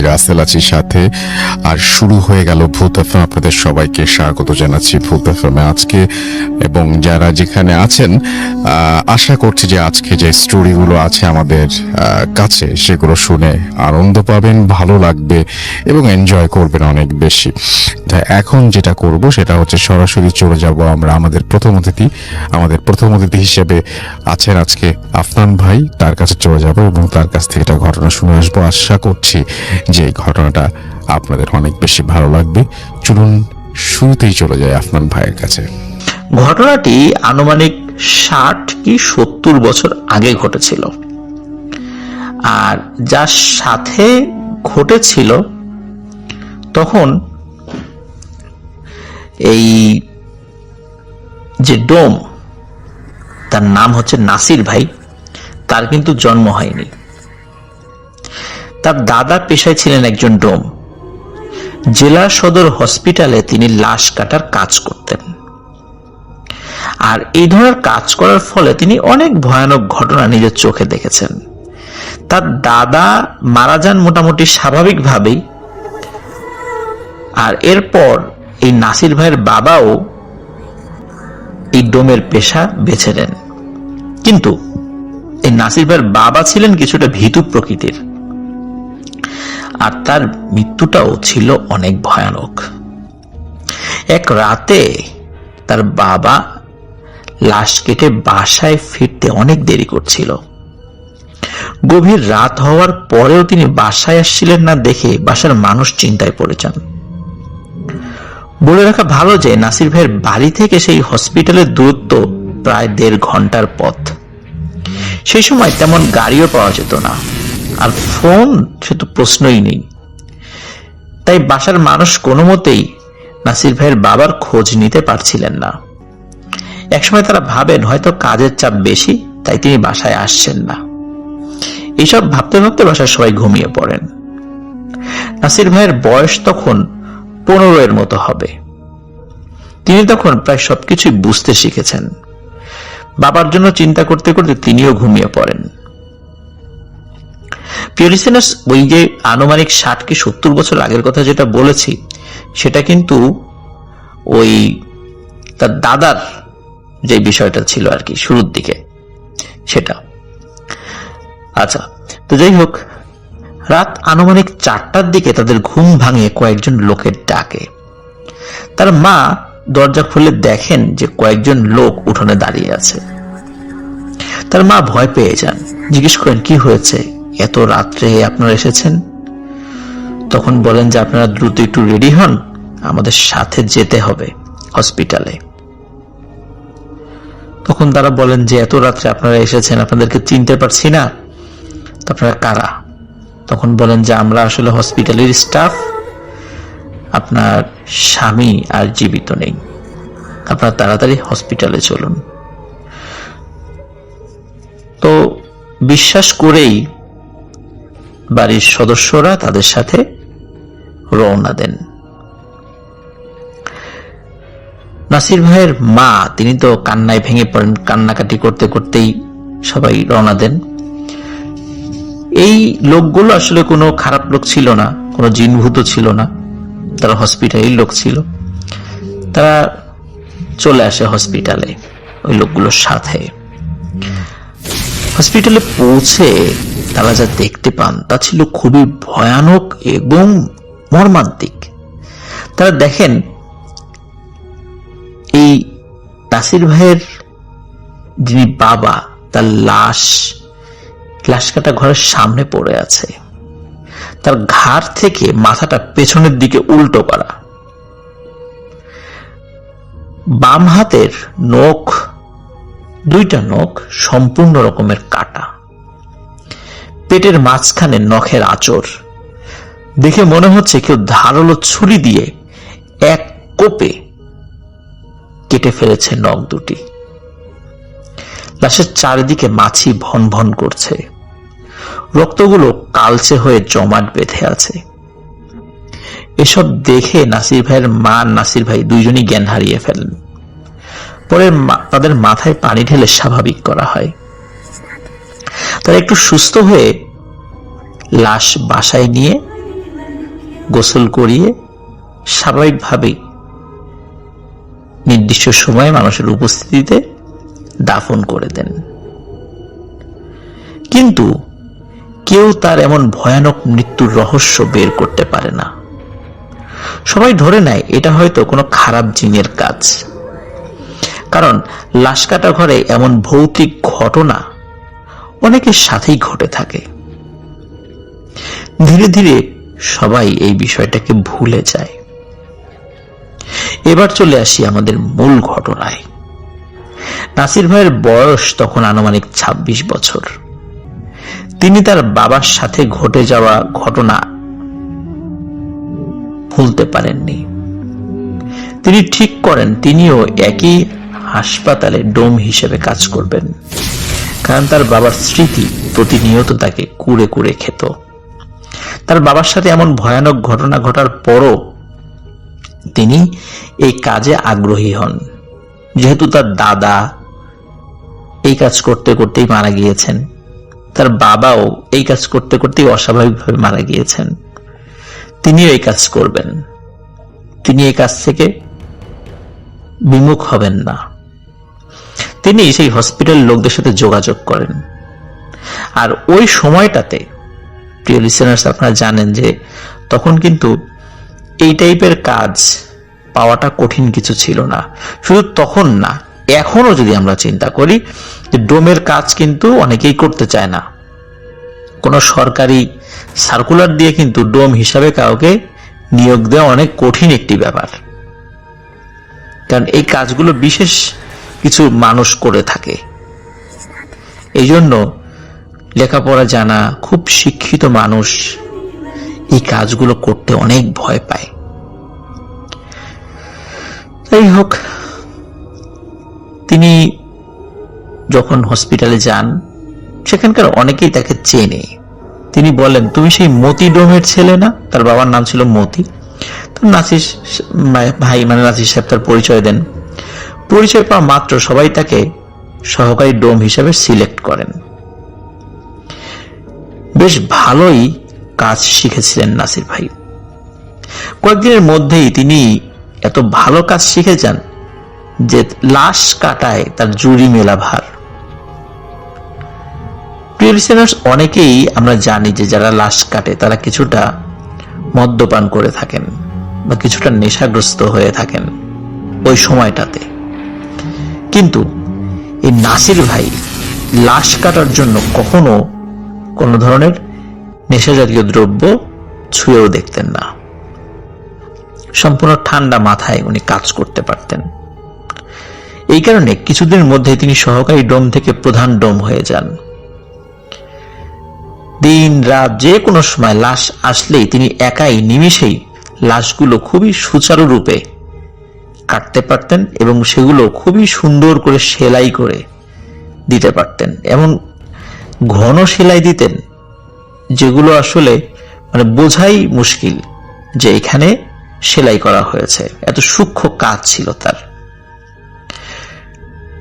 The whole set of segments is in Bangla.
রাসেল আছি সাথে। আর শুরু হয়ে গেল ভূত এফএম। আপনাদের সবাইকে স্বাগত জানাচ্ছি ভূত এফএমে আজকে, এবং যারা যেখানে আছেন আশা করছি যে আজকে যে স্টোরিগুলো আছে আমাদের কাছে সেগুলো শুনে আনন্দ পাবেন, ভালো লাগবে এবং এনজয় করবেন অনেক বেশি। তাই এখন যেটা করব সেটা হচ্ছে সরাসরি চলে যাব আমরা আমাদের প্রথম অতিথি হিসেবে আছেন আজকে আফনান ভাই, তার কাছে চলে যাব এবং তার কাছ থেকে একটা ঘটনা শুনে আসবো। আশা করছি যে এই ঘটনাটা আপনাদের অনেক বেশি ভালো লাগবে। চলুন শুরুতেই চলে যায় আফনান ভাইয়ের কাছে। ঘটনাটি আনুমানিক 60 কি 70 বছর আগে ঘটেছিল, আর যার সাথে ঘটেছিল তখন এই যে ডোম, তার নাম হচ্ছে নাসির ভাই, তার কিন্তু জন্ম হয়নি। তার দাদা পেশায় ছিলেন একজন ডোম। জেলা সদর হসপিটালে তিনি লাশ কাটার কাজ করতেন, আর এই ধরনের কাজ করার ফলে তিনি অনেক ভয়ানক ঘটনা নিজের চোখে দেখেছেন। তার দাদা মারা যান মোটামুটি স্বাভাবিকভাবেই, আর এরপর এই নাসির ভাইয়ের বাবাও এই ডোমের পেশা বেছে নেন। কিন্তু এই নাসির ভাইয়ের বাবা ছিলেন কিছুটা ভীতু প্রকৃতির, আর তার মৃত্যুটাও ছিল অনেক ভয়ানক। এক রাতে তার বাবা লাশ কেটে বাসায় ফিরতে অনেক দেরি করছিল। গভীর রাত হওয়ার পরেও তিনি বাসায় আসছিলেন না দেখে বাসার মানুষ চিন্তায় পড়ে যান। বলে রাখা ভালো যে নাসির ভাইয়ের বাড়ি থেকে সেই হসপিটালের দূরত্ব প্রায় 1.5 ঘন্টার পথ। সেই সময় তেমন গাড়িও পাওয়া যেত না, আর ফোন সে তো প্রশ্নই নেই। তাই বাসার মানুষ কোনো মতেই নাসির ভাইয়ের বাবার খোঁজ নিতে পারছিলেন না। একসময় তারা ভাবেন হয়তো কাজের চাপ বেশি, তাই তিনি বাসায় আসছেন না। এইসব ভাবতে ভাবতে বাসায় সবাই ঘুমিয়ে পড়েন। নাসির ভাইয়ের বয়স তখন 15 মতো হবে। তিনি তখন প্রায় সবকিছুই বুঝতে শিখেছেন। বাবার জন্য চিন্তা করতে করতে তিনিও ঘুমিয়ে পড়েন। পিওরিসিনাস, ওই যে আনুমানিক 60 কি 70 বছর আগের কথা যেটা বলেছি, সেটা কিন্তু ওই তার দাদার যে বিষয়টা ছিল আর কি শুরুর দিকে সেটা। আচ্ছা, তো যাই হোক, রাত আনুমানিক 4টার দিকে তাদের ঘুম ভাঙে কয়েকজন লোকের ডাকে। তার মা দরজা খুলে দেখেন যে কয়েকজন লোক উঠোনে দাঁড়িয়ে আছে। তার মা ভয় পেয়ে যান, জিজ্ঞেস করেন কি হয়েছে, এত রাত্রে আপনারা এসেছেন? তখন বলেন যে আপনারা দ্রুত একটু রেডি হন, আমাদের সাথে যেতে হবে হসপিটালে। তখন তারা বলেন যে এত রাত্রে আপনারা এসেছেন, আপনাদেরকে চিনতে পারছি না, আপনারা কারা? তখন বলেন যে আমরা আসলে হসপিটালের স্টাফ, আপনার স্বামী আর জীবিত নেই, আপনারা তাড়াতাড়ি হসপিটালে চলুন। তো বিশ্বাস করেই বাড়ির সদস্যরা তাদের সাথে রওনা দেন। নাসির ভাইয়ের মা, তিনি তো কান্নায় ভেঙে পড়েন, কান্নাকাটি করতে করতেই সবাই রওনা দেন। এই লোকগুলো আসলে কোনো খারাপ লোক ছিল না, কোনো জিনভূত ছিল না, তারা হসপিটালের লোক ছিল। তারা চলে আসে হসপিটালে ওই লোকগুলোর সাথে। হসপিটালে পৌঁছে তারা যা দেখতে পান তা ছিল খুবই ভয়ানক এবং মর্মান্তিক। তারা দেখেন এই নাসির ভাইয়ের যিনি বাবা, তার লাশ কাটা ঘরের সামনে পড়ে আছে। তার ঘাড় থেকে মাথাটা পেছনের দিকে উল্টো করা। বাম হাতের নখ, 2টা নখ সম্পূর্ণ রকমের কাটা। পেটের মাঝখানে নখের আঁচড়। দেখে মনে হচ্ছে কেউ ধারালো ছুরি দিয়ে এক কোপে কেটে ফেলেছে নখ দুটি। লাশের চারিদিকে মাছি ভন ভন করছে, রক্তগুলো কালচে হয়ে জমাট বেঁধে আছে। এসব দেখে নাসির ভাইয়ের মা, নাসির ভাই দুইজনই জ্ঞান হারিয়ে ফেলেন। পরে তাদের মাথায় পানি ঢেলে স্বাভাবিক করা হয়। তারা একটু সুস্থ হয়ে লাশ বাসায় নিয়ে গোসল করিয়ে স্বাভাবিকভাবেই নির্দিষ্ট সময়ে মানুষের উপস্থিতিতে দাফন করে দেন। কিন্তু কেউ তার এমন ভয়ানক মৃত্যুর রহস্য বের করতে পারে না। সবাই ধরে নেয় এটা হয়তো কোনো খারাপ জিনের কাজ, কারণ লাশ কাটা ঘরে এমন ভৌতিক ঘটনা অনেকের সাথেই ঘটে থাকে। ধীরে ধীরে সবাই এই বিষয়টাকে ভুলে যায়। এবার চলে আসি আমাদের মূল ঘটনায়। নাসির ভাইয়ের বয়স তখন আনুমানিক ২৬ বছর। তিনি তার বাবার সাথে ঘটে যাওয়া ঘটনা ভুলতে পারেননি। তিনি ঠিক করেন তিনিও একই হাসপাতালে ডোম হিসেবে কাজ করবেন, কারণ তার বাবার স্মৃতি প্রতিনিয়ত তাকে কুরে কুরে খেত। তার বাবার সাথে এমন ভয়ানক ঘটনা ঘটার পরও তিনি এই কাজে আগ্রহী হন, যেহেতু তার দাদা এই কাজ করতে করতেই মারা গিয়েছেন, তার বাবাও এই কাজ করতে করতেই অস্বাভাবিকভাবে মারা গিয়েছেন। তিনিও এই কাজ করবেন, তিনি এই কাজ থেকে বিমুখ হবেন না। তিনি সেই হসপিটাল লোকদের সাথে যোগাযোগ করেন। আর ওই সময়টাতে প্রিয় লিসেনার্স, আপনারা জানেন যে তখন কিন্তু এই টাইপের কাজ পাওয়াটা কঠিন কিছু ছিল না। শুধু তখন না, এখনো যদি আমরা চিন্তা করি যে ডোমের কাজ কিন্তু অনেকেই করতে চায় না। কোনো সরকারি সার্কুলার দিয়ে কিন্তু ডোম হিসাবে কাউকে নিয়োগ দেওয়া অনেক কঠিন একটি ব্যাপার, কারণ এই কাজগুলো বিশেষ কিছু মানুষ করে থাকে। এই জন্য লেখাপড়া জানা খুব শিক্ষিত মানুষ এই কাজগুলো করতে অনেক ভয় পায়। যাই হোক, তিনি যখন হসপিটালে যান, সেখানকার অনেকেই তাকে চেনে। তিনি বলেন, তুমি সেই মতি ডোমের ছেলে না? তার বাবার নাম ছিল মতি। তো নাসির ভাই মানে নাসির সাহেব তার পরিচয় দেন। পরিচয় পাওয়া মাত্র সবাই তাকে সহকারী ডোম হিসেবে সিলেক্ট করেন। বেশ ভালোই কাজ শিখেছিলেন নাসির ভাই। কয়েকদিনের মধ্যেই তিনি এত ভালো কাজ শিখে যান যে লাশ কাটায় তার জুড়ি মেলা ভার। প্রিয় লিসেনার্স, অনেকেই আমরা জানি যে যারা লাশ কাটে তারা কিছুটা মদ্যপান করে থাকেন বা কিছুটা নেশাগ্রস্ত হয়ে থাকেন ওই সময়টাতে। কিন্তু এই নাসির ভাই লাশ কাটার জন্য কখনো কোন ধরনের নেশা জাতীয় দ্রব্য ছুঁয়েও দেখতেন না। সম্পূর্ণ ঠান্ডা মাথায় উনি কাজ করতে পারতেন। এই কারণে কিছুদিনের মধ্যে তিনি সহকারী ডোম থেকে প্রধান ডোম হয়ে যান। দিন রাত যে কোনো সময় লাশ আসলেই তিনি একাই নিমিষেই লাশগুলো খুবই সুচারুরূপে কাটতে পারতেন এবং সেগুলো খুবই সুন্দর করে সেলাই করে দিতে পারতেন। এমন ঘন সেলাই দিতেন যেগুলো আসলে মানে বোঝাই মুশকিল যে এখানে সেলাই করা হয়েছে, এত সূক্ষ্ম কাজ ছিল তার।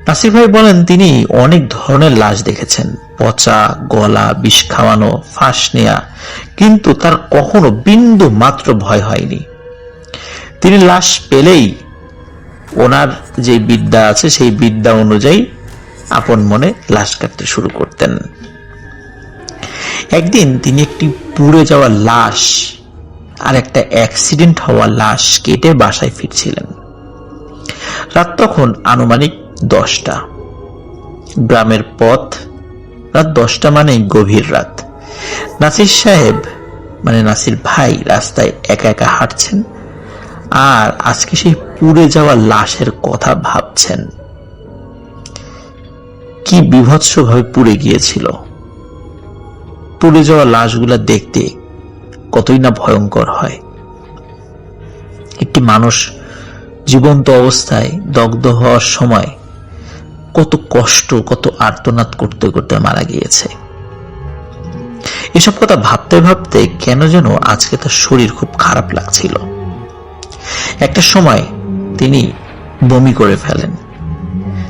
নাসির ভাই বলেন, তিনি অনেক ধরনের লাশ দেখেছেন, পচা, গলা, বিষ খাওয়ানো, ফাঁস নেয়া, কিন্তু তার কখনো বিন্দু মাত্র ভয় হয়নি। তিনি লাশ পেলেই ওনার যে বিদ্যা আছে সেই বিদ্যা অনুযায়ী আপন মনে লাশ কাটতে শুরু করতেন। একদিন তিনি একটি পুড়ে যাওয়া লাশ আর একটা অ্যাক্সিডেন্ট হওয়া লাশ কেটে বাসায় ফিরছিলেন। রাত তখন আনুমানিক 10টা। গ্রামের পথ, রাত 10টা মানেই গভীর রাত। নাসির সাহেব মানে নাসির ভাই রাস্তায় একা একা হাঁটছেন আর আজকে সেই পুড়ে যাওয়া লাশের কথা ভাবছেন। কি বিভৎসভাবে পুড়ে গিয়েছিল। পুড়ে যাওয়া লাশগুলা দেখতে কতই না ভয়ঙ্কর হয়। একটি মানুষ জীবন্ত অবস্থায় দগ্ধ হওয়ার সময় কত কষ্ট, কত আর্তনাদ করতে করতে মারা গিয়েছে। এসব কথা ভাবতে ভাবতে কেন যেন আজকে তার শরীর খুব খারাপ লাগছিল। একটা সময় তিনি বমি করে ফেলেন।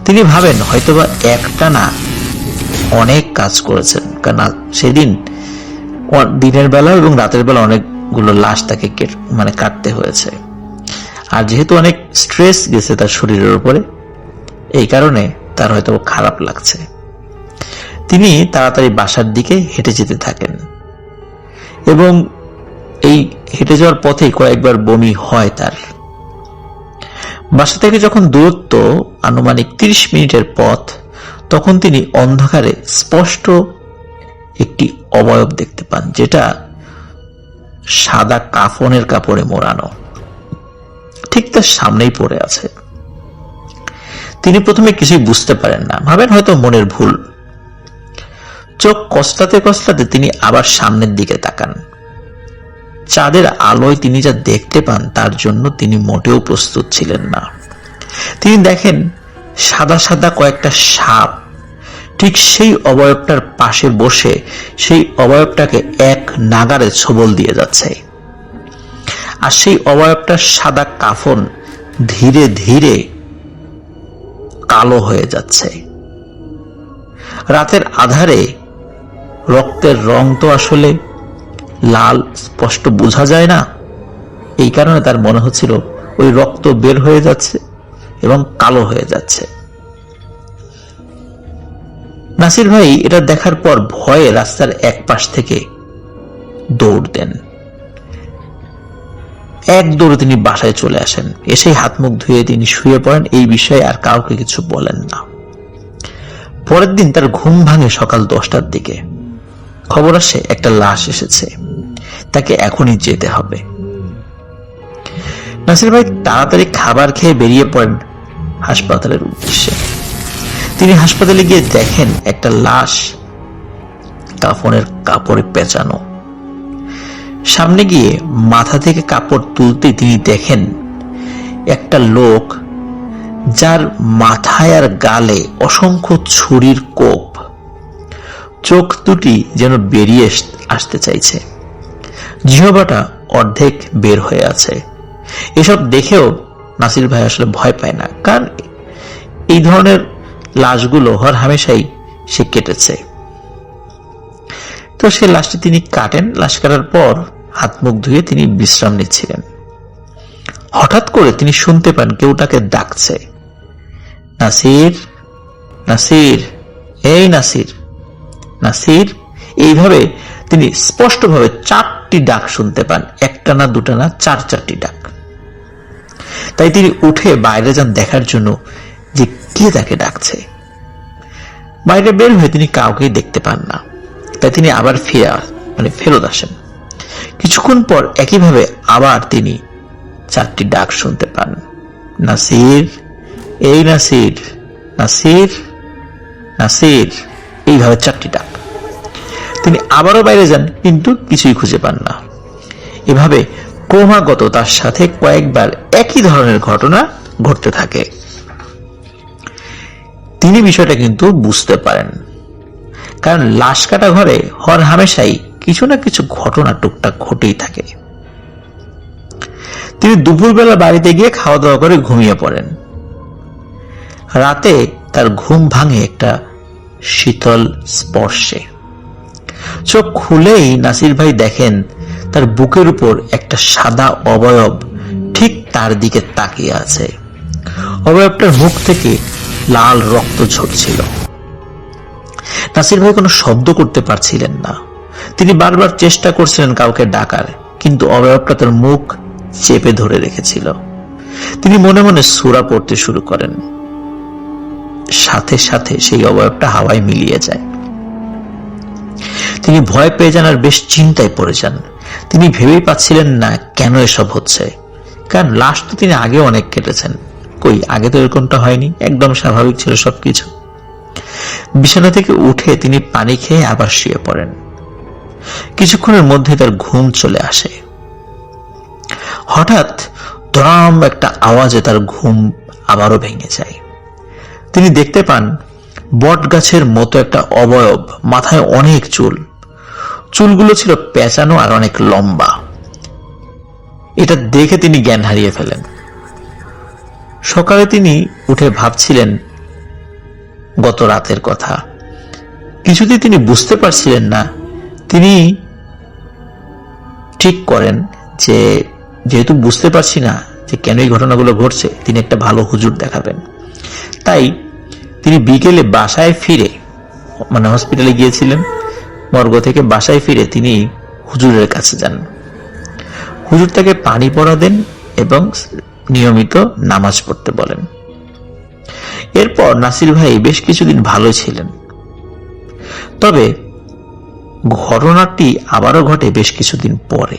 তিনি ভাবেন হয়তোবা একটা না অনেক কাজ করেছেন, কারণ সেদিন দিনের বেলা এবং রাতের বেলা অনেক গুলো লাশ তাকে কাটতে হয়েছে। আর যেহেতু অনেক স্ট্রেস গেছে তার শরীরের উপরে, এই কারণে তার হয়তো খারাপ লাগছে। তিনি তাড়াতাড়ি বাসার দিকে হেঁটে যেতে থাকেন এবং এই হেঁটে যাওয়ার পথে কয়েকবার বমি হয় তার। বাসা থেকে যখন দূরত্ব আনুমানিক 30 মিনিটের পথ, তখন তিনি অন্ধকারে স্পষ্ট একটি অবয়ব দেখতে পান, যেটা সাদা কাফনের কাপড়ে মোড়ানো, ঠিক তার সামনেই পড়ে আছে। তিনি প্রথমে কিছুই বুঝতে পারেন না, ভাবেন হয়তো মনের ভুল। চোখ কসলাতে কসলাতে তিনি আবার সামনের দিকে তাকান। চাঁদের আলোয় তিনি যা দেখতে পান তার জন্য তিনি মোটেও প্রস্তুত ছিলেন না। তিনি দেখেন সাদা সাদা কয়েকটা সাপ ঠিক সেই অবয়বটার পাশে বসে সেই অবয়বটাকে এক নাগাড়ে ছোবল দিয়ে যাচ্ছে। আর সেই অবয়বটার সাদা কাফন ধীরে ধীরে কালো হয়ে যাচ্ছে। রাতের আধারে রক্তের রং তো আসলে লাল, স্পষ্ট বোঝা যায় না, এই কারণে তার মনে হচ্ছিল ওই রক্ত বের হয়ে যাচ্ছে এবং কালো হয়ে যাচ্ছে। নাসির ভাই এটা দেখার পর ভয়ে রাস্তার এক পাশ থেকে দৌড় দেন। এক দৌড়ে তিনি বাসায় চলে আসেন। এসে হাত মুখ ধুয়ে তিনি শুয়ে পড়েন। এই বিষয়ে আর কাউকে কিছু বলেন না। পরের দিন তার ঘুম ভাঙে সকাল 10টার দিকে। খবর আসে একটা লাশ এসেছে, তাকে এখনই যেতে হবে। নাসির ভাই তাড়াতাড়ি খাবার খেয়ে বেরিয়ে পড়েন হাসপাতালের উদ্দেশ্যে। তিনি হাসপাতালে গিয়ে দেখেন একটা লাশ কাফনের কাপড়ে পেঁচানো। সামনে গিয়ে মাথা থেকে কাপড় তুলতে তিনি দেখেন একটা লোক, যার মাথায় আর গালে অসংখ্য ছুরির কোপ, চোখ দুটি যেন বেরিয়ে আসতে চাইছে, জিহ্বাটা অর্ধেক বের হয়ে আছে। এসব দেখেও নাসির ভাই আসলে ভয় পায় না, কারণ এই ধরনের লাশগুলো হর হামেশাই সে কেটেছে। তো সে লাশটি তিনি কাটেন। লাশ কাটার পর হাত মুখ ধুয়ে তিনি বিশ্রাম নিচ্ছিলেন। হঠাৎ করে তিনি শুনতে পান কেউ তাকে ডাকছে, নাসির, নাসির, এই নাসির, নাসির। এইভাবে তিনি স্পষ্টভাবে 4টি ডাক শুনতে পান, একটা না দুটা না, 4টি ডাক। তাই তিনি উঠে বাইরে যান দেখার জন্য যে কে তাকে ডাকছে। বাইরে বের হয়ে তিনি কাউকেই দেখতে পান না। তাই তিনি আবার ফেরত আসেন। কিছুক্ষণ পর একইভাবে আবার তিনি 4টি ডাক শুনতে পান, নাসির, এই নাসির, নাসির, নাসির। এইভাবে 4টি ডাক। তিনি আবারও বাইরে যান, কিন্তু কিছুই খুঁজে পান না। এভাবে ক্রমাগত তার সাথে কয়েকবার একই ধরনের ঘটনা ঘটতে থাকে। তিনি বিষয়টা কিন্তু বুঝতে পারেন, কারণ লাশ কাটা ঘরে হর হামেশাই কিছু না কিছু ঘটনা টুকটাক ঘটেই থাকে। তিনি দুপুরবেলা বাড়িতে গিয়ে খাওয়া দাওয়া করে ঘুমিয়ে পড়েন। রাতে তার ঘুম ভাঙে একটা শীতল স্পর্শে। চোখ খুলেই নাসির ভাই দেখেন তার বুকের উপর একটা সাদা অবয়ব ঠিক তার দিকে তাকিয়ে আছে। অবয়বটার মুখ থেকে লাল রক্ত ঝরছিল। নাসির ভাই কোনো শব্দ করতে পারছিলেন না। তিনি বারবার চেষ্টা করছিলেন কাউকে ডাকার, কিন্তু অবয়বটা তার মুখ চেপে ধরে রেখেছিল। তিনি মনে মনে সূরা পড়তে শুরু করেন। সাথে সাথে সেই অবয়বটা হাওয়ায় মিলিয়ে যায়। তিনি ভয় পেয়ে যান আর বেশ চিন্তায় পড়ে যান। তিনি ভেবেই পাচ্ছিলেন না কেন এসব হচ্ছে, কারণ লাশ তো তিনি আগে অনেক কেটেছেন। কই, আগে তো এরকমটা হয়নি, একদম স্বাভাবিক ছিল সবকিছু। বিছানা থেকে উঠে তিনি পানি খেয়ে আবার শুয়ে পড়েন। কিছুক্ষণের মধ্যে তার ঘুম চলে আসে। হঠাৎ ধরাম একটা আওয়াজে তার ঘুম আবারও ভেঙে যায়। তিনি দেখতে পান বট গাছের মতো একটা অবয়ব, মাথায় অনেক চুল, চুলগুলো ছিল পেঁচানো আর অনেক লম্বা। এটা দেখে তিনি জ্ঞান হারিয়ে ফেলেন। সকালে তিনি উঠে ভাবছিলেন গত রাতের কথা। কিছুতেই তিনি বুঝতে পারছিলেন না তিনি ঠিক করেন যে যেহেতু বুঝতে পারছি না যে কেন এই ঘটনাগুলো ঘটছে, তিনি একটা ভালো হুজুর দেখাবেন। তাই তিনি বিকেলে বাসায় ফিরে, মানে হসপিটালে গিয়েছিলেন, মর্গ থেকে বাসায় ফিরে তিনি হুজুরের কাছে যান। হুজুর তাকে পানি পড়া দেন এবং নিয়মিত নামাজ পড়তে বলেন। এরপর নাসির ভাই বেশ কিছুদিন ভালো ছিলেন। তবে ঘটনাটি আবারও ঘটে বেশ কিছুদিন পরে।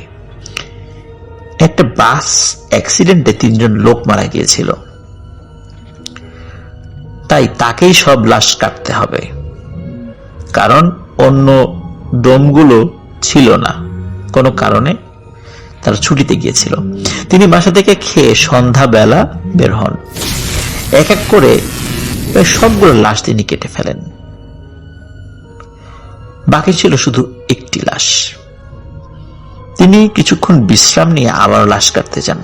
একটা বাস অ্যাক্সিডেন্টে 3 জন লোক মারা গিয়েছিল, তাই তাকেই সব লাশ কাটতে হবে, কারণ অন্য ডোমগুলো ছিল না, কোনো কারণে তারা ছুটিতে গিয়েছিল। তিনি বাসা থেকে খেয়ে সন্ধ্যাবেলা বের হন। এক এক করে প্রায় সবগুলো লাশ তিনি কেটে ফেলেন। বাকি ছিল শুধু একটি লাশ। তিনি কিছুক্ষণ বিশ্রাম নিয়ে আবার লাশ কাটতে যান।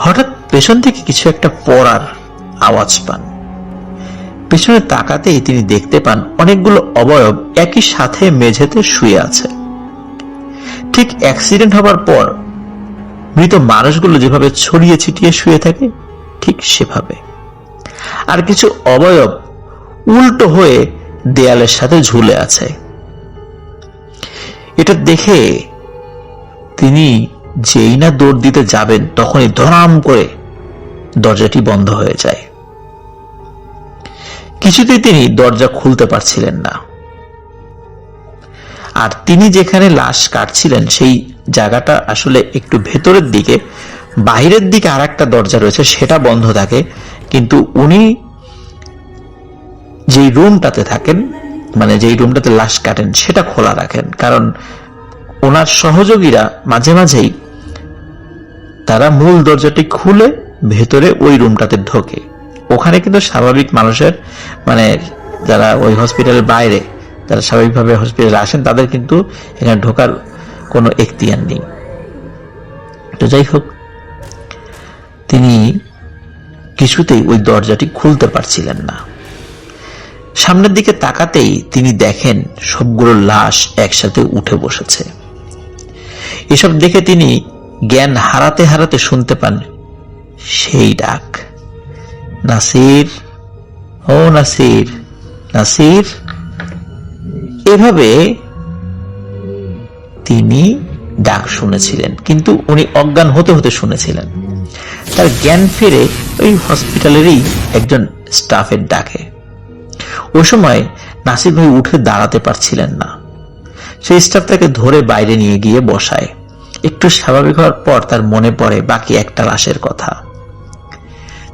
হঠাৎ পেছন থেকে কিছু একটা পড়ার আওয়াজ পান। পেছনে তাকাতেই তিনি দেখতে পান অনেকগুলো অবয়ব একই সাথে মেঝেতে শুয়ে আছে। ঠিক অ্যাক্সিডেন্ট হবার পর মৃত মানুষগুলো যেভাবে ছড়িয়ে ছিটিয়ে শুয়ে থাকে, ঠিক সেভাবে। আর কিছু অবয়ব উল্টো হয়ে দেয়ালের সাথে ঝুলে আছে। এটা দেখে তিনি যেই না দৌড় দিতে যাবেন, তখনই ধরাম করে দরজাটি বন্ধ হয়ে যায়। কিছুতেই তিনি দরজা খুলতে পারছিলেন না। আর তিনি যেখানে লাশ কাটছিলেন সেই জায়গাটা আসলে একটু ভেতরের দিকে, বাইরের দিকে আর একটা দরজা রয়েছে, সেটা বন্ধ থাকে, কিন্তু উনি যেই রুমটাতে থাকেন, মানে যেই রুমটাতে লাশ কাটেন, সেটা খোলা রাখেন। কারণ ওনার সহযোগীরা মাঝে মাঝেই তারা মূল দরজাটি খুলে ভেতরে ওই রুমটাতে ঢোকে। ওখানে কিন্তু স্বাভাবিক মানুষের, মানে যারা ওই হসপিটালের বাইরে যারা স্বাভাবিকভাবে হসপিটালে আসেন, তাদের কিন্তু এখানে ঢোকার কোনো এখতিয়ার নেই। তো যাই হোক, তিনি কিছুতেই ওই দরজাটি খুলতে পারছিলেন না। সামনের দিকে তাকাতেই তিনি দেখেন সবগুলো লাশ একসাথে উঠে বসেছে। এসব দেখে তিনি জ্ঞান হারাতে হারাতে শুনতে পান সেই ডাক, নাসির, ও নাসির, নাসির। এভাবে তিনি ডাক শুনেছিলেন, কিন্তু উনি অজ্ঞান হতে হতে শুনেছিলেন। তার জ্ঞান ফিরে ওই হসপিটালেরই একজন স্টাফের ডাকে। ওই সময় নাসির ভাই উঠে দাঁড়াতে পারছিলেন না। সেই স্টাফ তাকে ধরে বাইরে নিয়ে গিয়ে বসায়। একটু স্বাভাবিক হওয়ার পর তার মনে পড়ে বাকি একটা লাশের কথা।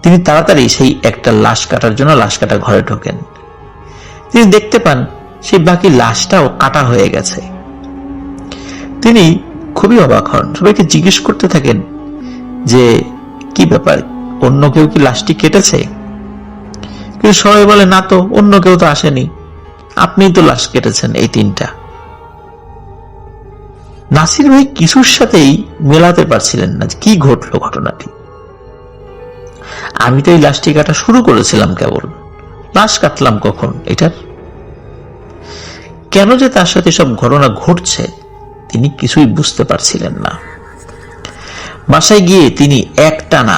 তিনি তাড়াতাড়ি সেই একটা লাশ কাটার জন্য লাশ কাটা ঘরে ঢোকেন। তিনি দেখতে পান সেই বাকি লাশটাও কাটা হয়ে গেছে। তিনি খুবই অবাক হন, সবাইকে জিজ্ঞেস করতে থাকেন যে কি ব্যাপার, অন্য কেউ কি লাশটি কেটেছে? কিন্তু সবাই বলে, না তো, অন্য কেউ তো আসেনি, আপনিই তো লাশ কেটেছেন এই 3টা। নাসির ভাই কিছুর সাথেই মেলাতে পারছিলেন না কি ঘটলো ঘটনাটি। আমি তো এই লাশটি কাটা শুরু করেছিলাম, কেবল লাশ কাটলাম কখন এটার? কেন যে তার সাথে সব ঘটনা ঘটছে তিনি কিছুই বুঝতে পারছিলেন না। বাসায় গিয়ে তিনি একটানা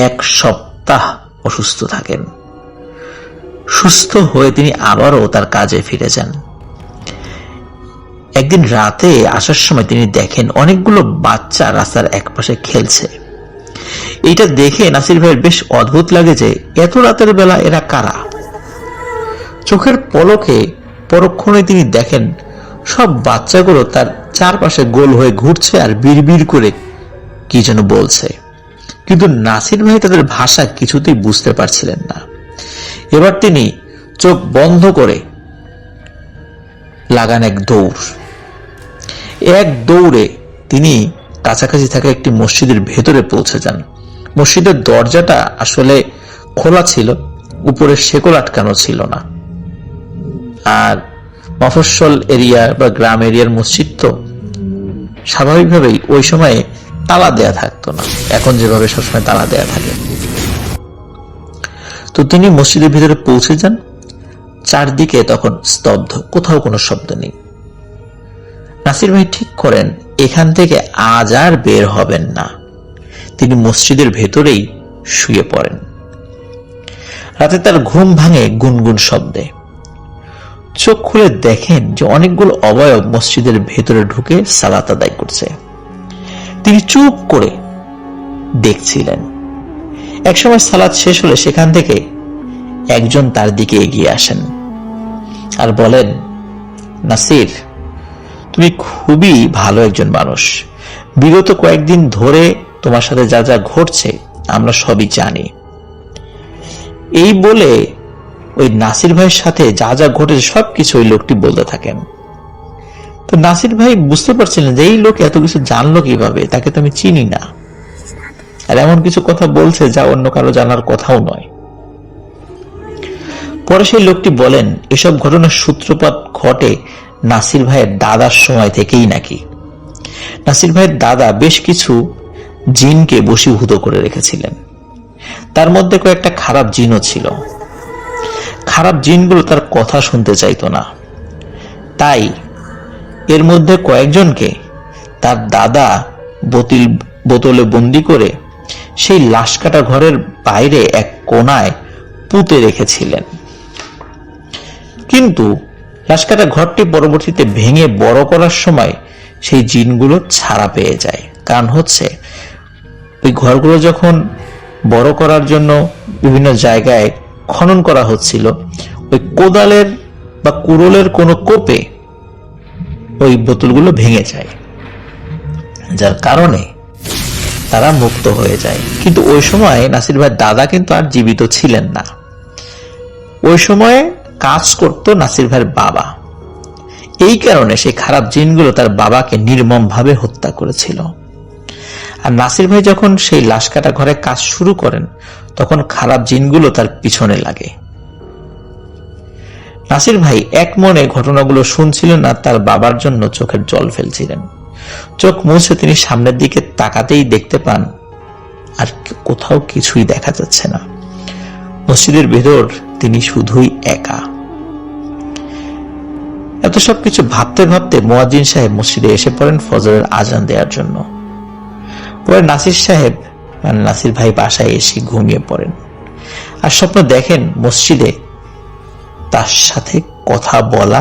1 সপ্তাহ অসুস্থ থাকেন। সুস্থ হয়ে তিনি আবারও তার কাজে ফিরে যান। একদিন রাতে আসার সময় তিনি দেখেন অনেকগুলো বাচ্চা রাস্তার একপাশে খেলছে। এটা দেখে নাসির ভাইয়ের বেশ অদ্ভুত লাগে যে এত রাতের বেলা এরা কারা। চোখের পলকে পরক্ষণে তিনি দেখেন সব বাচ্চাগুলো তার চারপাশে গোল হয়ে ঘুরছে আর বিড়বিড় করে কি যেন বলছে, কিন্তু নাসির ভাই তাদের ভাষা কিছুতেই বুঝতে পারছিলেন না। এবার তিনি চোখ বন্ধ করে লাগান এক দৌড়ে তিনি কাছাকাছি থাকা একটি মসজিদের ভেতরে পৌঁছে যান। মসজিদের দরজাটা আসলে খোলা ছিল, উপরে শেকল আটকানো ছিল না। আর মফস্বল এরিয়া বা গ্রাম এরিয়ার মসজিদ তো স্বাভাবিকভাবেই ওই সময়ে তালা দেয়া থাকতো না, এখন যেভাবে সবসময় তালা দেয়া থাকে। তো তিনি মসজিদের ভিতরে পৌঁছে যান। চারদিকে তখন স্তব্ধ, কোথাও কোনো শব্দ নেই। নাসির ভাই ঠিক করেন এখান থেকে আজ আর বের হবেন না। তিনি মসজিদের ভেতরেই শুয়ে পড়েন। রাতে তার ঘুম ভাঙে গুনগুন শব্দে। চোখ খুলে দেখেন যে অনেকগুলো অবয়ব মসজিদের ভেতরে ঢুকে সালাত আদায় করছে। তিনি চুপ করে দেখছিলেন। একসময় সালাত শেষ হলে সেখান থেকে একজন তার দিকে এগিয়ে আসেন আর বলেন, নাসির, তুমি খুবই ভালো একজন মানুষ। বিগত কয়েকদিন ধরে তোমার সাথে যা যা ঘটছে আমরা সবই জানি। এই বলে ওই নাসির ভাইয়ের সাথে যা যা ঘটেছে সবকিছু ওই লোকটি বলতে থাকেন। তো নাসির ভাই বুঝতে পারছিলেন যে এই লোক এত কিছু জানলো কিভাবে, তাকে তো আমি চিনি না, আর এমন কিছু কথা বলছে যা অন্য কারো জানার কথাও নয়। পরে সেই লোকটি বলেন, এসব ঘটনার সূত্রপাত ঘটে নাসির ভাইয়ের দাদার সময় থেকেই নাকি। নাসির ভাইয়ের দাদা বেশ কিছু জিনকে বশীভূত করে রেখেছিলেন। তার মধ্যে কয়েকটা খারাপ জিনও ছিল। খারাপ জিনগুলো তার কথা শুনতে চাইতো না। তাই এর মধ্যে কয়েকজনকে তার দাদা বোতলে বন্দি করে সেই লাশ কাটা ঘরের বাইরে এক কোনায় পুঁতে রেখেছিলেন। কিন্তু লাশ কাটা ঘরটি পরবর্তীতে ভেঙে বড় করার সময় সেই জিনগুলো ছাড়া পেয়ে যায়। কারণ হচ্ছে ওই ঘরগুলো যখন বড় করার জন্য বিভিন্ন জায়গায় খনন করা হচ্ছিল, ওই কোদালের বা কুড়োলের কোনো কোপে ওই বোতলগুলো ভেঙে যায়, যার কারণে তারা মুক্ত হয়ে যায়। কিন্তু ওই সময় নাসির ভাইয়ের দাদা কিন্তু আর জীবিত ছিলেন না। ওই সময়ে কাজ করত নাসির ভাইয়ের বাবা। এই কারণে সেই খারাপ জিনগুলো তার বাবাকে নির্মমভাবে হত্যা করেছিল। আর নাসির ভাই যখন সেই লাশ কাটা ঘরে কাজ শুরু করেন তখন খারাপ জিনগুলো তার পিছনে লাগে। নাসির ভাই এক মনে ঘটনাগুলো শুনছিলেন আর তার বাবার জন্য চোখের জল ফেলছিলেন। চোখ মুছে তিনি সামনের দিকে তাকাতেই দেখতে পান আর কোথাও কিছুই দেখা যাচ্ছে না। মসজিদের ভেতর তিনি শুধুই একা। এত সবকিছু ভাবতে ভাবতে মুয়াজ্জিন সাহেব মসজিদে এসে পড়েন ফজরের আজান দেওয়ার জন্য। পরে নাসির ভাই বাসায় এসে ঘুমিয়ে পড়েন আর স্বপ্ন দেখেন মসজিদে তার সাথে কথা বলা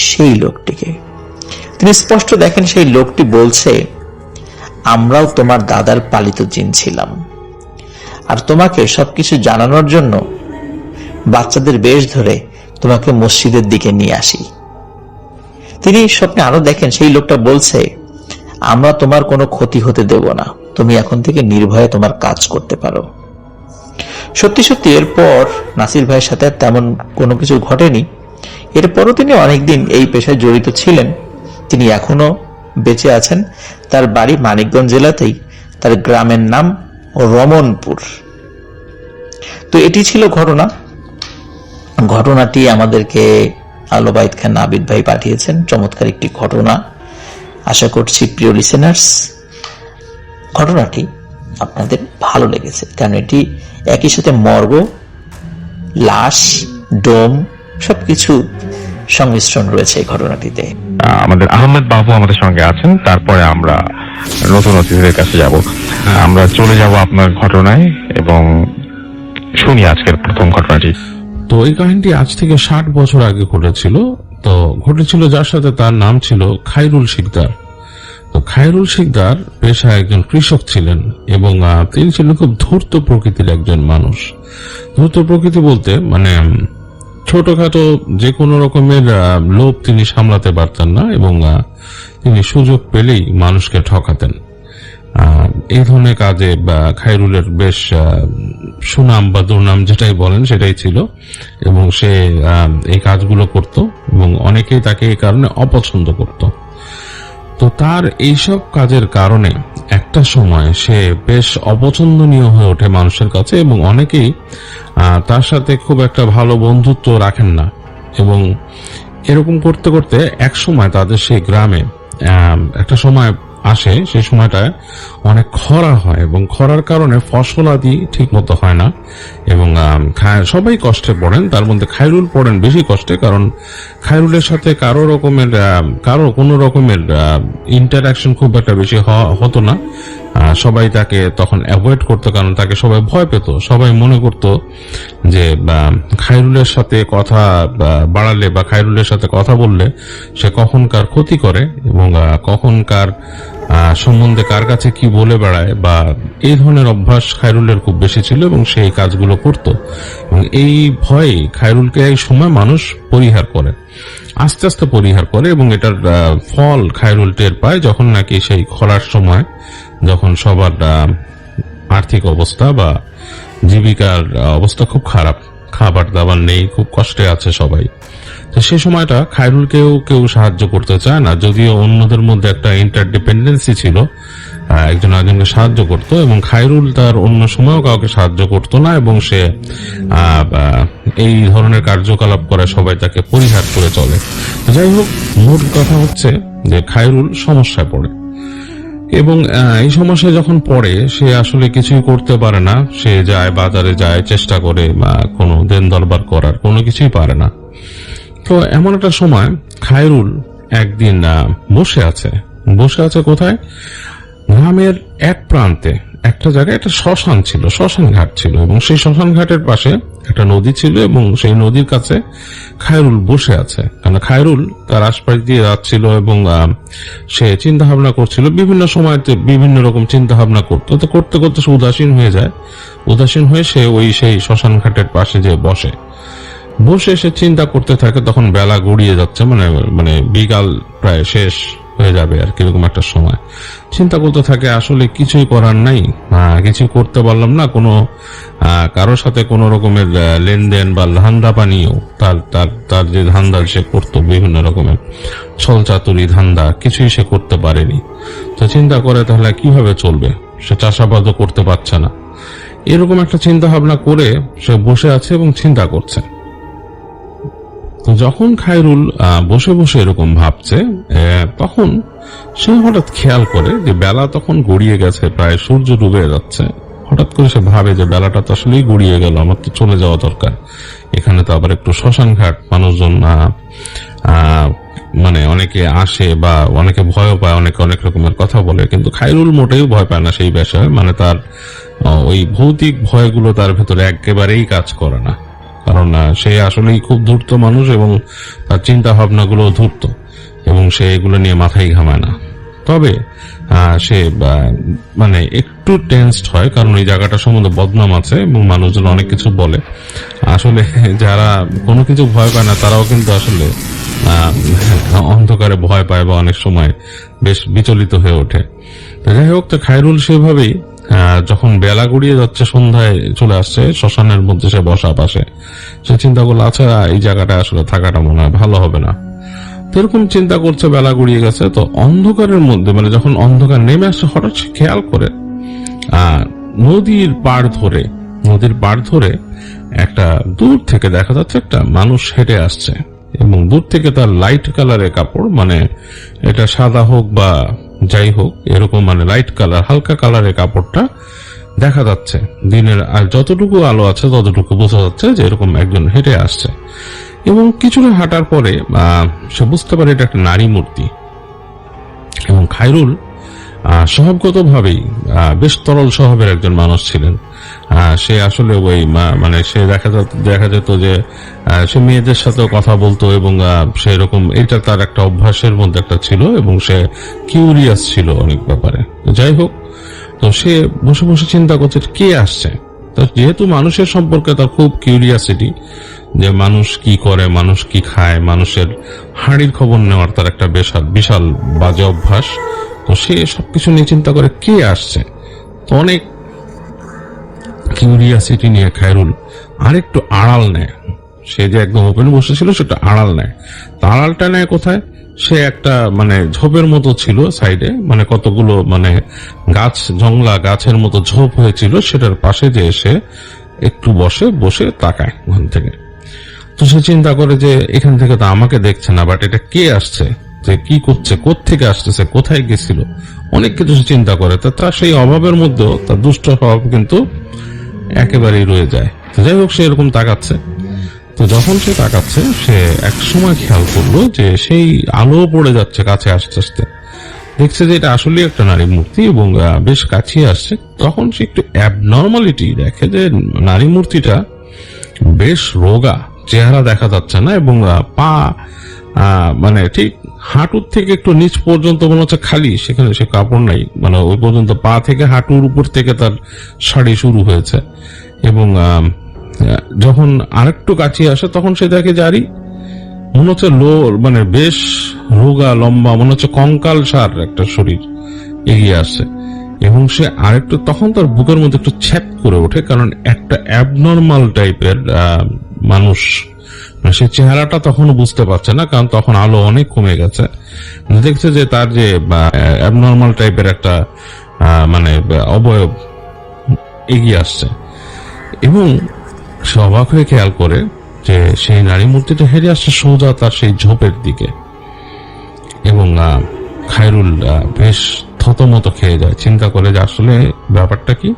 সেই লোকটিকে। তিনি স্পষ্ট দেখেন সেই লোকটি বলছে, আমরাও তোমার দাদার পালিত জিন ছিলাম, আর তোমাকে সবকিছু জানানোর জন্য বাচ্চাদের বেশ ধরে তোমাকে মসজিদের দিকে নিয়ে আসি। তিনি স্বপ্নে আরো দেখেন সেই লোকটা বলছে, আমরা তোমার কোনো ক্ষতি হতে দেব না, তুমি এখন থেকে নির্ভয়ে তোমার কাজ করতে পারো। সত্যি সত্যি এরপর নাসির ভাইয়ের সাথে তেমন কোনো কিছু ঘটেনি। এরপরও তিনি অনেকদিন এই পেশায় জড়িত ছিলেন। তিনি এখনো বেঁচে আছেন। তার বাড়ি মানিকগঞ্জ জেলাতেই। তার গ্রামের নাম রমনপুর। তো এটি ছিল ঘটনাটি আমাদেরকে আলোবাইদ খান আবিদ ভাই পাঠিয়েছেন। চমৎকার একটি ঘটনা। আশা করছি প্রিয় লিসেনার্স ঘটনাটি আপনাদের ভালো লেগেছে, কারণ এটি একই সাথে মর্গ, লাশ, ডোম সবকিছু সংমিশ্রণ রয়েছে এই ঘটনাটিতে। আমাদের আহমেদ বাবু আমাদের সঙ্গে আছেন, তারপরে আমরা নতুন অতিথিদের কাছে যাব। আমরা চলে যাব আপনার ঘটনায় এবং শুনি আজকের প্রথম ঘটনাটি। তো এই কাহিনীটি আজ থেকে 60 বছর আগে ঘটেছিল যার সাথে তার নাম ছিল খায়রুল শিকদার। তো খায়রুল শিকদার পেশায় একজন কৃষক ছিলেন এবং তিনি ছিলেন খুব ধূর্ত প্রকৃতির একজন মানুষ। ধূর্ত প্রকৃতি বলতে মানে ছোটখাটো যে কোনো রকমের লোভ তিনি সামলাতে পারতেন না এবং তিনি সুযোগ পেলেই মানুষকে ঠকাতেন। এই ধরনের কাজে খায়রুলের বেশ সুনাম বা দুর্নাম যেটাই বলেন সেটাই ছিল এবং সে এই কাজগুলো করত এবং অনেকেই তাকে এই কারণে অপছন্দ করত। তো তার এইসব কাজের কারণে একটা সময় সে বেশ অপছন্দনীয় হয়ে ওঠে মানুষের কাছে এবং অনেকেই তার সাথে খুব একটা ভালো বন্ধুত্ব রাখেন না। এবং এরকম করতে করতে এক সময় তাদের সেই গ্রামে একটা সময় আসে সেই সময়টায় অনেক খরা হয় এবং খরার কারণে ফসল আদি ঠিক মতো হয় না এবং সবাই কষ্টে পড়েন। তার মধ্যে খায়রুল পড়েন বেশি কষ্টে, কারণ খায়রুলের সাথে কারো কোনো রকমের ইন্টারাকশন খুব একটা বেশি হতো না। সবাই তাকে তখন অ্যাভয়েড করতো, কারণ তাকে সবাই ভয় পেত। সবাই মনে করত যে খায়রুলের সাথে কথা বাড়ালে বা খায়রুলের সাথে কথা বললে সে কখনকার ক্ষতি করে এবং কখনকার সম্বন্ধে কার কাছে কি বলে বেড়ায় বা এই ধরনের অভ্যাস খায়রুলের খুব বেশি ছিল এবং সে এই কাজগুলো করত। এবং এই ভয়ে খায়রুলকে এই সময় মানুষ পরিহার করে, আস্তে আস্তে পরিহার করে এবং এটার ফল খায়রুল টের পায় যখন নাকি সেই খরার সময়, যখন সবার আর্থিক অবস্থা বা জীবিকার অবস্থা খুব খারাপ, খাবার দাবার নেই, খুব কষ্টে আছে সবাই। তো সেই সময়টা খায়রুলকেও কেউ সাহায্য করতে চায় না, যদিও অন্যদের মধ্যে একটা ইন্টারডিপেন্ডেন্সি ছিল, একজন আরেকজনকে সাহায্য করত এবং খায়রুল তার অন্য সময়ও কাউকে সাহায্য করত না এবং সে এই ধরনের কার্যকলাপ করে সবাই তাকে পরিহার করে চলে। যাই হোক, মূল কথা হচ্ছে যে খায়রুল সমস্যায় পড়ে এবং এই সমস্যায় যখন পড়ে সে আসলে কিছুই করতে পারে না। সে যায়, বাজারে যায়, চেষ্টা করে কোনো দেন দরবার করার, কোনো কিছুই পারে না। তো এমন একটা সময় খায়রুল একদিন বসে আছে কোথায়? গ্রামের এক প্রান্তে একটা জায়গায় একটা শ্মশান ছিল, শ্মশান ঘাট ছিল এবং সেই শ্মশান ঘাটের পাশে একটা নদী ছিল এবং সেই নদীর কাছে খায়রুল বসে আছে। কারণ খায়রুল তার আশপাশ দিয়ে যাচ্ছিল এবং সে চিন্তা ভাবনা করছিল, বিভিন্ন সময়তে বিভিন্ন রকম চিন্তা ভাবনা করতো। তো করতে করতে সে উদাসীন হয়ে যায়, উদাসীন হয়ে সে সেই শ্মশান ঘাটের পাশে যে বসে সে চিন্তা করতে থাকে। তখন বেলা গড়িয়ে যাচ্ছে, মানে বিকাল প্রায় শেষ হয়ে যাবে আর কিরকম একটা সময়। চিন্তা করতে থাকে আসলে কিছুই করার নাই, কিছু করতে পারলাম না, কোনো কারোর সাথে কোনো রকমের লেনদেন বা ধান্দা পানিও তার যে ধান্দা সে করতো, বিভিন্ন রকমের ছলচাতুরি ধান্দা, কিছুই সে করতে পারেনি। তো চিন্তা করে তাহলে কিভাবে চলবে, সে চাষাবাদও করতে পারছে না। এরকম একটা চিন্তা ভাবনা করে সে বসে আছে এবং চিন্তা করছে। তো যখন খায়রুল বসে বসে এরকম ভাবছে, তখন সে হঠাৎ খেয়াল করে যে বেলা তখন গড়িয়ে গেছে, প্রায় সূর্য ডুবে যাচ্ছে। হঠাৎ করে সে ভাবে যে বেলাটা তো আসলেই গড়িয়ে গেল, আমার তো চলে যাওয়া দরকার। এখানে তো আবার একটু শ্মশান ঘাট, মানুষজন মানে অনেকে আসে বা অনেকে ভয় পায়, অনেকে অনেক রকমের কথা বলে, কিন্তু খায়রুল মোটেও ভয় পায় না সেই বিষয়ে। মানে তার ওই ভৌতিক ভয়গুলো তার ভেতরে একেবারেই কাজ করে না, কারণ সে আসলেই খুব ধূর্ত মানুষ এবং তার চিন্তা ভাবনাগুলো ধূর্ত এবং সে এগুলো নিয়ে মাথায় ঘামায় না। তবে সে মানে একটু টেনসড হয়, কারণ এই জায়গাটা সম্বন্ধে বদনাম আছে এবং মানুষজন অনেক কিছু বলে। আসলে যারা কোনো কিছু ভয় পায় না তারাও কিন্তু আসলে অন্ধকারে ভয় পায় বা অনেক সময় বেশ বিচলিত হয়ে ওঠে। তো যাই হোক, তো খায়রুল সেভাবেই যখন বেলা গড়িয়ে যাচ্ছে, সন্ধ্যায় চলে আসছে, শ্মশানের মধ্যে সে বসা পাশে, সে চিন্তা করলো আচ্ছা এই জায়গাটা আসলে থাকাটা মনে হয় ভালো হবে না। তো এরকম চিন্তা করছে, বেলা গড়িয়ে গেছে। তো অন্ধকারের মধ্যে, মানে যখন অন্ধকার নেমে আসছে, হঠাৎ সে খেয়াল করে নদীর পাড় ধরে একটা দূর থেকে দেখা যাচ্ছে একটা মানুষ হেঁটে আসছে এবং দূর থেকে তার লাইট কালারের কাপড়, মানে এটা সাদা হোক বা যাই হোক এরকম, মানে লাইট কালার, হালকা কালারের কাপড়টা দেখা যাচ্ছে। দিনের আর যতটুকু আলো আছে ততটুকু বোঝা যাচ্ছে যে এরকম একজন হেঁটে আসছে। এবং কিছুটা হাঁটার পরে সে বুঝতে পারে এটা একটা নারী মূর্তি। এবং খায়রুল স্বভাবগতভাবেই বেশ তরল স্বভাবের একজন মানুষ ছিলেন। সে আসলে ওই মানে সে দেখা যেত যে সে মেয়েদের সাথেও কথা বলতো এবং সেরকম এটা তার একটা অভ্যাসের মধ্যে একটা ছিল এবং সে কিউরিয়াস ছিল অনেক ব্যাপারে। যাই হোক, তো সে বসে বসে চিন্তা করছে কে আসছে। তো যেহেতু মানুষের সম্পর্কে তার খুব কিউরিয়াসিটি, যে মানুষ কি করে, মানুষ কি খায়, মানুষের হাড়ির খবর নেওয়ার তার একটা বিশাল বাজে অভ্যাস। তো সে সবকিছু নিয়ে চিন্তা করে কে আসছে। তো অনেক কিউরিয়াসিটি নিয়ে খায়রুল আরেকটু আড়াল নেয়। সে যে একদম ওপেনে বসেছিল সেটা আড়াল নেয়। তা আড়ালটা নেয় কোথায়? সে একটা মানে ঝোপের মতো ছিল সাইডে, মানে কতগুলো মানে গাছের মতো ঝোপ হয়েছিল, সেটার পাশে যে এসে একটু বসে তাকায় ওখান থেকে। তো সে চিন্তা করে যে এখান থেকে তো আমাকে দেখছে না, বাট এটা কে আসছে। যে কি করছে, কোত্থেকে আসতেছে, কোথায় গেছিল, অনেক কিছু সে চিন্তা করে। তো তার সেই অভাবের মধ্যেও তার দুষ্ট স্বভাব কিন্তু একেবারেই রয়ে যায়। তো যাই হোক, সে এরকম তাকাচ্ছে। তো যখন সে তাকাচ্ছে, সে এক সময় খেয়াল করলো যে সেই আলো পড়ে যাচ্ছে কাছে আস্তে আস্তে, দেখছে যে এটা আসলে একটা নারী মূর্তি এবং বেশ কাছে আসছে। তখন সে একটু অ্যাবনর্মালিটি দেখে যে নারী মূর্তিটা বেশ রোগা, চেহারা দেখা যাচ্ছে না, এবং পা মানে ঠিক হাঁটুর থেকে একটু নিচ পর্যন্ত মনে হচ্ছে খালি, সেখানে সে কাপড় নাই, মানে ওই পর্যন্ত পা থেকে হাঁটুর উপর থেকে তার শাড়ি শুরু হয়েছে। এবং যখন আরেকটু কাছে আসে তখন সে দেখে জারি মনে হচ্ছে মানে বেশ রোগা লম্বা, মনে হচ্ছে কঙ্কাল সার একটা শরীর এগিয়ে আসছে। এবং সে আরেকটু, তখন তার বুকের মধ্যে একটু ছ্যাপ করে ওঠে, কারণ একটা অ্যাবনর্মাল টাইপের মানুষ, সে চেহারাটা তখনও বুঝতে পারছে না, কারণ তখন আলো অনেক কমে গেছে। দেখছে যে তার যে অ্যাবনর্মাল টাইপের একটা মানে অবয়ব এগিয়ে আসছে, এবং সে অবাক হয়ে খেয়াল করে যে সেই নারী মূর্তিটা হেরে আসছে সোজা তার সেই ঝোপের দিকে। এবং খায়রুল বেশ থতমত খেয়ে যায়, চিন্তা করে যে আসলে ব্যাপারটা কি।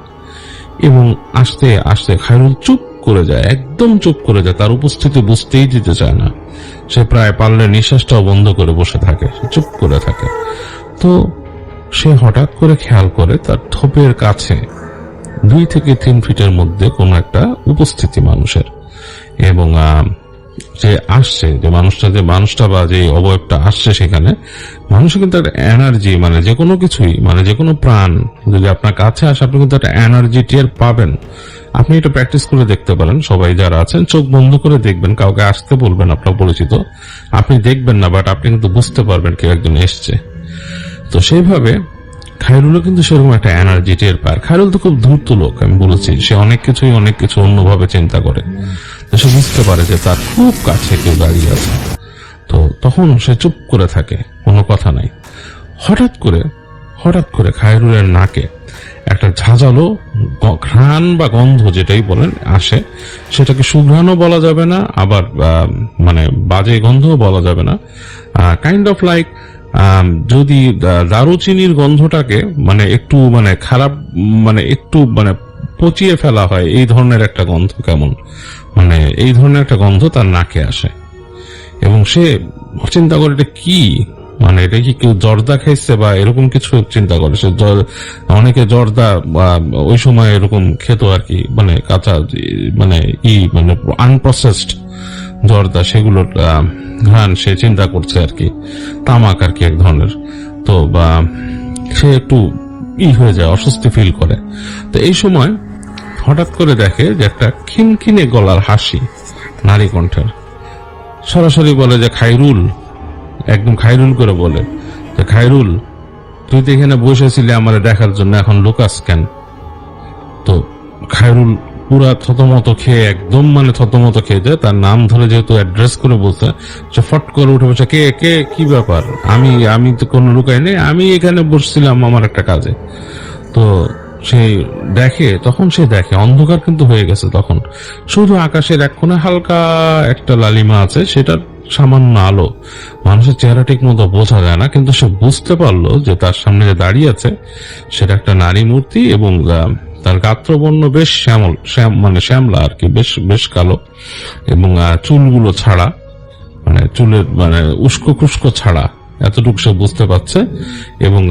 এবং আস্তে আস্তে খায়রুল চুপ করে যায়, একদম চুপ করে যায়, তার উপস্থিতি বুঝতেই দিতে চায় না। সে প্রায় পারলে নিঃশ্বাসটাও বন্ধ করে বসে থাকে, সে চুপ করে থাকে। তো সে হঠাৎ করে খেয়াল করে তার থোপের কাছে 2 থেকে 3 ফিটের মধ্যে কোনো একটা উপস্থিতি মানুষের। এবং যে আসছে, যে মানুষটা বা যে অবয়বটা আসছে, সেখানে মানুষের কিন্তু একটা এনার্জি, মানে যে কোনো কিছুই, মানে যে কোনো প্রাণ যদি আপনার কাছে আসে, আপনি কিন্তু একটা এনার্জি টের পাবেন। আপনি এটা প্র্যাকটিস করে দেখতে পারেন। সবাই যারা আছেন চোখ বন্ধ করে দেখবেন, কাউকে আসতে বলবেন, আপনার পরিচিত, আপনি দেখবেন না, বাট আপনি কিন্তু বুঝতে পারবেন কেউ একজন এসছে। তো সেইভাবে খায়রুলও কিন্তু সেরকম একটা এনার্জি টের পায়। খায়রুল তো খুব ধূর্ত লোক, আমি বলেছি, সে অনেক কিছু অন্যভাবে চিন্তা করে। তো সে বুঝতে পারে যে তার খুব কাছে কেউ দাঁড়িয়ে আছে। তো তখন সে চুপ করে থাকে, কোনো কথা নাই। হঠাৎ করে খায়রুলের নাকে একটা ঝাঁঝালো ঘ্রাণ বা গন্ধ, যেটাই বলেন, আসে। সেটাকে সুঘ্রাণও বলা যাবে না, আবার মানে বাজে গন্ধও বলা যাবে না। কাইন্ড অফ লাইক যদি দারুচিনির গন্ধটাকে মানে একটু মানে খারাপ, মানে একটু মানে পচিয়ে ফেলা হয়, এই ধরনের একটা গন্ধ, কেমন মানে এই ধরনের একটা গন্ধ তার নাকে আসে। এবং সে চিন্তা করে এটা কি, মানে এটা কি কেউ জর্দা খাইছে বা এরকম কিছু চিন্তা করে। সে অনেকে জর্দা ওই সময় এরকম খেত আর কি, মানে কাঁচা, মানে মানে আনপ্রসেসড জর্দা, সেগুলোর ঘ্রাণ সে চিন্তা করছে আর কি, তামাক আর কি এক ধরনের। তো বা সে একটু হয়ে যায়, অস্বস্তি ফিল করে। তো এই সময় হঠাৎ করে দেখে যে একটা খিনখিনে গলার হাসি নারী কণ্ঠের, সরাসরি বলে যে খায়রুল, একদম খায়রুল করে বলে যে খায়রুল, তুই তো এখানে বসেছিলি আমার দেখার জন্য, এখন লুকাস কেন? তো খায়রুল পুরা থতমত খেয়ে, একদম মানে থতমত খেয়ে যায়। তার নাম ধরে যেহেতু অ্যাড্রেস করে বলছে, সে ফট করে উঠে বসে, কে কে কি ব্যাপার, আমি তো কোনো লুকাই নেই, আমি এখানে বসছিলাম আমার একটা কাজে। তো তখন সে দেখে অন্ধকার কিন্তু হয়ে গেছে, তখন শুধু আকাশের এক কোণে হালকা একটা লালিমা আছে, সেটার সামান্য আলো, মানুষের চেহারা ঠিক মতো বোঝা যায় না, কিন্তু সে বুঝতে পারলো যে তার সামনে যে দাঁড়িয়ে আছে সেটা একটা নারী মূর্তি। এবং তার গাত্রবর্ণ বেশ মানে শ্যামলা আর কি, বেশ কালো, এবং চুলগুলো ছাড়া, মানে চুলের মানে উস্কো খুস্কো ছাড়া, এতটুকু সে বুঝতে পারছে। এবং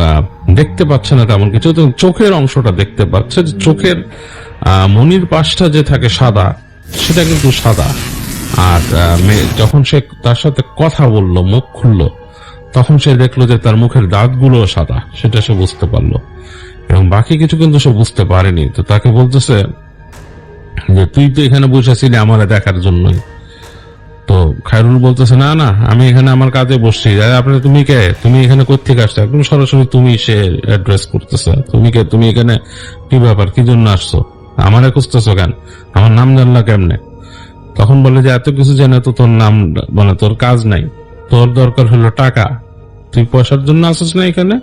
দেখতে পাচ্ছে না তেমন কিছু, চোখের অংশটা দেখতে পাচ্ছে, যে চোখের মনির পাশটা যে থাকে সাদা, সেটা কিন্তু সাদা। আর যখন সে তার সাথে কথা বলল, মুখ খুললো, তখন সে দেখলো যে তার মুখের দাঁতগুলো সাদা, সেটা সে বুঝতে পারলো। এবং বাকি কিছু কিন্তু সে বুঝতে পারেনি। তো তাকে বলতেছে যে তুই তো এখানে বসেছিলি আমার দেখার জন্যই। তো খায়রুল বলতেছে, না না, আমি এখানে আমার কাজে বসছি। আপনি তুমি কে, তুমি এখানে কোত্থেকে আসছো? একদম সরাসরি তুমি সে অ্যাড্রেস করতেছে, তুমি কে, তুমি এখানে কি ব্যাপার, কি জন্য আসছো, আমারে খুঁজতেছো কেন, আমার নাম জানলা কেমনে? তখন বলে যে এত কিছু জেনে তো তোর নাম, মানে তোর কাজ নাই, তোর দরকার হলো টাকা, তুই পয়সার জন্য আসছিস না এখানে,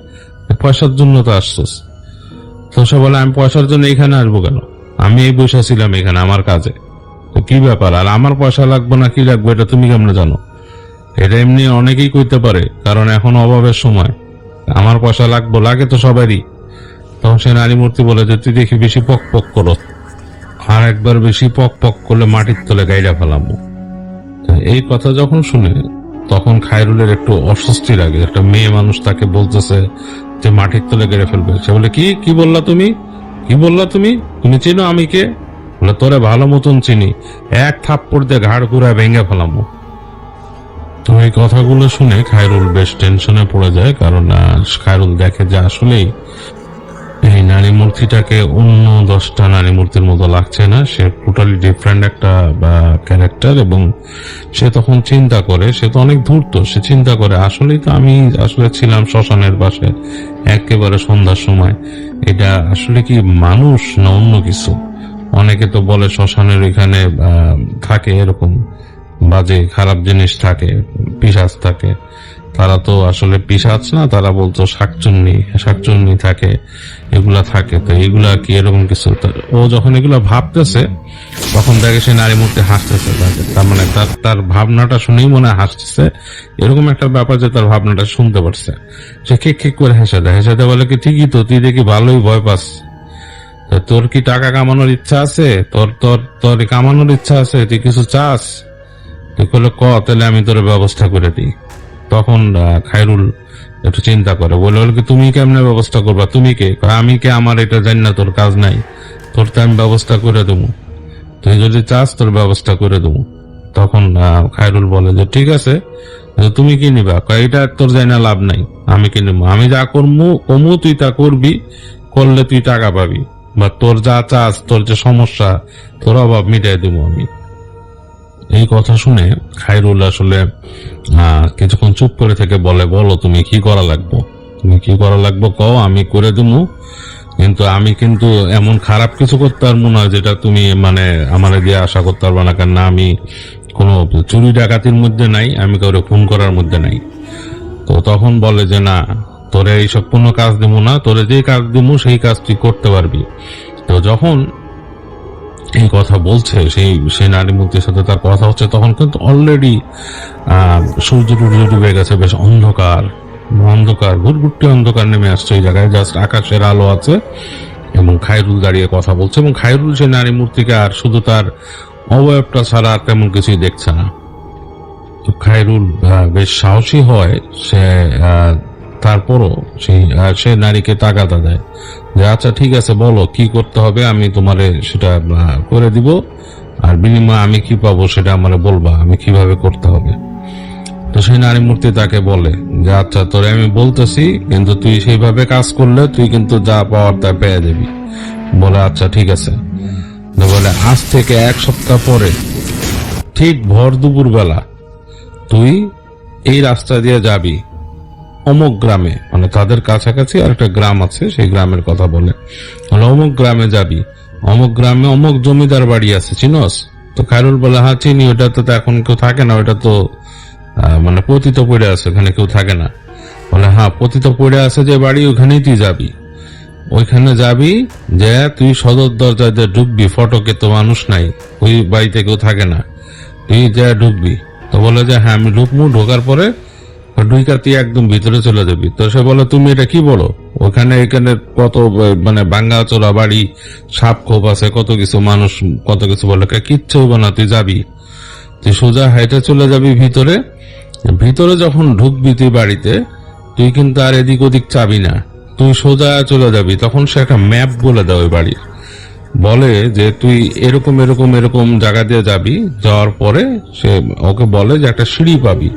পয়সার জন্য তো আসছিস। তো সে বলে, আমি পয়সার জন্য এখানে আসবো কেন, আমি এই বসেছিলাম এখানে আমার কাজে, তো কি ব্যাপার, আর আমার পয়সা লাগবে না কি লাগবে এটা তুমি কেমনে জানো? এটা এমনি অনেকেই কইতে পারে, কারণ এখন অভাবের সময়, আমার পয়সা লাগবো, লাগে তো সবারই। তখন সে নারী মূর্তি বলে যে তুই দেখি বেশি পক পক করো, আর একবার বেশি পক পক করলে মাটির তলে গাইড়া ফেলামো। এই কথা যখন শুনে তখন খায়রুলের একটু অস্বস্তি লাগে, একটা মেয়ে মানুষ তাকে বলতেছে যে মাটির তলে গেড়ে ফেলবে। সে বলে কি কি বললা তুমি, কি বললা তুমি, তুমি চিনো আমি কে? বলে তোরে ভালো মতন চিনি, এক থাপ্পড় দিয়ে ঘাড় ঘুরা ভেঙে ফেলামো। তো এই কথাগুলো শুনে খায়রুল বেশ টেনশনে পড়ে যায়, কারণ খায়রুল দেখে যে আসলেই এই নারী মূর্তিটাকে অন্য 10টা নারী মূর্তির মতো লাগছে না, সে টোটালি ডিফারেন্ট একটা ক্যারেক্টার। এবং সে তখন চিন্তা করে, সে তো অনেক ধূর্ত, সে চিন্তা করে আসলেই তো আমি আসলে ছিলাম শ্মশানের পাশে একেবারে সন্ধ্যার সময়, এটা আসলে কি মানুষ না অন্য কিছু? অনেকে তো বলে শ্মশানের ওইখানে থাকে এরকম বাজে খারাপ জিনিস থাকে, পিশাচ থাকে। তারা তো আসলে পিশাচ না, তারা বলতো শাকচুন্নি থাকে, এগুলা থাকে। তো এগুলা কি এরকম কিছু? ও যখন এগুলা ভাবতেছে তখন দেখে সে নারী মূর্তি হাসতেছে, তার মানে তার ভাবনাটা শুনেই মনে হয় হাসতেছে, এরকম একটা ব্যাপার যে তার ভাবনাটা শুনতে পারছে। সে খিক করে হেসে দেয় বলে কি ঠিকই তো, তুই দেখি ভালোই ভয় পাস, তোর কি টাকা কামানোর ইচ্ছা আছে? তোর কামানোর ইচ্ছা আছে? তুই কিছু চাস? তুই বলে তাহলে আমি তোর ব্যবস্থা করে দিই। তখন খায়রুল একটু চিন্তা করে, বলে কি তুমি কেমনে ব্যবস্থা করবা, তুমি কে? আমি কে, আমার এটা জানি না, তোর কাজ নাই, তোর তো আমি ব্যবস্থা করে দেবো, তুই যদি চাস তোর ব্যবস্থা করে দেবো। তখন খায়রুল বলে যে ঠিক আছে, তুমি কি নিবা? এটা তোর জানি না, লাভ নাই, আমি কি নিবো? আমি যা কমু তুই তা করবি, করলে তুই টাকা পাবি, বা তোর যা চাস, তোর যে সমস্যা, তোর অভাব মিটাই দেবো আমি। এই কথা শুনে খায়রুল আসলে কিছুক্ষণ চুপ করে থেকে বলে, বলো তুমি কি করা লাগবো, তুমি কি করা লাগবো কও, আমি করে দেবো, কিন্তু আমি কিন্তু এমন খারাপ কিছু করতে পারবো না যেটা তুমি মানে আমার দিয়ে আশা করতে পারবো না, কারণ আমি কোনো চুরি ডাকাতির মধ্যে নাই, আমি কাউকে খুন করার মধ্যে নাই। তো তখন বলে যে না, তোরে এইসব কোনো কাজ দেবো না, তোরে যে কাজ দেবো সেই কাজ তুই করতে পারবি। তো যখন এই কথা বলছে, সেই নারী মূর্তির সাথে তার কথা হচ্ছে, তখন কিন্তু অলরেডি সূর্য ডুবে গেছে, বেশ অন্ধকার ঘুরঘুরটি অন্ধকার নেমে আসছে ওই জায়গায়, জাস্ট আকাশের আলো আছে এবং খায়রুল দাঁড়িয়ে কথা বলছে। এবং খায়রুল সেই নারী মূর্তিকে আর শুধু তার অবয়বটা ছাড়া আর তেমন কিছুই দেখছে না। তো খায়রুল বেশ সাহসী হয়, সে তারপরও সে নারীকে তাগাদা দেয় যে আচ্ছা ঠিক আছে, বলো কি করতে হবে, আমি তোমারে সেটা করে দিব, আর বিনিময়ে আমি কি পাবো সেটা আমারে বলবা, আমি কিভাবে করতে হবে। তো সেই নারী মূর্তি তাকে বলে যে আচ্ছা তোরে আমি বলতেছি, কিন্তু তুই সেইভাবে কাজ করলে তুই কিন্তু যা পাওয়ার তা পেয়ে যাবি। বলে আচ্ছা ঠিক আছে। বলে আজ থেকে 1 সপ্তাহ পরে ঠিক ভর দুপুর বেলা তুই এই রাস্তা দিয়ে যাবি অমুক গ্রামে, মানে তাদের কাছাকাছি আর একটা গ্রাম আছে, সেই গ্রামের কথা বলে অমুক গ্রামে যাবি, অমুক গ্রামে অমুক জমিদার বাড়ি আছে, চিনস? তো খায়রুল বলে হ্যাঁ চিনি, ওটা তো এখন কেউ থাকে না, ওটা তো মানে পতিত পড়ে আছে, ওখানে কেউ থাকে না। বলে হ্যাঁ পতিত পড়ে আছে যে বাড়ি, ওখানেই তুই যাবি, ওইখানে যাবি, যে তুই সদর দরজা দিয়ে ঢুকবি, ফটকে তো মানুষ নাই, ওই বাড়িতে কেউ থাকে না, তুই যা ঢুকবি। তো বলে যে হ্যাঁ আমি ঢুকবো, ঢোকার পরে ঢুইকা তুই একদম ভিতরে চলে যাবি। তো সে বলে তুমি এটা কি বলো, ওখানে এখানে কত মানে ভাঙ্গা চোরা বাড়ি, সাপ খোপ আছে, কত কিছু মানুষ, কত কিছু। বলে কিচ্ছু হইব না, তুই যাবি, তুই সোজা হাইটে চলে যাবি ভিতরে, ভিতরে যখন ঢুকবি তুই বাড়িতে, তুই কিন্তু আর এদিক ওদিক চাবি না, তুই সোজা চলে যাবি। তখন সে একটা ম্যাপ বলে দেয় ওই বাড়ির, বলে যে তুই এরকম এরকম এরকম জায়গা দিয়ে যাবি, যাওয়ার পরে সে ওকে বলে যে একটা সিঁড়ি পাবি,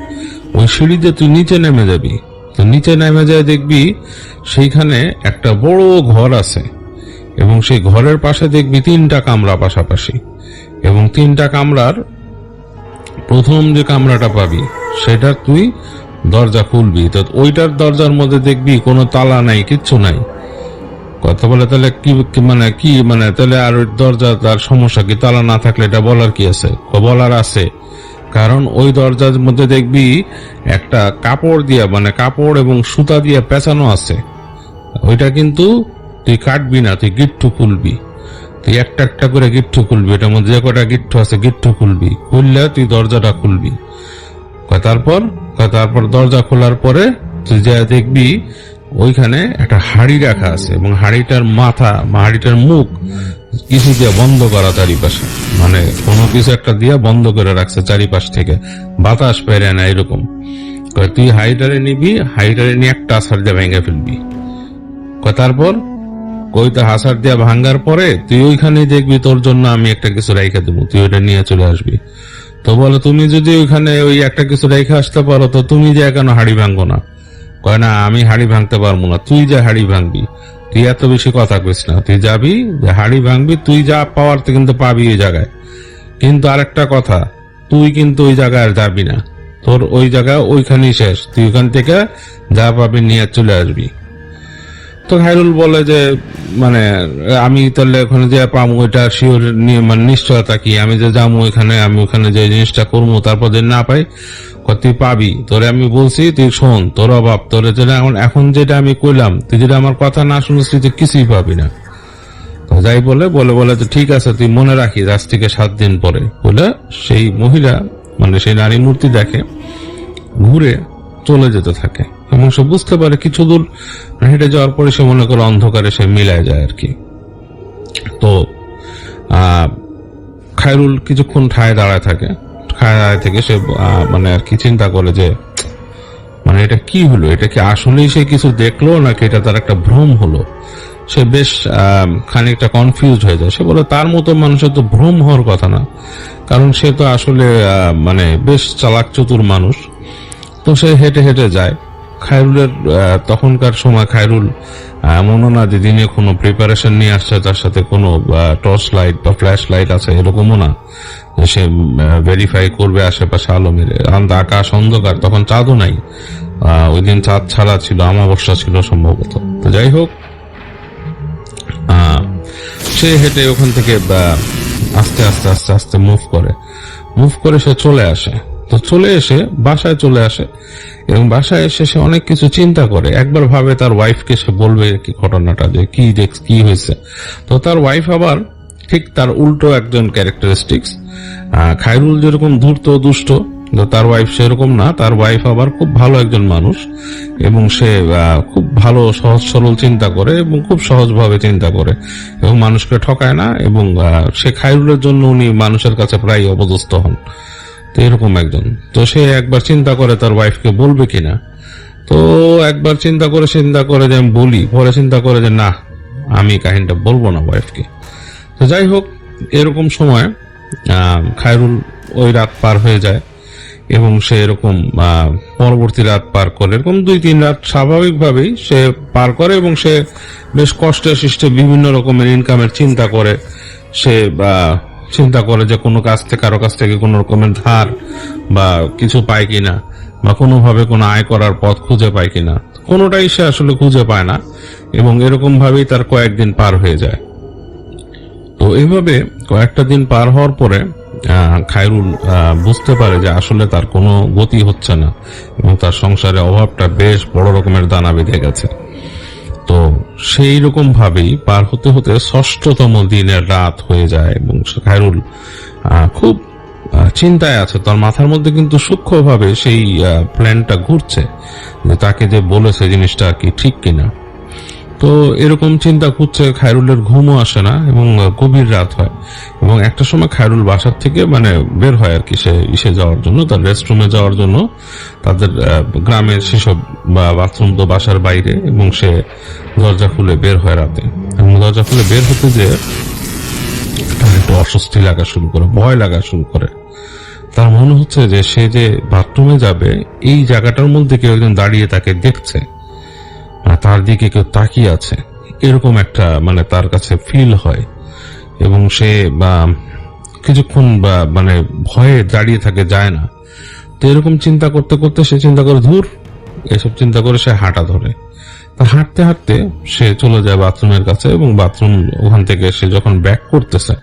ওই সিঁড়ি দিয়ে তুই নিচে নেমে যাবি। তো নিচে নেমে যায় দেখবি সেইখানে একটা বড় ঘর আছে, এবং সেই ঘরের পাশে দেখবি 3টা কামরা পাশাপাশি, এবং 3টা কামরার প্রথম যে কামরাটা পাবি সেটা তুই দরজা খুলবি, তো ওইটার দরজার মধ্যে দেখবি কোনো তালা নাই, কিচ্ছু নাই। কথা বলে তাহলে কি মানে তাহলে আর ওই দরজা, তার সমস্যা কি, তালা না থাকলে এটা বলার কি আছে? বলার আছে, কারণ ওই দরজার মধ্যে দেখবি একটা কাপড় দিয়া, মানে কাপড় এবং সুতা দিয়ে পেঁচানো আছে, ওইটা কিন্তু তুই কাটবি না, তুই গিট্টু খুলবি, তুই একটা একটা করে গিট্টু খুলবি, এটার মধ্যে যে কটা গিট্টু আছে গিট্টু খুলবি, খুললে তুই দরজাটা খুলবি। তারপর দরজা খোলার পরে তুই যা দেখবি ওইখানে একটা হাড়ি রাখা আছে এবং হাড়িটার মাথা বা হাড়িটার মুখ কিছু দিয়ে বন্ধ করা চারিপাশে, মানে কোনো কিছু একটা দিয়ে বন্ধ করে রাখছে চারিপাশ থেকে, বাতাস পেরে না এরকম। তুই হাড়িটারে নিবি, হাড়িটারে নিয়ে একটা আছাড় দিয়ে ভেঙে ফেলবি। তারপর কইতে হাসার দিয়া ভাঙ্গার পরে তুই ওইখানে দেখবি তোর জন্য আমি একটা কিছু রাইখা দেবো, তুই ওইটা নিয়ে চলে আসবি। তো বলে তুমি যদি ওইখানে ওই একটা কিছু রেখে আসতে পারো তো তুমি যে কেন হাড়ি ভাঙবো না? কয় না, আমি হাড়ি ভাঙতে পারবো না, তুই যে হাড়ি ভাঙবি, তুই এত বেশি কথা কইস না, তুই যাবি যে হাড়ি ভাঙবি, তুই যা পাওয়ার কিন্তু পাবি ওই জায়গায়, কিন্তু আরেকটা কথা, তুই কিন্তু ওই জায়গায় আর যাবি না, তোর ওই জায়গা ওইখানেই শেষ, তুই ওখান থেকে যা পাবি নিয়ে চলে আসবি। তো খায়রুল বলে যে মানে আমি তাহলে ওখানে যে পাবো ওইটা শিওর মানে নিশ্চয়তা কি, আমি যে যাবো ওইখানে, আমি ওখানে যে জিনিসটা করবো তারপর যে না পাই, তুই পাবি, তোরে আমি বলছি তুই শোন, তোর অভাব, তোর যেটা এখন যেটা আমি কইলাম তুই যেটা আমার কথা না শুনিস তুই কিছুই পাবি না। তো যাই বলে তো ঠিক আছে তুই মনে রাখিস আজ থেকে 7 দিন পরে, বলে সেই মহিলা মানে সেই নারী মূর্তি দেখে ঘুরে চলে যেতে থাকে এবং সে বুঝতে পারে কিছু দূর হেঁটে যাওয়ার পরে সে মনে করে অন্ধকারে সে মিলায় যায় আর কি। তো খায়রুল কিছুক্ষণ ঠায় দাঁড়ায় থাকে, থেকে সে মানে আর কি চিন্তা করে যে মানে এটা কি হলো, এটা কি আসলেই সে কিছু দেখলো নাকি এটা তার একটা ভ্রম হলো। সে বেশ খানিকটা কনফিউজ হয়ে যায়। সে বলে তার মতো মানুষের তো ভ্রম হওয়ার কথা না, কারণ সে তো আসলে মানে বেশ চালাক চতুর মানুষ। তো সে হেঁটে হেঁটে যায়। খায়রুলের তখনকার সময় খায়রুল এমনও না যে দিনে কোনো প্রিপারেশন নিয়ে আসছে, তার সাথে কোনো টর্চ লাইট বা ফ্ল্যাশ লাইট আছে এরকমও না, সে ভেরিফাই করবে আশেপাশে আলো মেরে। আকাশ অন্ধকার, তখন চাঁদও নাই, ওই দিন চাঁদ ছাড়া ছিল, অমাবস্যা ছিল সম্ভবত। তো যাই হোক, সে হেঁটে ওখান থেকে আস্তে আস্তে আস্তে আস্তে মুভ করে সে চলে আসে। তো চলে এসে বাসায় চলে আসে এবং বাসায় এসে সে অনেক কিছু চিন্তা করে। একবার ভাবে তার ওয়াইফকে সে বলবে কি ঘটনাটা, যে কি হয়েছে। তো তার ওয়াইফ আবার ঠিক তার উল্টো একজন ক্যারেক্টারিস্টিক্স। খায়রুল যেরকম ধূর্ত দুষ্ট, তার ওয়াইফ সেরকম না। তার ওয়াইফ আবার খুব ভালো একজন মানুষ এবং সে খুব ভালো সহজ সরল চিন্তা করে এবং খুব সহজভাবে চিন্তা করে এবং মানুষকে ঠকায় না, এবং সে খায়রুলের জন্য উনি মানুষের কাছে প্রায় অপদস্থ হন। তো এরকম একজন। তো সে একবার চিন্তা করে তার ওয়াইফকে বলবে কিনা। তো একবার চিন্তা করে যে আমি বলি, পরে চিন্তা করে যে না, আমি কাহিনীটা বলবো না ওয়াইফকে। তো যাই হোক, এরকম সময় খায়রুল ওই রাত পার হয়ে যায় এবং সে এরকম পরবর্তী রাত পার করে, এরকম 2-3 রাত স্বাভাবিকভাবেই সে পার করে এবং সে বেশ কষ্টে সৃষ্টে বিভিন্ন রকমের ইনকামের চিন্তা করে। সে চিন্তা করে যে কোনো কারো কাছ থেকে কোনো রকমের ধার বা কিছু পায় কিনা, বা কোনোভাবে কোনো আয় করার পথ খুঁজে পায় কিনা। কোনোটাই সে আসলে খুঁজে পায় না এবং এরকম ভাবেই তার কয়েকদিন পার হয়ে যায়। তো এইভাবে কয়েকটা দিন পার হওয়ার পরে খায়রুল বুঝতে পারে যে আসলে তার কোনো গতি হচ্ছে না এবং তার সংসারে অভাবটা বেশ বড় রকমের দানা বেঁধে গেছে। তো সেই রকম ভাবেই পার হতে হতে 6তম দিনের রাত হয়ে যায় এবং খায়রুল খুব চিন্তায় আছে। তার মাথার মধ্যে কিন্তু সূক্ষ্মভাবে সেই প্ল্যানটা ঘুরছে যে তাকে যে বলেছে জিনিসটা কি ঠিক কিনা। তো এরকম চিন্তা করছে, খায়রুলের ঘুমও আসে না এবং গভীর রাত হয় এবং একটা সময় খায়রুল বাসার থেকে মানে বের হয় আর কি, সে ইসে যাওয়ার জন্য, তার রেস্টরুমে যাওয়ার জন্য। তাদের গ্রামের সেসব বাথরুম তো বাসার বাইরে, এবং সে দরজা খুলে বের হয় রাতে। এবং দরজা খুলে বের হতে যে তার একটু অস্বস্তি লাগা শুরু করে, ভয় লাগা শুরু করে। তার মনে হচ্ছে যে সে যে বাথরুমে যাবে এই জায়গাটার মধ্যে কেউ একজন দাঁড়িয়ে তাকে দেখছে, তার দিকে কেউ তাকিয়ে আছে, এরকম একটা মানে তার কাছে ফিল হয়। এবং সে কিছুক্ষণ মানে ভয়ে দাঁড়িয়ে থাকে, যায় না। তো এরকম চিন্তা করতে করতে সে চিন্তা করে ধুর, এসব চিন্তা করে সে হাঁটা ধরে। তা হাঁটতে হাঁটতে সে চলে যায় বাথরুমের কাছে এবং বাথরুম ওখান থেকে সে যখন ব্যাক করতেছে,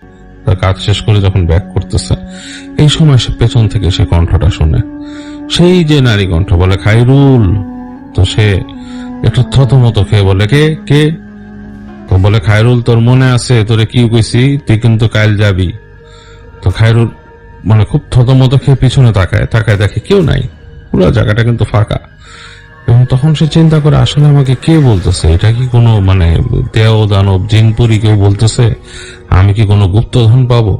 তার কাজ শেষ করে যখন ব্যাক করতেছে, এই সময় সে পেছন থেকে সে কণ্ঠটা শোনে, সেই যে নারী কণ্ঠ, বলে খায়রুল। তো সে একটু থতমত খেয়ে বলে কে কে? তো বলে খায়রুল, তোর মনে আছে তোরে কি কইছি, তুই কিন্তু কাল যাবি। তো খায়রুল মানে খুব থতমত খেয়ে পিছনে তাকায় দেখে কেউ নাই। পুরো জায়গাটা কিন্তু ফাঁকা। এবং তখন সে চিন্তা করে আসলে আমাকে কে বলতেছে, এটা কি কোনো মানে দেও দানব জিনপুরি কেউ বলতেছে, আমি কি কোনো গুপ্তধন পাবো?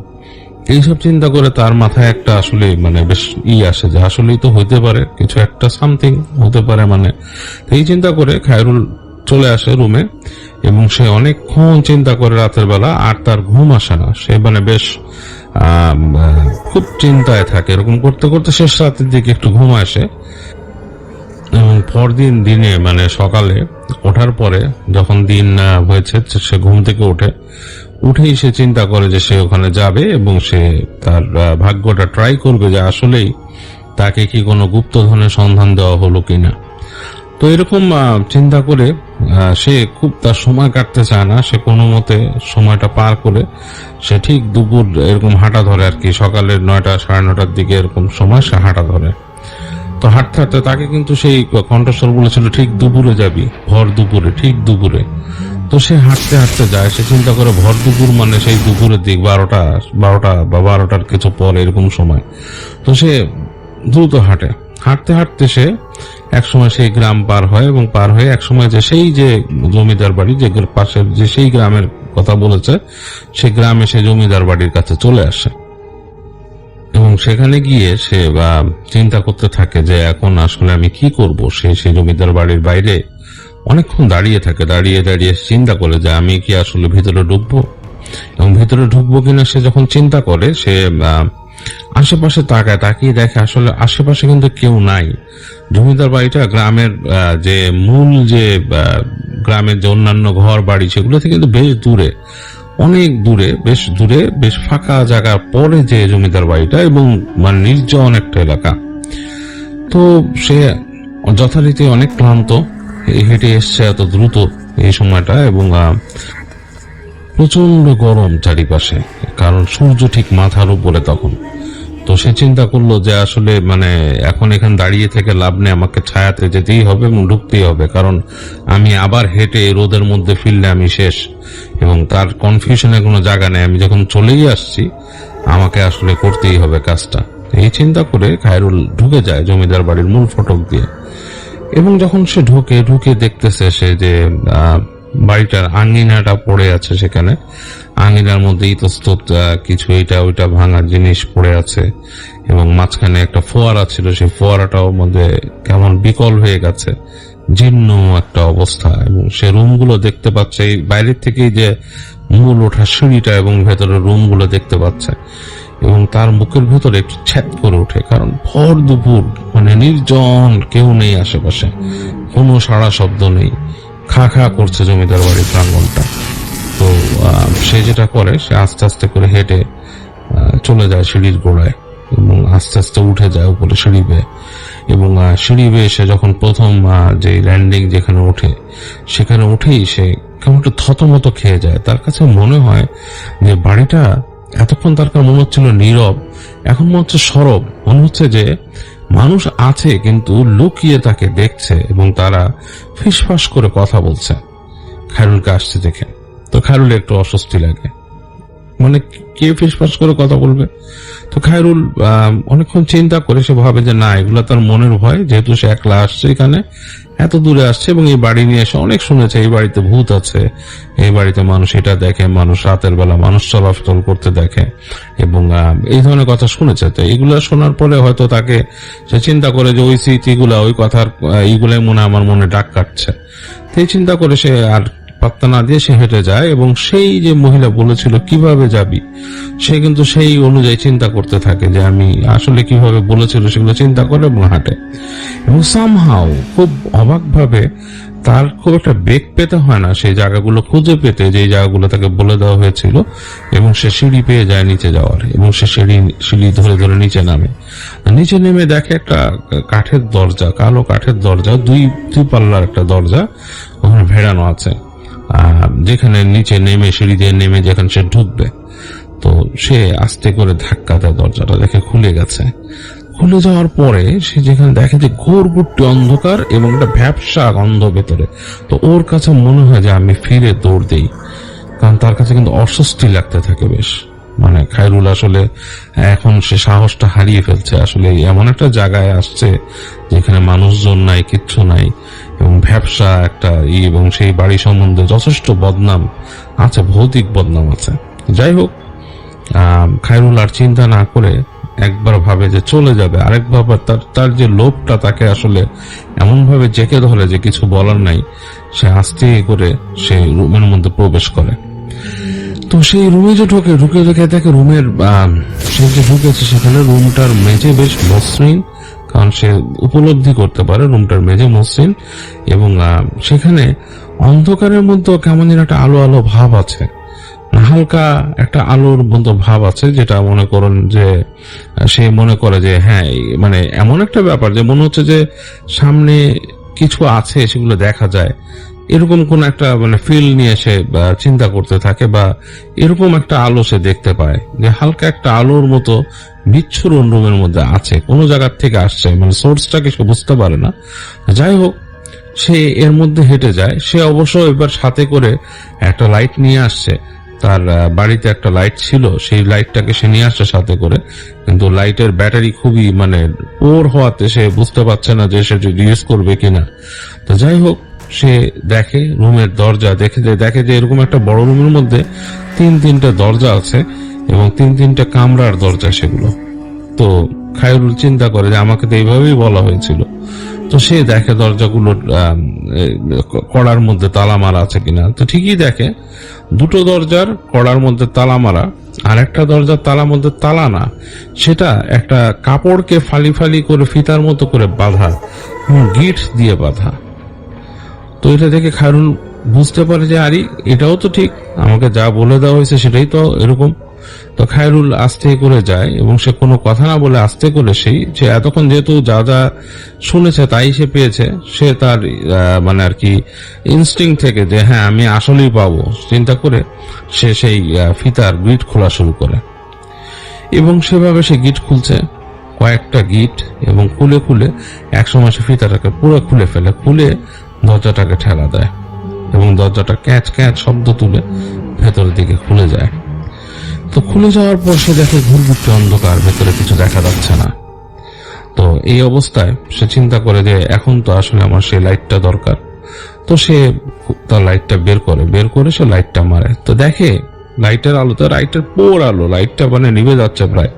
এইসব চিন্তা করে তার মাথায় একটা আসলে মানে বেশ আসে যে আসলেই তো হইতে পারে কিছু একটা সামথিং হতে পারে মানে। এই চিন্তা করে খায়রুল চলে আসে রুমে এবং সে অনেকক্ষণ চিন্তা করে রাতের বেলা, আর তার ঘুম আসে না। সে মানে বেশ খুব চিন্তায় থাকে। এরকম করতে করতে শেষ রাতের দিকে একটু ঘুম আসে এবং পরদিন দিনে মানে সকালে ওঠার পরে যখন দিন হয়েছে সে ঘুম থেকে উঠেই সে চিন্তা করে যে সে ওখানে যাবে এবং সে তার ভাগ্যটা ট্রাই করবে যে আসলেই তাকে কি কোনো গুপ্তধনের সন্ধান দেওয়া হলো কিনা। তো এরকম চিন্তা করে সে খুব তার সময় কাটতে চায় না, সে কোনো মতে সময়টা পার করে সে ঠিক দুপুর এরকম হাঁটা ধরে আর কি, সকালের 9টা 9:30 দিকে এরকম সময় সে হাঁটা ধরে। তো হাঁটতে হাঁটতে তাকে কিন্তু সেই কণ্ঠস্বর বলেছিল ঠিক দুপুরে যাবি, ভর দুপুরে, ঠিক দুপুরে। তো সে হাঁটতে হাঁটতে যায়, সে চিন্তা করে ভর দুপুর মানে সেই দুপুরের দিক 12টা বা 12টার কিছু পর এরকম সময়। তো সে দ্রুত হাঁটতে হাঁটতে সে একসময় সেই গ্রাম পার হয় এবং পার হয়ে একসময় যে সেই যে জমিদার বাড়ি যে পাশের যে সেই গ্রামের কথা বলেছে সেই গ্রামে সে জমিদার বাড়ির কাছে চলে আসে এবং সেখানে গিয়ে সে চিন্তা করতে থাকে যে এখন আসলে আমি কি করব। সে সেই জমিদার বাড়ির বাইরে অনেকক্ষণ দাঁড়িয়ে থাকে, দাঁড়িয়ে দাঁড়িয়ে চিন্তা করে যে আমি কি আসলে ভিতরে ঢুকবো এবং ভিতরে ঢুকবো কিনা সে যখন চিন্তা করে সে আশেপাশে তাকিয়ে দেখে আসলে আশেপাশে কিন্তু কেউ নাই। জমিদার বাড়িটা গ্রামের যে মূল যে গ্রামের যে অন্যান্য ঘর বাড়ি সেগুলো থেকে কিন্তু বেশ দূরে, অনেক দূরে, বেশ দূরে, বেশ ফাঁকা জায়গার পরে যে জমিদার বাড়িটা এবং মানে নির্জন একটা এলাকা। তো সে যথারীতি অনেক ক্লান্ত, হেঁটে এসছে এত দ্রুত এই সময়টা এবং প্রচন্ড গরম চারিপাশে, কারণ সূর্য ঠিক মাথার উপরে তখন। তো সে চিন্তা করলো যে আসলে মানে এখন এখানে দাঁড়িয়ে থেকে লাভ নেই, আমাকে ছায়াতে যেতেই হবে এবং ঢুকতেই হবে, কারণ আমি আবার হেঁটে রোদের মধ্যে ফিরলে আমি শেষ এবং তার কনফিউশনের কোনো জায়গা নেই, আমি যখন চলেই আসছি আমাকে আসলে করতেই হবে কাজটা। এই চিন্তা করে খায়রুল ঢুকে যায় জমিদার বাড়ির মূল ফটক দিয়ে এবং যখন সে ঢুকে দেখতেছে সে যে বাড়িটার আঙ্গিনাটা পড়ে আছে, সেখানে আঙ্গিনার মধ্যে ইতস্তত কিছু এটা ওইটা ভাঙা জিনিস পড়ে আছে এবং মাঝখানে একটা ফোয়ারা ছিল, সেই ফোয়ারাটাও মধ্যে কেমন বিকল হয়ে গেছে, জীর্ণ একটা অবস্থা। এবং সে রুমগুলো দেখতে পাচ্ছে এই বাইরের থেকেই যে মূল ওঠা সিঁড়িটা এবং ভেতরের রুমগুলো দেখতে পাচ্ছে এবং তার মুখের ভেতরে একটু ছ্যাদ করে ওঠে, কারণ ভর দুপুর মানে নির্জন, কেউ নেই আশেপাশে, কোনো সাড়া শব্দ নেই, খা খা করছে জমিদার বাড়ির প্রাঙ্গণটা। তো সে যেটা করে সে আস্তে আস্তে করে হেঁটে চলে যায় সিঁড়ির গোড়ায় এবং আস্তে আস্তে উঠে যায় উপরে সিঁড়ি বেয়ে এবং সিঁড়ি বেয়ে সে যখন প্রথম যে ল্যান্ডিং যেখানে ওঠে সেখানে উঠেই সে কেমন একটু থতমত খেয়ে যায়। তার কাছে মনে হয় যে বাড়িটা এতক্ষণ তার কাছে মনে হচ্ছিল নীরব, এখন মনে হচ্ছে সরব, মনে হচ্ছে যে মানুষ আছে কিন্তু লুকিয়ে তাকে দেখছে এবং তারা ফিসফাস করে কথা বলছে খায়রুলকে আসতে দেখে। তো খায়রুল একটু অস্বস্তি লাগে, মানে কে ফিসফাস করে কথা বলবে। তো খায়রুল অনেকক্ষণ চিন্তা করে সে ভাবে যে না, এগুলো তার মনের ভয়, যেহেতু সে একলা আসছে এখানে, এত দূরে আসছে এবং এই বাড়ি নিয়ে এসে অনেক শুনেছে এই বাড়িতে ভূত আছে, এই বাড়িতে মানুষ এটা দেখে, মানুষ রাতের বেলা মানুষ চলাচল করতে দেখে এবং এই ধরনের কথা শুনেছে। তো এগুলো শোনার পরে হয়তো তাকে সে চিন্তা করে যে ওই স্মৃতিগুলা, ওই কথার এইগুলাই মনে আমার মনে ডাক কাটছে। তো এই চিন্তা করে সে আর পাত্তা না দিয়ে সে হেঁটে যায় এবং সেই যে মহিলা বলেছিল কিভাবে যাবি, সে কিন্তু সেই অনুযায়ী চিন্তা করতে থাকে যে আমি আসলে কিভাবে বলেছিল সেগুলো চিন্তা করে এবং হাঁটে এবং সামহাও খুব অবাক ভাবে তার খুব একটা বেগ পেতে হয় না সেই জায়গাগুলো খুঁজে পেতে, যে জায়গাগুলো তাকে বলে দেওয়া হয়েছিল এবং সে সিঁড়ি পেয়ে যায় নিচে যাওয়ার এবং সে সিঁড়ি ধরে ধরে নিচে নামে। নিচে নেমে দেখে একটা কাঠের দরজা, কালো কাঠের দরজা, দুই পাল্লার একটা দরজা ওখানে ভেড়ানো আছে, যেখানে নিচে নেমে সিঁড়ি দিয়ে নেমে যেখানে সে ঢুকবে। তো সে আস্তে করে ধাক্কা দেয়, দরজাটা দেখে খুলে গেছে। খুলে যাওয়ার পরে সে যেখানে দেখে যে ঘোর ঘুরটি অন্ধকার এবং একটা ভ্যাপসা গন্ধ ভেতরে। তো ওর কাছে মনে হয় যে আমি ফিরে দৌড় দেই, কারণ তার কাছে কিন্তু অস্বস্তি লাগতে থাকে বেশ। মানে খায়রুল আসলে এখন সে সাহসটা হারিয়ে ফেলছে। আসলে এমন একটা জায়গায় আসছে যেখানে মানুষজন নাই, কিচ্ছু নাই, এবং ব্যবসা একটা এবং সেই বাড়ি সম্বন্ধে যথেষ্ট বদনাম আছে, ভৌতিক বদনাম আছে। যাই হোক, খায়রুল আর চিন্তা না করে একবার ভাবে যে চলে যাবে, আরেকবার তার যে লোভটা তাকে আসলে এমন ভাবে জেঁকে ধরে যে কিছু বলার নাই। সে আস্তে করে সে রুমের মধ্যে প্রবেশ করে। তো সেই রুমে যে ঢুকে দেখে রুমের সে যে ঢুকেছে সেখানে রুমটার মেঝে বেশ মসৃণ, কারণ সে উপলব্ধি করতে পারে রুমটার মেঝে মসৃণ, এবং সেখানে অন্ধকারের মধ্যে কেমন যেন একটা আলো আলো ভাব আছে, হালকা একটা আলোর মতো ভাব আছে, যেটা মনে করেন যে সে মনে করে যে হ্যাঁ, মানে এমন একটা ব্যাপার যে মনে হচ্ছে যে সামনে কিছু আছে, সেগুলো দেখা যায়, এরকম কোন একটা মানে ফিল নিয়ে সে চিন্তা করতে থাকে, বা এরকম একটা আলো সে দেখতে পায় যে হালকা একটা আলোর মতো বিচ্ছুরণ রুমের মধ্যে আছে, কোনো জায়গার থেকে আসছে, মানে সোর্সটাকে সে বুঝতে পারে না। যাই হোক, সে এর মধ্যে হেঁটে যায়। সে অবশ্য এবার সাথে করে একটা লাইট নিয়ে আসছে, তার বাড়িতে একটা লাইট ছিল, সেই লাইটটাকে সে নিয়ে আসছে সাথে করে, কিন্তু লাইটের ব্যাটারি খুবই মানে ওর হওয়াতে সে বুঝতে পারছে না যে সে ইউজ করবে কিনা। তো যাই হোক, সে দেখে রুমের দরজা, দেখে যে এরকম একটা বড় রুমের মধ্যে তিনটা দরজা আছে, এবং তিনটা কামরার দরজা সেগুলো। তো খায়রুল চিন্তা করে যে আমাকে তো এইভাবেই বলা হয়েছিল। তো সে দেখে দরজাগুলো কড়ার মধ্যে তালা মারা আছে কিনা। তো ঠিকই দেখে দুটো দরজার কড়ার মধ্যে তালা মারা, আর একটা দরজার তালার মধ্যে তালা না, সেটা একটা কাপড়কে ফালি ফালি করে ফিতার মতো করে বাঁধা, গিট দিয়ে বাঁধা। তো এটা দেখে খায়রুল বুঝতে পারে যে আরে এটাও তো ঠিক, আমাকে যা বলে দেওয়া হয়েছে সেটাই তো এরকম। তো খায়রুল আস্তে করে যায়, এবং সে কোনো কথা না বলে আস্তে করে সেই যে এতক্ষণ যেহেতু যা যা শুনেছে তাই সে পেয়েছে, সে তার মানে আর কি ইনস্টিং থেকে যে হ্যাঁ আমি আসলেই পাবো চিন্তা করে সে সেই ফিতার গিট খোলা শুরু করে, এবং সেভাবে সে গিট খুলছে, কয়েকটা গিট, এবং খুলে একসময় সে ফিতাটাকে পুরো খুলে ফেলে, খুলে দরজাটাকে ঠেলা দেয়, এবং দরজাটা ক্যাচ ক্যাচ শব্দ তুলে ভেতরের দিকে খুলে যায়। তো খুলে যাওয়ার পর সে দেখে ঘুরঘুরতে অন্ধকার, ভেতরে কিছু দেখা যাচ্ছে না। তো এই অবস্থায় সে চিন্তা করে যে এখন তো আসলে আমার সেই লাইটটা দরকার। তো সে তার লাইটটা বের করে সে লাইটটা মারে। তো দেখে লাইটের আলোতে, লাইটের পোর আলো, লাইটটা মানে নিভে যাচ্ছে প্রায়,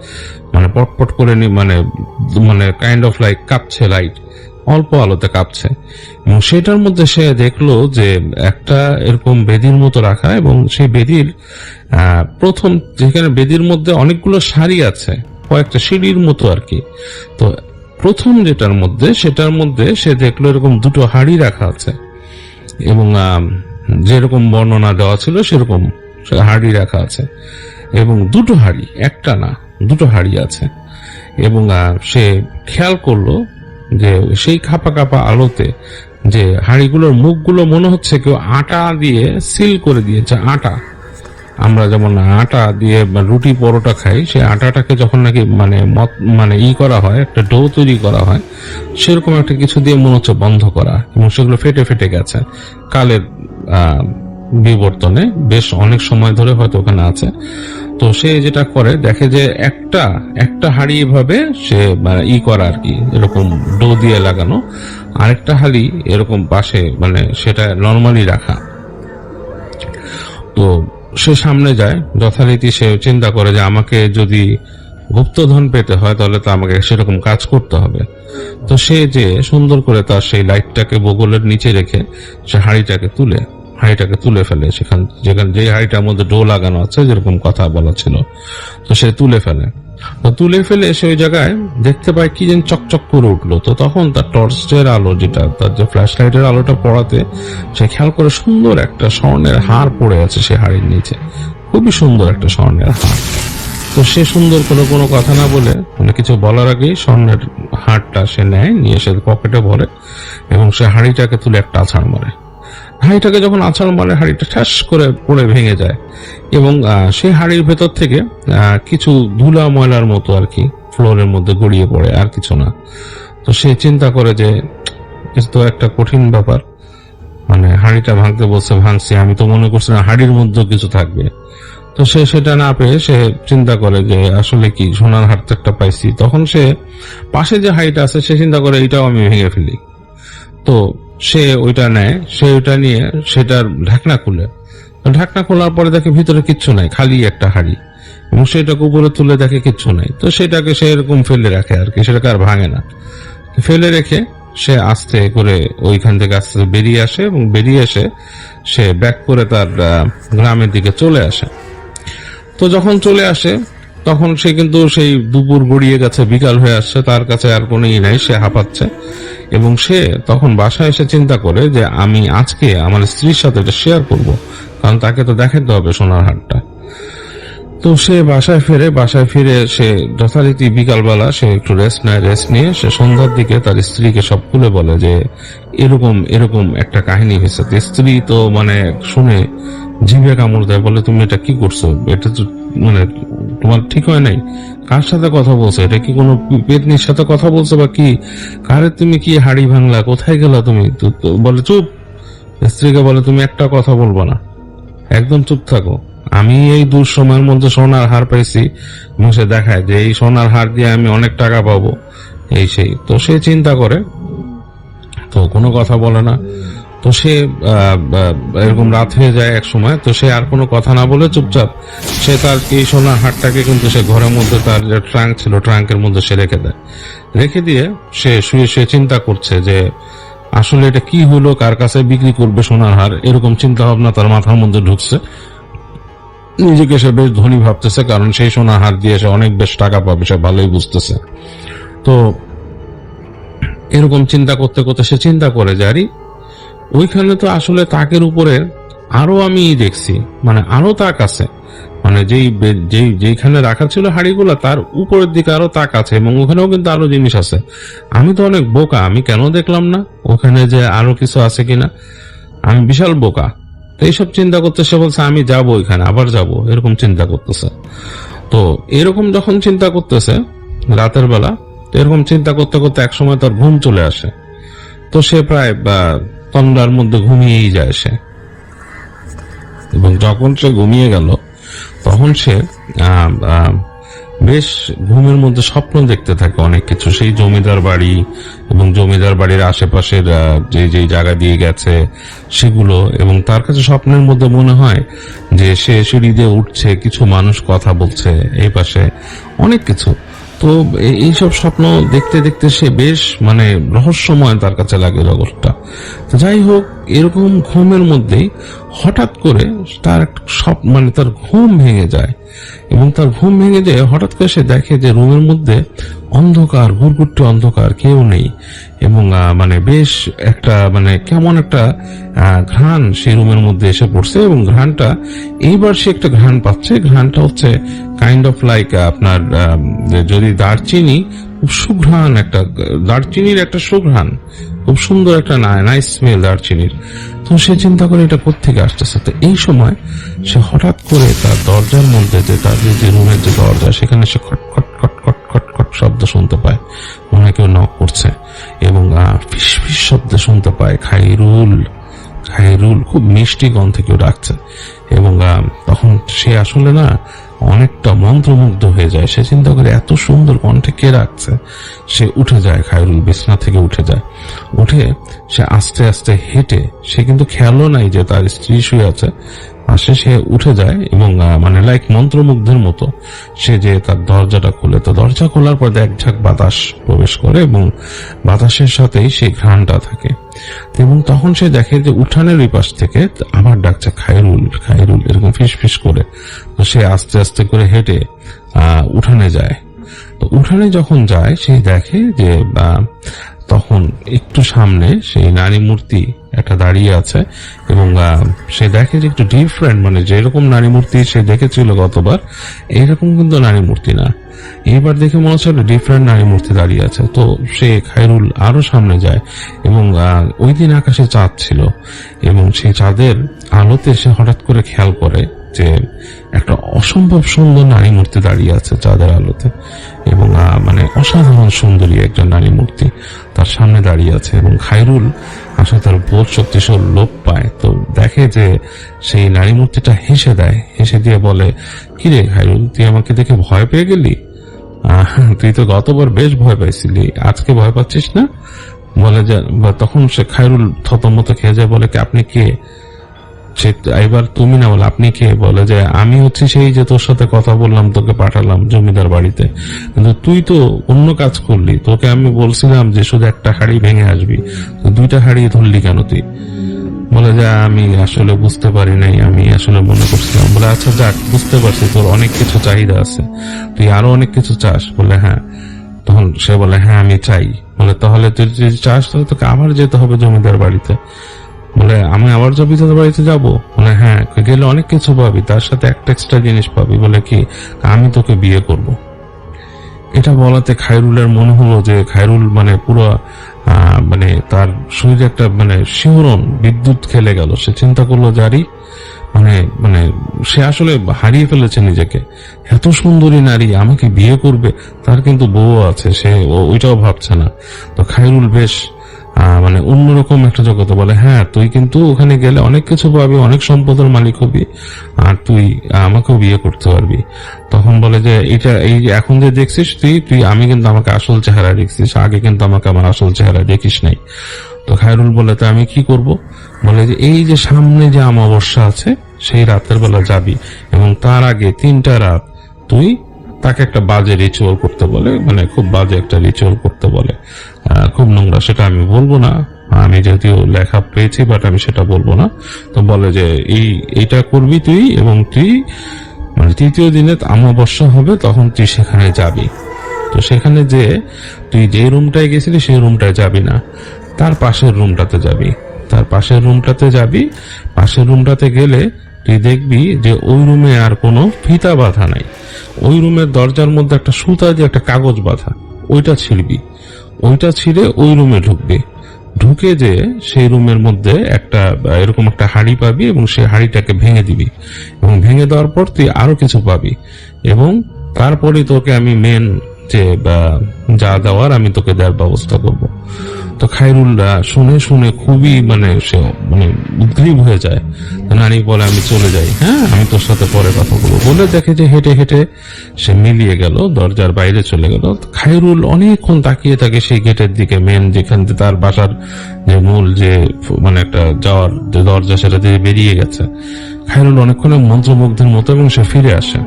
মানে পটপট করে মানে কাইন্ড অফ লাইক কাঁপছে, লাইট অল্প আলোতে কাঁপছে। এবং সেটার মধ্যে সে দেখলো যে একটা এরকম বেদির মতো রাখা, এবং সেই বেদির প্রথম যেখানে বেদির মধ্যে অনেকগুলো সারি আছে, কয়েকটা সিঁড়ির মতো আর কি। তো প্রথম সেটার মধ্যে সে দেখলো এরকম দুটো হাড়ি রাখা আছে, এবং যেরকম বর্ণনা দেওয়া ছিল সেরকম হাড়ি রাখা আছে, এবং দুটো হাড়ি, একটা না দুটো হাড়ি আছে। এবং সে খেয়াল করলো যে সেই খাপা খাপা আলোতে যে হাড়িগুলোর মুখগুলো মনে হচ্ছে কেউ আটা দিয়ে সিল করে দিয়েছে। আটা, আমরা যেমন আটা দিয়ে রুটি পরোটা খাই, সেই আটাটাকে যখন নাকি মানে করা হয়, একটা ডো তৈরি করা হয়, সেরকম একটা কিছু দিয়ে মনে হচ্ছে বন্ধ করা, এবং সেগুলো ফেটে ফেটে গেছে কালের বিবর্তনে, বেশ অনেক সময় ধরে হয়তো ওখানে আছে। তো সে যেটা করে দেখে যে একটা হাড়ি এভাবে সে করা আর কি, এরকম ডো দিয়ে লাগানো, আরেকটা হাড়ি এরকম পাশে মানে সেটা নর্মালি রাখা। তো সে সামনে যায়, যথারীতি সে চিন্তা করে যে আমাকে যদি গুপ্তধন পেতে হয় তাহলে তো আমাকে সেরকম কাজ করতে হবে। তো সে যে সুন্দর করে তার সেই লাইটটাকে বগলের নিচে রেখে সে হাড়িটাকে তুলে ফেলে, যেখানে যে হাড়িটার মধ্যে ডো লাগানো আছে, যেরকম কথা বলা ছিল। তো সে তুলে ফেলে সে ওই জায়গায় দেখতে পায় কি যেন চকচক করে উঠলো। তো তখন তার টর্চের আলো, যেটা তার যে ফ্ল্যাশ লাইটের আলোটা পড়াতে সে খেয়াল করে সুন্দর একটা স্বর্ণের হার পড়ে আছে সে হাড়ির নিচে, খুবই সুন্দর একটা স্বর্ণের হার। তো সে সুন্দর করে কোনো কথা না বলে, মানে কিছু বলার আগেই স্বর্ণের হারটা সে নেয়, নিয়ে সে পকেটে ভরে, এবং সে হাড়িটাকে তুলে একটা আছাড় মারে। হাড়িটাকে যখন আছাড় মারে, হাড়িটা ঠাস করে পড়ে ভেঙে যায়, এবং সেই হাড়ির ভেতর থেকে কিছু ধুলা ময়লার মতো আর কি ফ্লোরের মধ্যে গড়িয়ে পড়ে, আর কিছু না। তো সে চিন্তা করে যে তো একটা কঠিন ব্যাপার, মানে হাড়িটা ভাঙতে বলছে, ভাঙছি, আমি তো মনে করছি না হাড়ির মধ্যেও কিছু থাকবে। তো সে সেটা না পেয়ে সে চিন্তা করে যে আসলে কি সোনার হার তো একটা পাইছি। তখন সে পাশে যে হাড়িটা আছে সে চিন্তা করে এটাও আমি ভেঙে ফেলি। তো সে ওইটা নেয়, সে ওইটা নিয়ে সেটার ঢাকনা খুলে, ঢাকনা খোলার পরে দেখে ভিতরে কিচ্ছু নাই, খালি একটা হাড়ি, এবং সেটাকে উপরে তুলে দেখে কিচ্ছু নাই। তো সেটাকে সে এরকম ফেলে রাখে আর কি, সেটাকে আর ভাঙে না। ফেলে রেখে সে আস্তে করে ওইখান থেকে আস্তে বেরিয়ে আসে, এবং বেরিয়ে এসে সে ব্যাক করে তার গ্রামের দিকে চলে আসে। তো যখন চলে আসে তখন সে কিন্তু সেই দুপুর গড়িয়ে গেছে, বিকাল হয়ে আসছে, তার কাছে আর কোনো ই নাই, সে হাঁপাচ্ছে। এবং সে তখন বাসায় এসে চিন্তা করে যে আমি আজকে আমার স্ত্রীর সাথে এটা শেয়ার করব, কারণ তাকে তো দেখাতে হবে সোনার হারটা। তো সে বাসায় ফিরে সে যথারীতি বিকালবেলা সে একটু রেস্ট নেয়, রেস্ট নিয়ে সে সন্ধ্যার দিকে তার স্ত্রীকে সব খুলে বলে যে এরকম এরকম একটা কাহিনী হয়েছে। তো স্ত্রী তো মানে শুনে জিভে কামড় দেয়, বলে তুমি এটা কি করছো, এটা তো মানে তোমার ঠিক হয় নাই, কার সাথে কথা বলছো, এটা কি কোনো পেতনির সাথে কথা বলছো বা কি, কারে তুমি কি হাড়ি ভাঙলা, কোথায় গেলা তুমি? তো বলে চুপ, স্ত্রীকে বলে তুমি একটা কথা বলবো না, একদম চুপ থাকো, আমি এই দুঃসময়ের মধ্যে সোনার হার পাইছি, এবং সে দেখায় যে এই সোনার হার দিয়ে আমি অনেক টাকা পাবো, এই সেই। তো সে চিন্তা করে, তো কোনো কথা বলে না। তো সে এরকম রাত হয়ে যায় এক সময়, তো সে আর কোনো কথা না বলে চুপচাপ সে তার এই সোনার হারটাকে কিন্তু সে ঘরের মধ্যে তার যে ট্রাঙ্ক ছিল ট্রাঙ্কের মধ্যে সে রেখে দেয়। রেখে দিয়ে সে শুয়ে শুয়ে চিন্তা করছে যে আসলে এটা কি হলো, কার কাছে বিক্রি করবে সোনার হার, এরকম চিন্তা ভাবনা তার মাথার মধ্যে ঢুকছে। নিজেকে সে বেশ ধনী ভাবতেছে, কারণ সেই সোনার হার দিয়ে সে অনেক বেশ টাকা পাবে, সে ভালোই বুঝতেছে। তো এরকম চিন্তা করতে করতে সে চিন্তা করে যে আরে ওইখানে তো আসলে তাকের উপরে আরো আমি দেখছি, মানে আরো তাক আছে, মানে যেইখানে রাখা ছিল হাড়িগুলা তার উপরের দিকে আরো তাক আছে, এবং ওখানেও কিন্তু আরো জিনিস আছে। আমি তো অনেক বোকা, আমি কেন দেখলাম না ওখানে যে আরো কিছু আছে কিনা, আমি বিশাল বোকা। তো এইসব চিন্তা করতে সে বলছে আমি যাবো ওইখানে, আবার যাব, এরকম চিন্তা করতেছে। তো এরকম যখন চিন্তা করতেছে রাতের বেলা, তো এরকম চিন্তা করতে করতে এক সময় তার ঘুম চলে আসে। তো সে প্রায় তন্দ্রার মধ্যে ঘুমিয়েই যায় সে। এবং যখন সে ঘুমিয়ে গেল তখন সে বেশ ঘুমের মধ্যে স্বপ্ন দেখতে থাকে অনেক কিছু, সেই জমিদার বাড়ি এবং জমিদার বাড়ির আশেপাশের যে জায়গা দিয়ে গেছে সেগুলো, এবং তার কাছে স্বপ্নের মধ্যে মনে হয় যে সে সিঁড়ি দিয়ে উঠছে, কিছু মানুষ কথা বলছে এই পাশে, অনেক কিছু। তো এইসব স্বপ্ন দেখতে দেখতে সে বেশ মানে রহস্যময় তার কাছে লাগে জগৎটা। তো যাই হোক, এরকম ঘুমের মধ্যেই হঠাৎ করে তার মানে তার ঘুম ভেঙে যায়, এবং তার ঘুম ভেঙে যায় হঠাৎ করে সে দেখে যে রুমের মধ্যে অন্ধকার, ঘুরঘুরটি অন্ধকার, কেউ নেই, এবং মানে বেশ একটা মানে কেমন একটা ঘ্রাণ সেই রুমের মধ্যে এসে পড়ছে। এবং ঘ্রাণটা এইবার সে একটা ঘ্রাণ পাচ্ছে, ঘ্রাণটা হচ্ছে কাইন্ড অফ লাইক আপনার যদি দারচিনি, খুব সুঘ্রাণ একটা দারচিনির একটা সুঘ্রাণ, খুব সুন্দর একটা নাইস স্মেল দারচিনির। তো সে চিন্তা করে এটা কোত্থেকে আসতেছে। তো এই সময় সে হঠাৎ করে তার দরজার মধ্যে যে তার যে রুমের যে দরজা, সেখানে সে খটখট খটখট খটখট শব্দ শুনতে পায়, মনে হয় কেউ নক করছে, এবং ফিস ফিস শব্দ শুনতে পায়, খাইরুল খাইরুল, খুব মিষ্টি গন্ধে কেউ ডাকছে। এবং তখন সে আসলে না অনেকটা মন্ত্রমুগ্ধ হয়ে যায়। সে চিন্তা করে এত সুন্দর কণ্ঠে কে রাখছে। সে উঠে যায়, খায়রুল বিছনা থেকে উঠে যায়। উঠে সে আস্তে আস্তে হেঁটে, সে কিন্তু খেয়ালও নাই যে তার স্ত্রী শুয়ে আছে পাশে, সে উঠে যায় এবং মানে লাইক মন্ত্রমুগ্ধের মতো সে যে তার দরজাটা খুলে। তো দরজা খোলার পর এক ঝাঁক বাতাস প্রবেশ করে এবং বাতাসের সাথেই সেই ঘ্রাণটা থাকে। এবং তখন সে দেখে যে উঠানের ওই পাশ থেকে আবার ডাকছে খায়রুল খায়রুল, এরকম ফিস ফিস করে। তো সে আস্তে আস্তে করে হেঁটে উঠানে যায়। তো উঠানে যখন যায় সে দেখে যে তখন একটু সামনে সেই নারী মূর্তি একটা দাঁড়িয়ে আছে, এবং সে দেখে যে একটু ডিফারেন্ট, মানে যেরকম নারী মূর্তি সে দেখেছিল গতবার, এইরকম কিন্তু নারী মূর্তি না, এবার দেখে মনে হচ্ছে ডিফারেন্ট নারী মূর্তি দাঁড়িয়ে আছে। তো সে খায়রুল আরো সামনে যায়, এবং ওই দিন আকাশে চাঁদ ছিল, এবং সেই চাঁদের আলোতে সে হঠাৎ করে খেয়াল করে যে একটা অসম্ভব সুন্দর নারী মূর্তি দাঁড়িয়ে আছে চাঁদের আলোতে, এবং মানে অসাধারণ সুন্দরী একজন নারী মূর্তি তার সামনে দাঁড়িয়ে আছে। এবং খায়রুল আসলে তার বোধ শক্তি সে লোপ পায়। তো দেখে যে সেই নারী মূর্তিটা হেসে দেয়, হেসে দিয়ে বলে, কিরে খায়রুল, তুই আমাকে দেখে ভয় পেয়ে গেলি? তুই তো গতবার বেশ ভয় পাইছিলি, আজকে ভয় পাচ্ছিস না? বলে যে, তখন সে খায়রুল থতমত খেয়ে যায়, বলে কি আপনি কে? সে এবার তুমি না বলে আপনি কে? বলে যে আমি হচ্ছি সেই যে তোর সাথে কথা বললাম, তোকে পাঠালাম জমিদার বাড়িতে, কিন্তু তুই তো অন্য কাজ করলি। তোকে আমি বলছিলাম যে শুধু একটা হাড়ি ভেঙে আসবি, তো 2টা হাড়ি ধরলি কেন তুই? বলে যে আমি আসলে বুঝতে পারি নাই, আমি আসলে মনে করছিলাম। বলে আচ্ছা যাক, বুঝতে পারছি তোর অনেক কিছু চাহিদা আছে, তুই আরো অনেক কিছু চাস। বলে হ্যাঁ। তখন সে বলে হ্যাঁ আমি চাই। বলে তাহলে তুই যদি চাস তাহলে তোকে আবার যেতে হবে জমিদার বাড়িতে। বলে আমি আবার জমিদার বাড়িতে যাবো? বলে হ্যাঁ, গেলে অনেক কিছু পাবি, তার সাথে একটা এক্সট্রা জিনিস পাবি। বলে কি? আমি তোকে বিয়ে করব। এটা বলাতে খায়রুলের মনে হলো যে খায়রুল মানে পুরো মানে তার শরীরে একটা মানে শিহরণ বিদ্যুৎ খেলে গেল। সে চিন্তা করলো জারি মানে মানে সে আসলে হারিয়ে ফেলেছে নিজেকে। এত সুন্দরী নারী আমাকে বিয়ে করবে, তার কিন্তু বউ আছে, সে ওইটাও ভাবছে না। তো খায়রুল বেশ মানে অন্যরকম একটা জগতে বলে হ্যাঁ, তুই কিন্তু ওখানে গেলে অনেক কিছু পাবি, অনেক সম্পদের মালিক হবি, আর তুই আমাকেও বিয়ে করতে পারবি। তখন বলে যে এটা এই যে এখন যে দেখছিস তুই আমি কিন্তু আমাকে আসল চেহারা দেখছিস, আগে কিন্তু আমাকে আমার আসল চেহারা দেখিস নাই। তো খায়রুল বলে তো আমি কি করব? বলে যে এই যে সামনে যে অমাবস্যা আছে সেই রাতের বেলা যাবি, এবং তার আগে 3টা রাত তুই তাকে একটা বাজে রিচুয়াল করতে বলে, মানে খুব বাজে একটা রিচুয়াল করতে বলে, খুব নোংরা, সেটা আমি বলবো না, আমি যদিও লেখা পেয়েছি বাট আমি সেটা বলবো না। তো বলে যে এইটা করবি তুই, এবং তুই মানে 3য় দিনে অমাবস্যা হবে তখন তুই সেখানে যাবি। তো সেখানে যে তুই যে রুমটায় গেছিলি সেই রুমটায় যাবি না, তার পাশের রুমটাতে যাবি। তার পাশের রুমটাতে যাবি, পাশের রুমটাতে গেলে তুই দেখবি যে ওই রুমে আর কোনো ফিতা বাঁধা নাই। ওই রুমের দরজার মধ্যে একটা সুতা দিয়ে একটা কাগজ বাঁধা, ওইটা ছিঁড়বি। ওইটা ছিঁড়ে ওই রুমে ঢুকবি। ঢুকে যে সেই রুমের মধ্যে একটা এরকম একটা হাঁড়ি পাবি, এবং সেই হাঁড়িটাকে ভেঙে দিবি, এবং ভেঙে দেওয়ার পর তুই আরো কিছু পাবি, এবং তারপরে তোকে আমি মেন যে যা দেওয়ার আমি তোকে দেওয়ার ব্যবস্থা করব। তো খায়রুল শুনে শুনে খুবই মানে সে মানে উদ্গ্রীব হয়ে যায়। নানি বলে আমি চলে যাই, হ্যাঁ আমি তোর সাথে পরে কথা বলবো। বলে দেখে যে হেঁটে হেঁটে সে মিলিয়ে গেল, দরজার বাইরে চলে গেল। খায়রুল অনেকক্ষণ তাকিয়ে থাকে সেই গেটের দিকে, মেন যেখান থেকে তার বাসার যে মূল যে মানে একটা যাওয়ার যে দরজা সেটা দিয়ে বেরিয়ে গেছে। খায়রুল অনেকক্ষণে মন্ত্রমুগ্ধের মতো, এবং সে ফিরে আসে।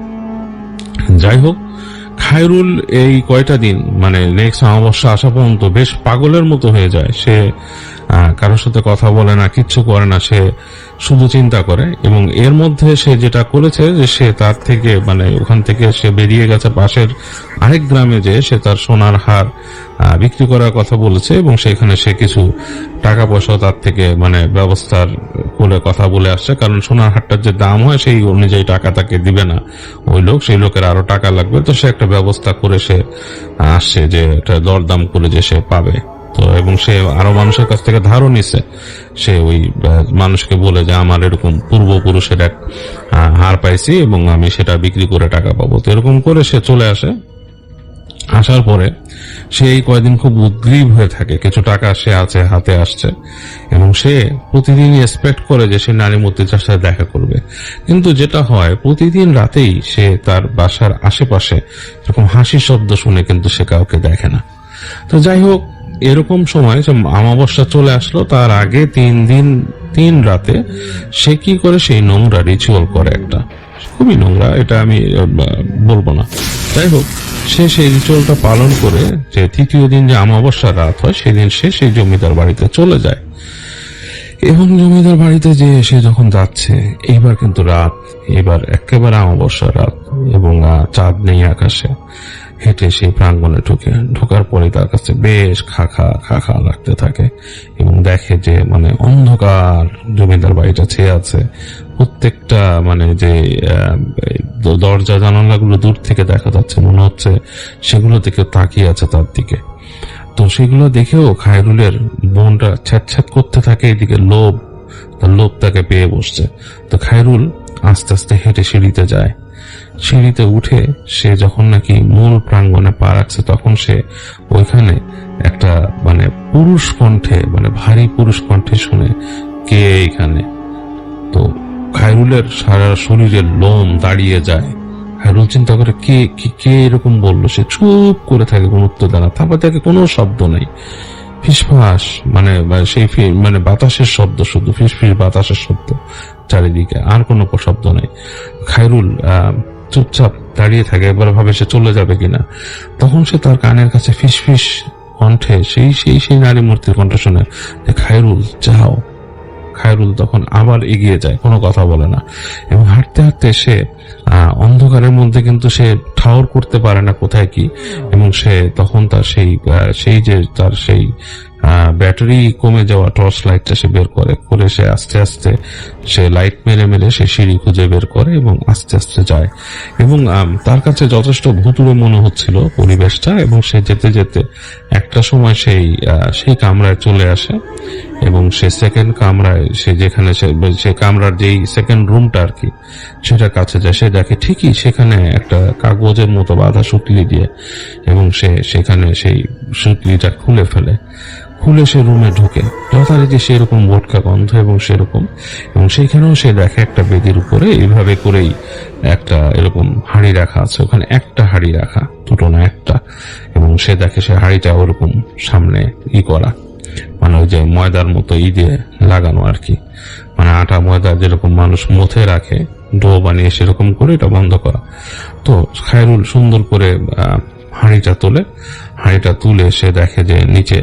যাই হোক, খায়রুল এই কয়টা দিন মানে নেক্সট অমাবস্যা আসা পর্যন্ত বেশ পাগলের মতো হয়ে যায়। সে কারোর সাথে কথা বলে না, কিচ্ছু করে না, সে শুধু চিন্তা করে। এবং এর মধ্যে সে যেটা করেছে যে সে তার থেকে মানে ওখান থেকে সে বেরিয়ে গেছে পাশের আরেক গ্রামে, যে সে তার সোনার হার বিক্রি করার কথা বলেছে, এবং সেখানে সে কিছু টাকা পয়সা তার থেকে মানে ব্যবস্থার করে কথা বলে আসছে। কারণ সোনার হারটার যে দাম হয় সেই অনুযায়ী টাকা তাকে দিবে না ওই লোক, সেই লোকের আরো টাকা লাগবে। তো সে একটা ব্যবস্থা করে সে আসছে, যে একটা দরদাম করে যে সে পাবে। তো এবং সে আরো মানুষের কাছ থেকে ধারও নিছে। সে ওই মানুষকে বলে যে আমার এরকম পূর্বপুরুষের এক হার পাইছি, এবং আমি সেটা বিক্রি করে টাকা পাবো। তো এরকম করে সে চলে আসে। আসার পরে সে এই কয়েকদিন খুব উদ্গ্রীব হয়ে থাকে, কিছু টাকা সে আছে হাতে আসছে, এবং সে প্রতিদিন এক্সপেক্ট করে যে সে নারী মূর্তির সাথে দেখা করবে। কিন্তু যেটা হয়, প্রতিদিন রাতেই সে তার বাসার আশেপাশে এরকম হাসির শব্দ শুনে, কিন্তু সে কাউকে দেখে না। তো যাই হোক, এরকম সময় যে অমাবস্যা চলে আসলো, তার আগে 3 দিন 3 রাতে সে কি করে, সেই নোংরা রিচুয়াল করে একটা, খুবই নোংরা, এটা আমি বলবো না। যাই হোক, সে সেই রিচুয়ালটা পালন করে যে 3য় দিন যে অমাবস্যার রাত হয় সেদিন সে সেই জমিদার বাড়িতে চলে যায়। এবং জমিদার বাড়িতে যে সে যখন যাচ্ছে, এইবার কিন্তু রাত, এবার একেবারে অমাবস্যার রাত, এবং চাঁদ নেই আকাশে। হেঁটে সেই প্রাঙ্গণে ঢোকার পরে তার কাছে বেশ খা লাগতে থাকে, এবং দেখে যে মানে অন্ধকার জমিদার বাড়িটা ছেয়ে আছে। প্রত্যেকটা মানে যে দরজা জানালাগুলো দূর থেকে দেখা যাচ্ছে, মনে হচ্ছে সেগুলো থেকে তাকিয়ে আছে তার দিকে। তো সেগুলো দেখেও খায়রুলের মনটা ছ্যাঁত করতে থাকে, এদিকে তার লোভ তাকে পেয়ে বসছে। তো খায়রুল আস্তে আস্তে হেঁটে সিঁড়িতে যায়। সিঁড়িতে উঠে সে যখন নাকি মূল প্রাঙ্গণে পা রাখছে, তখন সে ওইখানে একটা মানে পুরুষ কণ্ঠে, মানে ভারী পুরুষ কণ্ঠে শুনে, কে এখানে? তো খায়রুলের সারা শরীরের লোম দাঁড়িয়ে যায়। খায়রুল চিন্তা করে কে কে এরকম বললো। সে চুপ করে থাকে, কোনো উত্তর দেয় না। তারপর দেখে কোনো শব্দ নেই, ফিসফাস মানে সেই মানে বাতাসের শব্দ, শুধু ফিসফিস বাতাসের শব্দ চারিদিকে, আর কোনো শব্দ নেই। খায়রুল চুপচাপ দাঁড়িয়ে থাকে, এবার ভাবে সে চলে যাবে কিনা। তখন সে তার কানের কাছে ফিসফিস কণ্ঠে সেই নারী মূর্তির কণ্ঠ শুনে যে খায়রুল যাও। খায়রুল তখন আবার এগিয়ে যায়, কোনো কথা বলে না, এবং হাঁটতে হাঁটতে সে অন্ধকারের মধ্যে কিন্তু সে ঠাউর করতে পারে না কোথায় কি, এবং সে তখন তার সেই ব্যাটারি কমে যাওয়া টর্চ লাইটটা সে বের করে সে আস্তে আস্তে সে লাইট মেরে সে সিঁড়ি খুঁজে বের করে এবং আস্তে আস্তে যায়। এবং তার কাছে যথেষ্ট ভুতুড়ে মনে হচ্ছিল পরিবেশটা, এবং সে যেতে যেতে একটা সময় সেই কামরায় চলে আসে, এবং সে সেকেন্ড কামরায়, সে যেখানে সে কামরার যেই সেকেন্ড রুমটা আর কি, সেটার কাছে যায়। সে দেখে ঠিকই সেখানে একটা কাগজের মতো বাঁধা সুতলি দিয়ে, এবং সে সেখানে সেই সুতলিটা খুলে সে রুমে ঢুকে। যথারীতি সেরকম বোটকা গন্ধ এবং সেইখানেও সে দেখে একটা বেদির উপরে এইভাবে করেই একটা এরকম হাঁড়ি রাখা আছে। ওখানে একটা হাঁড়ি রাখা, দুটো না, একটা। এবং সে দেখে সে হাঁড়িটা ওরকম সামনে করা, মানে ওই যে ময়দার মতো দিয়ে লাগানো আর কি, মানে আটা ময়দা যেরকম মানুষ মথে রাখে ডো বানিয়ে, সেরকম করে এটা বন্ধ করা। তো খায়রুল সুন্দর করে হাঁড়িটা তুলে সে দেখে যে নিচে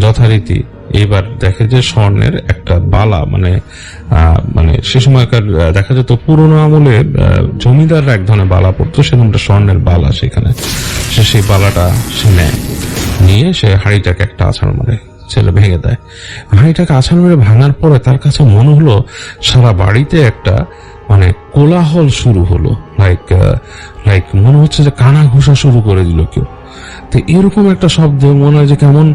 যথারীতি এইবার দেখে যে স্বর্ণের একটা বালা, মানে সে সময়কার দেখা যেত পুরোনো আমলে জমিদাররা এক ধরনের বালা পড়তো, সেরকমটা স্বর্ণের বালা। সেখানে সেই বালাটা সে নিয়ে সে হাঁড়িটাকে একটা আছাড় মারে, ছেলে ভেঙে দেয়। হাঁড়িটাকে আছাড় মেরে ভাঙার পরে তার কাছে মনে হলো সারা বাড়িতে একটা মানে কোলাহল শুরু হলো, লাইক মনে হচ্ছে যে কানা ঘুষা শুরু করে দিল কেউ। তো এরকম একটা শব্দ মনে হয় যে কেমন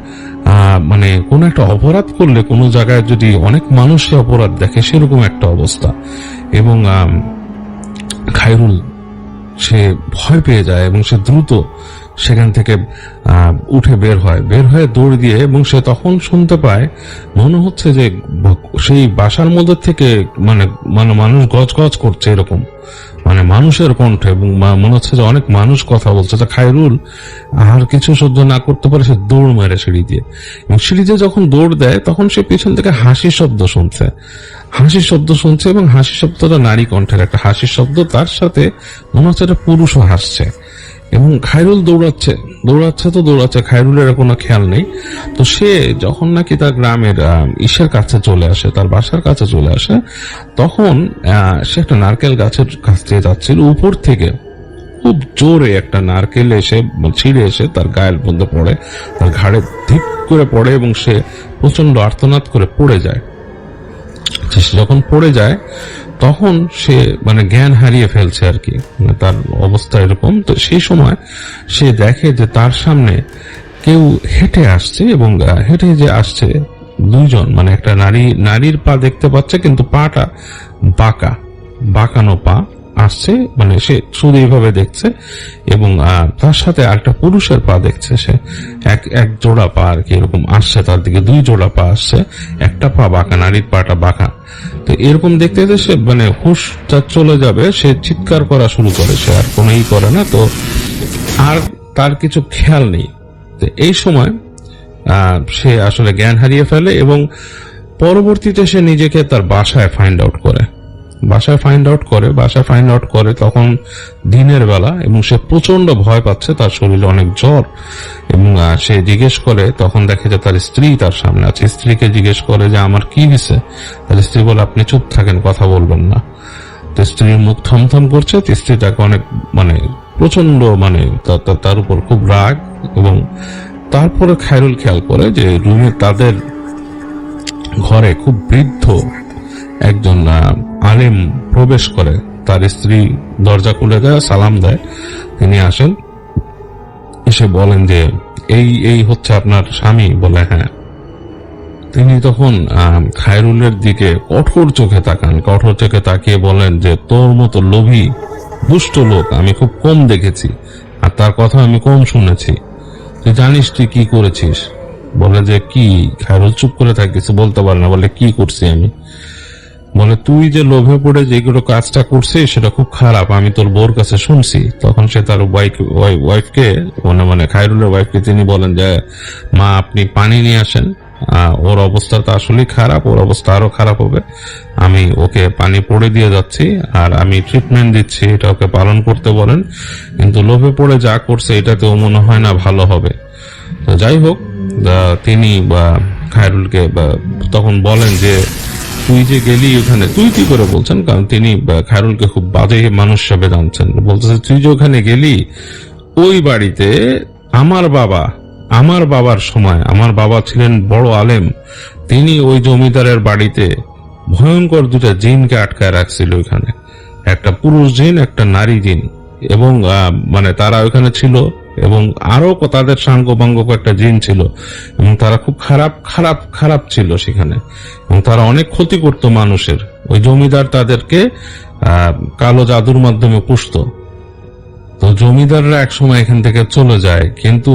মানে কোন একটা অপরাধ করলে কোনো জায়গায় যদি অনেক মানুষই অপরাধ দেখে, সেরকম একটা অবস্থা। এবং খায়রুল সে ভয় পেয়ে যায় এবং সে দ্রুত সেখান থেকে উঠে বের হয়ে দৌড় দিয়ে, এবং সে তখন শুনতে পায় মনে হচ্ছে যে সেই বাসার মধ্যে থেকে মানে মানুষ গজগজ করছে, এরকম মানে মানুষের কণ্ঠ, এবং মনে হচ্ছে যে অনেক মানুষ কথা বলছে। খায়রুল আর কিছু সহ্য না করতে পারে, সে দৌড় মারে সিঁড়ি দিয়ে, এবং সিঁড়ি দিয়ে যখন দৌড় দেয় তখন সে পিছন থেকে হাসির শব্দ শুনছে, এবং হাসির শব্দটা নারী কণ্ঠের একটা হাসির শব্দ, তার সাথে মনে হচ্ছে একটা পুরুষও হাসছে। এবং খায়রুল দৌড়াচ্ছে, খায়রুলের কোনো খেয়াল নেই। তো সে যখন নাকি তার গ্রামের ইসের কাছে চলে আসে, তার বাসার কাছে চলে আসে, তখন সে একটা নারকেল গাছের কাছ দিয়ে যাচ্ছিল। উপর থেকে খুব জোরে একটা নারকেল ছিঁড়ে এসে তার গায়ের মধ্যে পড়ে, তার ঘাড়ে ধিপ করে পড়ে, এবং সে প্রচন্ড আর্তনাদ করে পড়ে যায়। যখন পড়ে যায় তখন সে মানে জ্ঞান হারিয়ে ফেলছে আর কি, মানে তার অবস্থা এরকম। তো সেই সময় সে দেখে যে তার সামনে কেউ হেঁটে আসছে, এবং হেঁটে যে আসছে দুইজন, মানে একটা নারীর পা দেখতে পাচ্ছে, কিন্তু পাটা বাঁকানো পা আসছে, মানে সে শুধু এইভাবে দেখছে, এবং তার সাথে আরেকটা পুরুষের পা দেখছে। সে এক জোড়া পা আর কি এরকম আসছে তার দিকে, দুই জোড়া পা আসছে, একটা পা বাঁকা, নারীর পাটা বাঁকা। তো এরকম দেখতে সে মানে হুঁশটা চলে যাবে, সে চিৎকার করা শুরু করে, সে আর কোনো করে না, তো আর তার কিছু খেয়াল নেই। তো এই সময় সে আসলে জ্ঞান হারিয়ে ফেলে, এবং পরবর্তীতে সে নিজেকে তার বাসায় ফাইন্ড আউট করে তখন দিনের বেলা, এবং সে প্রচন্ড ভয় পাচ্ছে, তার শরীরে অনেক জ্বর। এবং সে জিজ্ঞেস করে, তখন দেখে যে তার স্ত্রী তার সামনে আছে। স্ত্রীকে জিজ্ঞেস করে যে আমার কি হয়েছে। তার স্ত্রী বলে আপনি চুপ থাকেন, কথা বলবেন না। তো স্ত্রীর মুখ থমথম করছে। স্ত্রীটাকে অনেক মানে প্রচন্ড মানে তার উপর খুব রাগ। এবং তারপরে খায়রুল খেয়াল করে যে রুমে তাদের ঘরে খুব বৃদ্ধ একজন আলেম প্রবেশ করে। তার স্ত্রী দরজা খুলে দেয়, সালাম দেয়, তিনি আসেন, এসে বলেন যে এই হচ্ছে আপনার স্বামী। বলে হ্যাঁ। তো তিনি তখন খায়রুলের দিকে কঠোর চোখে তাকান, কঠোর চোখে তাকিয়ে বলেন যে তোর মতো লোভী দুষ্ট লোক আমি খুব কম দেখেছি, আর তার কথা আমি কম শুনেছি। তুই জানিস তুই কি করেছিস? বলে যে কি? খায়রুল চুপ করে থাকে, কিছু বলতে পারে না। বলে কি করছি আমি? বলে তুই যে লোভে পড়ে যেগুলো কাজটা করছিস সেটা খুব খারাপ, আমি তোর বোর কাছে শুনছি। তখন সে তার ওয়াইফকে মানে খায়রুলের ওয়াইফকে তিনি বলেন যে মা আপনি পানি নিয়ে আসেন, ওর অবস্থা তো আসলেই খারাপ, ওর অবস্থা আরো খারাপ হবে, আমি ওকে পানি পড়ে দিয়ে যাচ্ছি আর আমি ট্রিটমেন্ট দিচ্ছি, এটা ওকে পালন করতে বলেন। কিন্তু লোভে পড়ে যা করছে এটাতে ও মনে হয় না ভালো হবে। তো যাই হোক, তিনি খায়রুলকে তখন বলেন যে তুই যে গেলি ওখানে, তুই কি করে বলছেন, কারণ তিনি খায়রুলকে খুব বাজে মানুষ হিসেবে জানছেন। বলতেছে তুই যে ওখানে গেলি, ওই বাড়িতে আমার বাবার সময়, আমার বাবা ছিলেন বড় আলেম, তিনি ওই জমিদারের বাড়িতে ভয়ঙ্কর দুটা জিনকে আটকায় রাখছিল ওইখানে, একটা পুরুষ জিন একটা নারী জিন, এবং মানে তারা ওইখানে ছিল এবং আরো তাদের সাঙ্গপাঙ্গ একটা জিন ছিল এবং তারা খুব খারাপ খারাপ খারাপ ছিল সেখানে, এবং তারা অনেক ক্ষতি করত মানুষের। ওই জমিদার তাদেরকে কালো জাদুর মাধ্যমে পুষতো। তো জমিদাররা একসময় এখান থেকে চলে যায়, কিন্তু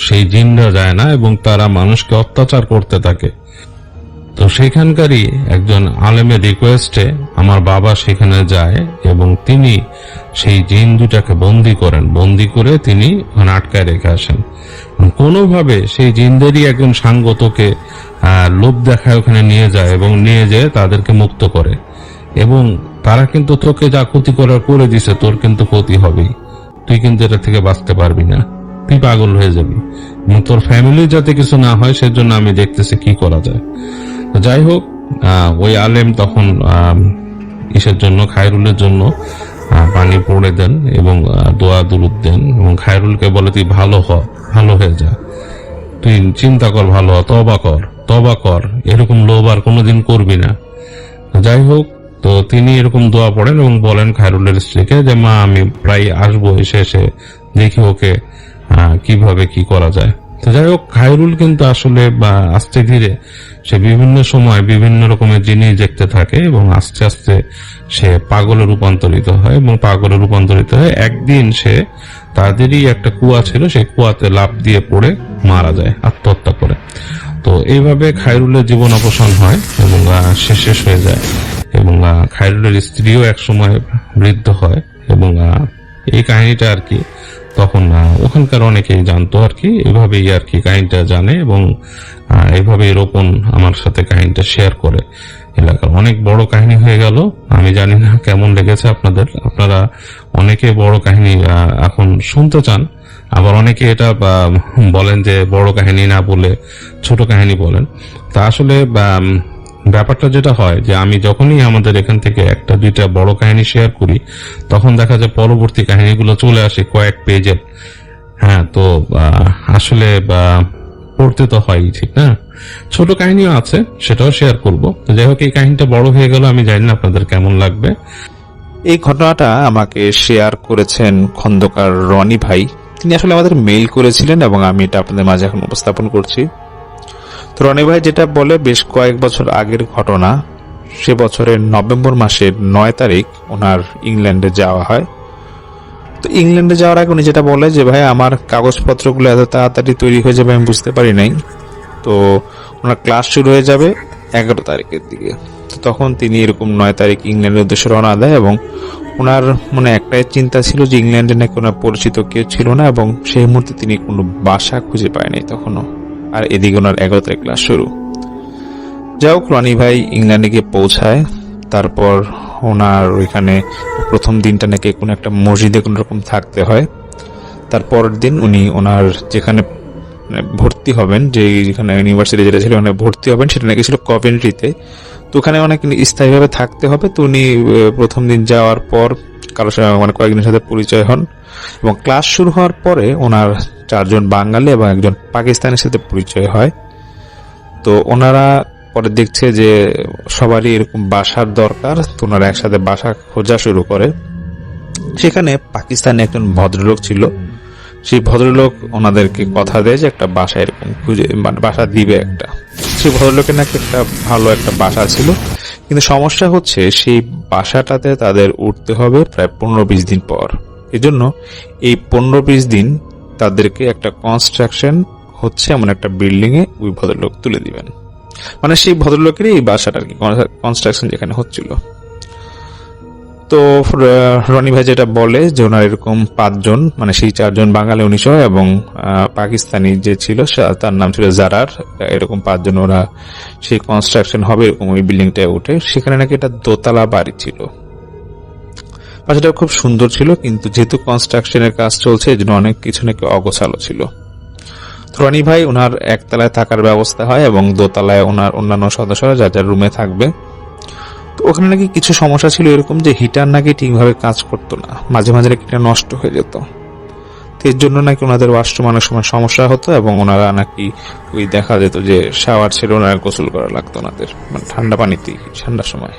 সেই জিনরা যায় না এবং তারা মানুষকে অত্যাচার করতে থাকে। তো সেখানকারই একজন আলেমের রিকোয়েস্টে আমার বাবা সেখানে যায় এবং তিনি সেই জিন দুটাকে বন্দি করেন, বন্দি করে তিনি ওখানে আটকায় রেখে আসেন। কোনোভাবে সেই জিনদেরই একজন সাঙ্গতকে লোভ দেখায় ওখানে নিয়ে যায় এবং নিয়ে যেয়ে তাদেরকে মুক্ত করে, এবং তারা কিন্তু তোকে যা ক্ষতি করার করে দিছে, তোর কিন্তু ক্ষতি হবেই, তুই কিন্তু এটা থেকে বাঁচতে পারবি না, তুই পাগল হয়ে যাবি, এবং তোর ফ্যামিলি যাতে কিছু না হয় সেজন্য আমি দেখতেছি কি করা যায়। যাই হোক, ওই আলেম তখন ইসের জন্য, খায়রুলের জন্য পানি পড়ে দেন এবং দোয়া দুরুদ দেন এবং খায়রুলকে বলে তুই ভালো হয়ে যা, তুই চিন্তা কর, ভালো হ, তবা কর, এরকম লোভ আর কোনোদিন করবি না। যাই হোক, তো তিনি এরকম দোয়া পড়েন এবং বলেন খায়রুলের স্ত্রীকে যে মা আমি প্রায় আসবো, এসে দেখি ওকে কিভাবে কি করা যায়। তো যাই হোক, খায়রুল কিন্তু আসলে আস্তে ধীরে সে বিভিন্ন সময় বিভিন্ন রকমের জিনিস দেখতে থাকে এবং আস্তে আস্তে সে পাগলে রূপান্তরিত হয়, এবং পাগলে রূপান্তরিত হয়ে একদিন সে, তাদেরই একটা কুয়া ছিল, সেই কুয়াতে লাফ দিয়ে পড়ে মারা যায়, আত্মহত্যা করে। তো এইভাবে খায়রুলের জীবন অবসান হয় এবং সে শেষ হয়ে যায়, এবং খায়রুলের স্ত্রীও এক সময় বৃদ্ধ হয়, এবং এই কাহিনীটা আর কি তখন ওখানকার অনেকেই জানতো আর কি, এভাবেই আর কি কাহিনীটা জানে, এবং এইভাবেই রোপণ আমার সাথে কাহিনীটা শেয়ার করে। এলাকার অনেক বড় কাহিনী হয়ে গেল, আমি জানি না কেমন লেগেছে আপনাদের। আপনারা অনেকে বড় কাহিনী এখন শুনতে চান, আবার অনেকে এটা বলেন যে বড় কাহিনী না বলে ছোট কাহিনী বলেন। তা আসলে ব্যাপারটা যেটা হয় যে আমি যখনই আমাদের এখান থেকে একটা দুইটা বড় কাহিনী শেয়ার করি, তখন দেখা যায় পরবর্তী কাহিনীগুলো চলে আসে কয়েক পেজের। হ্যাঁ, তো আসলে পড়তে তো হয়, ঠিক না? ছোট কাহিনীও আছে, সেটাও শেয়ার করব। তো যাই হোক, এই কাহিনীটা বড় হয়ে গেল, আমি জানি না আপনাদের কেমন লাগবে। এই ঘটনাটা আমাকে শেয়ার করেছেন খন্দকার রনি ভাই। তিনি আসলে আমাদের মেইল করেছিলেন এবং আমি এটা আপনাদের মাঝে এখন উপস্থাপন করছি। তো রনি ভাই যেটা বলে, বেশ কয়েক বছর আগের ঘটনা। সে বছরের নভেম্বর মাসের 9 তারিখ ওনার ইংল্যান্ডে যাওয়া হয়। তো ইংল্যান্ডে যাওয়ার আগে উনি যেটা বলে যে ভাই আমার কাগজপত্রগুলো এত তাড়াতাড়ি তৈরি হয়ে যাবে আমি বুঝতে পারি নাই। তো ওনার ক্লাস শুরু হয়ে যাবে 11 তারিখের দিকে। তো তখন তিনি এরকম 9 তারিখ ইংল্যান্ডের উদ্দেশ্যে রওনা দেয়, এবং ওনার মনে একটাই চিন্তা ছিল যে ইংল্যান্ডে নাকি ওনার পরিচিত কেউ ছিল না, এবং সেই মুহূর্তে তিনি কোনো বাসা খুঁজে পায়নি তখনও। আর এদিকে ওনার 11 তারিখ ক্লাস শুরু। যাই হোক, রনি ভাই ইংল্যান্ডে গিয়ে পৌঁছায়। তারপর ওনার ওইখানে প্রথম দিনটা নাকি কোনো একটা মসজিদে কোনো রকম থাকতে হয়। তারপরের দিন উনি ওনার যেখানে ভর্তি হবেন, যেখানে ইউনিভার্সিটি যেটা ছিল ওখানে ভর্তি হবেন, সেটা নাকি ছিল কভেন্ট্রিতে। তো ওখানে অনেক স্থায়ীভাবে থাকতে হবে। তো উনি প্রথম দিন যাওয়ার পর কারোর সাথে মানে কয়েকজনের সাথে পরিচয় হন, এবং ক্লাস শুরু হওয়ার পরে ওনার 4 জন বাঙালি এবং একজন পাকিস্তানের সাথে পরিচয় হয়। তো ওনারা পরে দেখছে যে সবারই এরকম বাসার দরকার, তো ওনারা একসাথে বাসা খোঁজা শুরু করে। সেখানে পাকিস্তানে একজন ভদ্রলোক ছিল, সেই ভদ্রলোক ওনাদেরকে কথা দেয় যে একটা বাসা এরকম খুঁজে, মানে বাসা দিবে একটা। সেই ভদ্রলোকের নাকি একটা ভালো একটা বাসা ছিল, কিন্তু সমস্যা হচ্ছে সেই বাসাটাতে তাদের উঠতে হবে প্রায় 15-20 দিন পর। এজন্য এই 15-20 দিন তাদেরকে একটা কনস্ট্রাকশন হচ্ছে এমন একটা বিল্ডিং এ ওই ভদ্রলোক তুলে দিবেন, মানে সেই ভদ্রলোকেরই এই বাসাটা আর কি কনস্ট্রাকশন যেখানে হচ্ছিল। তো রনি ভাই যেটা বলে যে ওনার এরকম 5 জন, মানে সেই 4 জন বাঙালি 19 এবং পাকিস্তানি যে ছিল তার নাম ছিল জারার, এরকম 5 জন ওরা সেই কনস্ট্রাকশন হবে এরকম ওই বিল্ডিংটায় উঠে। সেখানে নাকি এটা দোতলা বাড়ি ছিল, বাসাটা খুব সুন্দর ছিল, কিন্তু যেহেতু কনস্ট্রাকশনের কাজ চলছে এই জন্য অনেক কিছু নাকি অগোছালো ছিল। রনি ভাই ওনার একতলায় থাকার ব্যবস্থা হয় এবং দোতলায় ওনার অন্যান্য সদস্যরা যার যার রুমে থাকবে। তো ওখানে নাকি কিছু সমস্যা ছিল এরকম যে হিটার নাকি ঠিকভাবে কাজ করতো না, মাঝে মাঝে নাকি এটা নষ্ট হয়ে যেত। তো এর জন্য নাকি ওনাদের ওয়াশরুম অনেক সময় সমস্যা হতো এবং ওনারা নাকি ওই দেখা যেত যে শাওয়ার ছেড়ে ওনারা গোসল করা লাগতো ওনাদের, মানে ঠান্ডা পানিতেই ঠান্ডার সময়।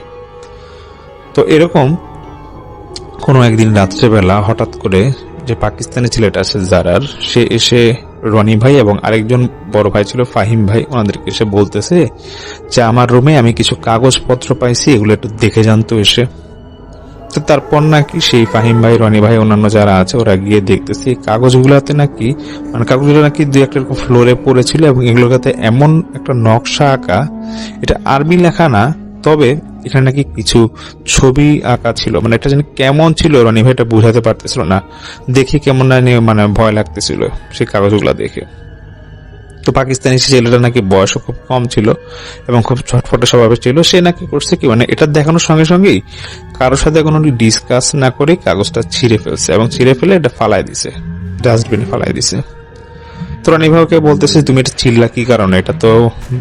তো এরকম কোনো একদিন রাত্রেবেলা হঠাৎ করে যে পাকিস্তানি ছেলেটা আছে জারার, সে এসে রনি ভাই এবং আরেকজন বড় ভাই ছিল ফাহিম ভাই, ওনাদেরকে এসে বলতেছে যে আমার রুমে আমি কিছু কাগজপত্র পাইছি, এগুলো একটু দেখে জানতো এসে। তো তারপর নাকি সেই ফাহিম ভাই, রনি ভাই, অন্যান্য যারা আছে ওরা গিয়ে দেখতেছে এই কাগজগুলাতে নাকি, মানে কাগজগুলো নাকি দুই একটা এরকম ফ্লোরে পড়েছিল এবং এগুলোতে এমন একটা নকশা আঁকা, এটা আরবি লেখা না, তবে এখানে নাকি কিছু ছবি আঁকা ছিল। মানে এটা যেন কেমন ছিল রনি ভাই এটা বুঝাতে পারতেছিল না, দেখে কেমন মানে ভয় লাগতেছিল সেই কাগজগুলা দেখে। তো পাকিস্তানি ছেলেটা নাকি বয়সও খুব কম ছিল এবং খুব ছটফটে স্বভাবের ছিল। সে নাকি করছে কি, মানে এটা দেখানোর সঙ্গে সঙ্গেই কারোর সাথে কোনো ডিসকাস না করে কাগজটা ছিঁড়ে ফেলছে এবং ছিঁড়ে ফেলে এটা ফালাই দিছে, ডাস্টবিনে ফালাই দিছে। তো রনি ভাইকে বলতেছে তুমি এটা ছিঁড়লা কি কারণে, এটা তো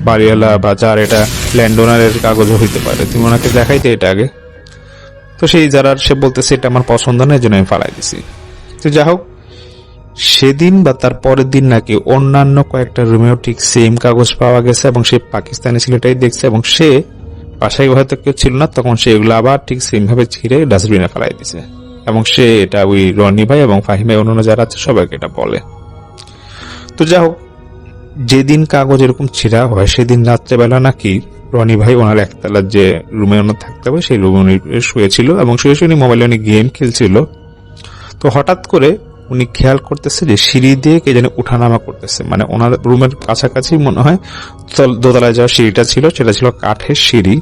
বাড়িওয়ালা বা যার এটা ল্যান্ড ওনারের কাগজও হইতে পারে, তুমি ওনাকে দেখাইতে এটা আগে। তো সেই যারা সে বলতেছে এটা আমার পছন্দ না, এই জন্য আমি ফালাই দিছি। তো যা হোক, সেদিন বা তার পরের দিন নাকি অন্যান্য কয়েকটা রুমেও ঠিক সেম কাগজ পাওয়া গেছে এবং সে পাকিস্তানি ছেলেটাই দেখছে এবং সে বাসায় হয়তো কেউ ছিল না, তখন সে এগুলো আবার ঠিক সেম ভাবে ছিঁড়ে ডাস্টবিনে ফেলাই দিছে এবং সে এটা ওই রনি ভাই এবং ফাহিম ভাই অন্যান্য যারা আছে সবাইকে এটা বলে। তো যা হোক, যেদিন কাগজ এরকম ছিঁড়া হয় সেদিন রাত্রেবেলা নাকি রনি ভাই ওনার একতলার যে রুমে ওনার থাকতে হবে সেই রুমে উনি শুয়েছিল এবং শুয়ে শুয়ে উনি মোবাইলে উনি গেম খেলছিল। তো হঠাৎ করে উনি খেয়াল করতেছে যে সিঁড়ি দিয়ে কে যেন উঠানামা করতেছে, মানে ওনার রুমের কাছাকাছি মনে হয় দোতলায় যাওয়ার সিঁড়িটা ছিল, সেটা ছিল কাঠের সিঁড়ি।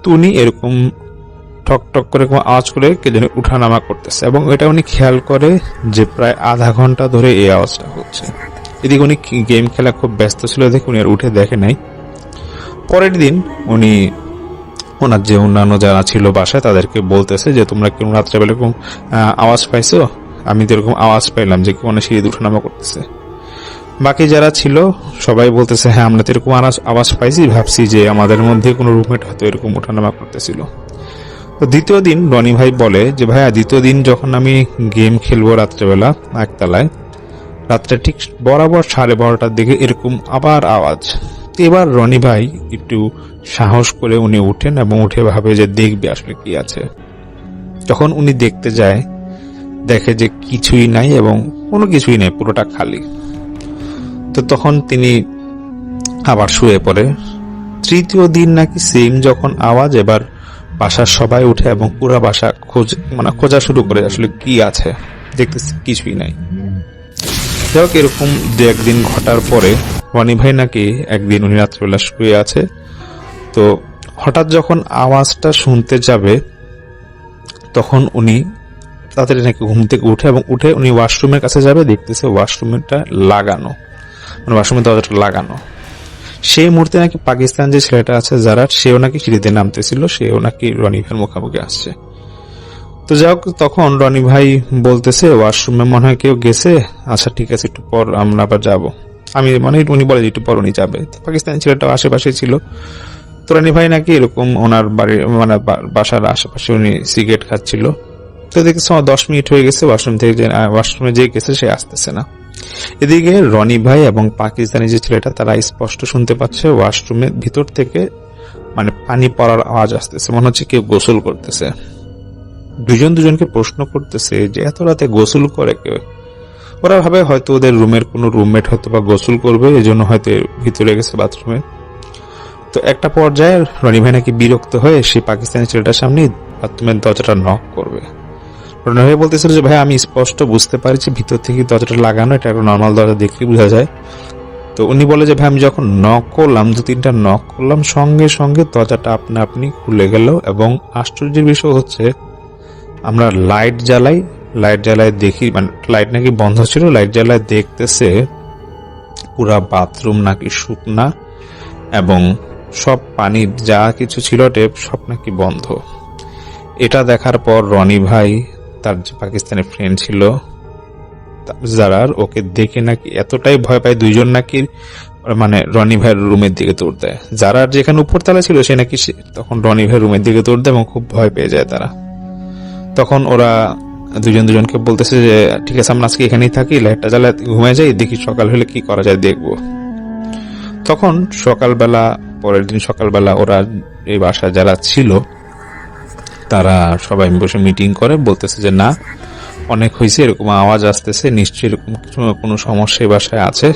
তো উনি এরকম ঠক ঠক করে আওয়াজ করে কে যেন উঠানামা করতেছে এবং এটা উনি খেয়াল করে যে প্রায় আধা ঘন্টা ধরে এই আওয়াজটা হচ্ছে। এদিকে উনি গেম খেলা খুব ব্যস্ত ছিল দেখে উনি আর উঠে দেখে নাই। পরের দিন উনি ওনার যে অন্যান্য যারা ছিল বাসায় তাদেরকে বলতেছে যে তোমরা কেউ রাত্রেবেলা এরকম আওয়াজ পাইছো, আমি তো এরকম আওয়াজ পাইলাম যে কোনো সিঁড়ি উঠানামা করতেছে। বাকি যারা ছিল সবাই বলতেছে হ্যাঁ আমরা তো এরকম আওয়াজ পাইছি, ভাবছি যে আমাদের মধ্যে কোনো রুমমেট হয়তো এরকম উঠানামা করতেছিল। তো দ্বিতীয় দিন রনি ভাই বলে যে ভাইয়া দ্বিতীয় দিন যখন আমি গেম খেলবো রাত্রেবেলা একতলায়, রাত্রে ঠিক বরাবর 12:30টার দিকে এরকম আবার আওয়াজ। এবার রনি ভাই একটু সাহস করে উনি উঠেন এবং উঠে ভাবে যে দেখবে আসলে কি আছে। যখন উনি দেখতে যায় দেখে যে কিছুই নাই এবং কোনো কিছুই নাই, পুরোটা খালি। তো তখন তিনি আবার শুয়ে পড়ে। তৃতীয় দিন নাকি সেম যখন আওয়াজ, এবার বাসার সবাই উঠে এবং পুরো বাসা খোঁজা শুরু করে আসলে কি আছে, দেখতেছে কিছুই নাই। যাই হোক, এরকম 2-1 দিন ঘটার পরে রনি ভাই নাকি একদিন উনি রাত্রিবেলা শুয়ে আছে, তো হঠাৎ যখন আওয়াজটা শুনতে যাবে তখন উনি তাড়াতাড়ি নাকি ঘুম থেকে উঠে এবং উঠে উনি ওয়াশরুমের কাছে যাবে, দেখতেছে ওয়াশরুমটা লাগানো, মানে ওয়াশরুমের দরজাটা লাগানো। সেই মুহূর্তে নাকি পাকিস্তান যে ছেলেটা আছে যারা, সেও নাকি সিঁড়িতে নামতেছিল, সেও নাকি রনি ভাইয়ের মুখোমুখি আসছে। তো যাই হোক, তখন রনি ভাই বলতেছে ওয়াশরুমে মনে হয় কেউ গেছে, আচ্ছা ঠিক আছে একটু পর আমরা আবার যাবো। উনি বলে একটু পর উনি যাবে। পাকিস্তানি ছেলেটাও আশেপাশে ছিল। তো রনি ভাই নাকি এরকম ওনার বাড়ির মানে বাসার আশেপাশে উনি সিগারেট খাচ্ছিল। তো দেখেছে 10 মিনিট হয়ে গেছে, ওয়াশরুমে যে গেছে সে আসতেছে না। এদিকে রনি ভাই এবং পাকিস্তানি যে ছেলেটা তারা স্পষ্ট শুনতে পাচ্ছে ওয়াশরুমের ভিতর থেকে মানে পানি পড়ার আওয়াজ আসতেছে, মনে হচ্ছে কেউ গোসল করতেছে। দুজনকে প্রশ্ন করতেছে যে এত রাতে গোসল করে কেউ। ওরা ভাবে হয়তো ওদের রুমের কোনো রুমমেট হয়তো বা গোসল করবে, এই জন্য হয়তো ভিতরে গেছে বাথরুমে। তো একটা পর্যায়ে রনি ভাই নাকি বিরক্ত হয়ে সেই পাকিস্তানি ছেলেটার সামনে বাথরুমের দরজাটা নক করবে। রনি ভাই বলতেছিল যে ভাই আমি স্পষ্ট বুঝতে পারি যে ভিতর থেকে দরজাটা লাগানো, এটা একটা নর্মাল দরজা দেখলে বোঝা যায়। তো উনি বলে যে ভাই আমি যখন নক করলাম, 2-3টা নক করলাম, সঙ্গে সঙ্গে দরজাটা আপনা আপনি খুলে গেল। এবং আশ্চর্যের বিষয় হচ্ছে আমরা লাইট জ্বালাই দেখি, মানে লাইট নাকি বন্ধ ছিল, লাইট জ্বালায় দেখতেছে পুরা বাথরুম নাকি শুকনা এবং সব পানির যা কিছু ছিল টেপ সব নাকি বন্ধ। এটা দেখার পর রনি ভাই তার যে পাকিস্তানি ফ্রেন্ড ছিল যারা, ওকে দেখে নাকি এতটাই ভয় পায়, দুইজন নাকি মানে রনি ভাইয়ের রুমের দিকে দৌড় দেয়। যারা যেখানে উপরতলা ছিল সে নাকি তখন রনি ভাইয়ের রুমের দিকে দৌড় দেয় এবং খুব ভয় পেয়ে যায় তারা। তখন ওরা দুজনকে বলতেছে যে ঠিক আছে আমরা আজকে এখানেই থাকি, লাইটটা জ্বালা ঘুমিয়ে যাই, দেখি সকাল হলে কি করা যায় দেখবো। তখন সকালবেলা, পরের দিন সকালবেলা ওরা এই বাসায় যারা ছিল তারা সবাই বসে মিটিং করে, বলতেছে যে না অনেক হয়েছে, এরকম আওয়াজ আসতেছে, নিশ্চয়ই এরকম কোনো সমস্যা এই বাসায় আছে,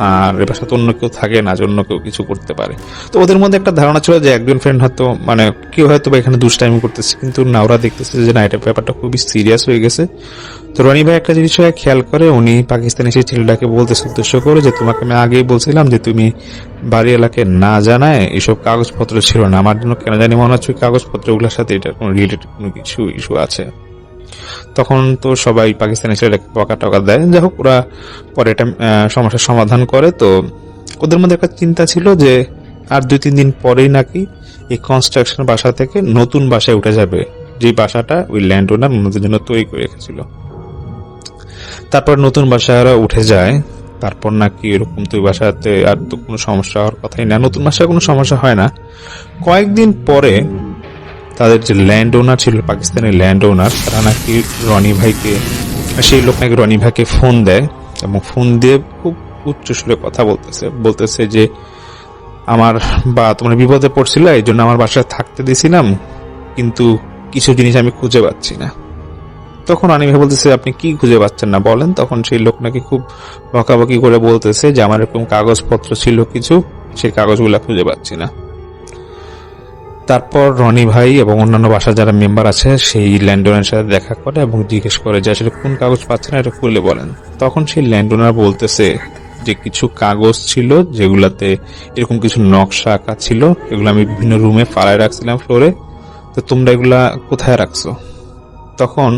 আর এ বাসায় তো অন্য কেউ থাকে না, অন্য কেউ কিছু করতে পারে। তো ওদের মধ্যে একটা ধারণা ছিল যে একজন ফ্রেন্ড হয়তো মানে কেউ হয়তো বা এখানে দুষ্টাইমি করতেছে, কিন্তু না, ওরা দেখতেছে যে না, এটা ব্যাপারটা খুবই সিরিয়াস হয়ে গেছে। তো রনি ভাই একটা জিনিস খেয়াল করে, উনি পাকিস্তানি সেই ছেলেটাকে বলতেছে উদ্দেশ্য করে যে তোমাকে আমি আগেই বলছিলাম যে তুমি বাড়ি এলাকায় না জানায় এসব কাগজপত্র ছিল না, আমার জন্য কেন জানি মনে হচ্ছে কাগজপত্রগুলোর সাথে এটার কোনো রিলেটেড কোনো কিছু ইস্যু আছে। তখন তো সবাই পাকিস্তানি ছেলেটাকে বকা টকা দেয়। যাই হোক, ওরা পরে এটা সমস্যার সমাধান করে। তো ওদের মধ্যে একটা চিন্তা ছিল যে আর 2-3 দিন পরেই নাকি এই কনস্ট্রাকশন বাসা থেকে নতুন বাসায় উঠে যাবে, যে বাসাটা ওই ল্যান্ড ওনার ওনাদের জন্য তৈরি করে রেখেছিল। তারপর নতুন বাসায় ওরা উঠে যায়। তারপর নাকি এরকম তো বাসাতে আর তো কোনো সমস্যা হওয়ার কথাই না, নতুন বাসায় কোনো সমস্যা হয় না। কয়েকদিন পরে তাদের যে ল্যান্ড ওনার ছিল, পাকিস্তানি ল্যান্ড ওনার, তারা নাকি রনি ভাইকে, সেই লোক নাকি রনি ভাইকে ফোন দেয় এবং ফোন দিয়ে খুব উচ্চ সুরে কথা বলতেছে যে আমার বা তোমরা বিপদে পড়ছিল, এই জন্য আমার বাসায় থাকতে দিয়েছিলাম, কিন্তু কিছু জিনিস আমি খুঁজে পাচ্ছি না। তখন রনি ভাই বলতেছে আপনি কি খুঁজে পাচ্ছেন না বলেন। তখন সেই লোক নাকি খুব বকাবকি করে বলতেছে যে আমার এরকম কাগজপত্র ছিল কিছু, সেই কাগজগুলা খুঁজে পাচ্ছি না। তারপর রনি ভাই এবং অন্যান্য বাসার যারা মেম্বার আছে সেই ল্যান্ডওনারের সাথে দেখা করে এবং জিজ্ঞেস করে যে আসলে কোন কাগজ পাচ্ছে না, এটা খুলে বলেন। তখন সেই ল্যান্ডওনার বলতেছে যে কিছু কাগজ ছিল যেগুলাতে এরকম কিছু নকশা আঁকা ছিল, এগুলো আমি বিভিন্ন রুমে ফালায় রাখছিলাম ফ্লোরে, তো তোমরা এগুলা কোথায় রাখছো? তখন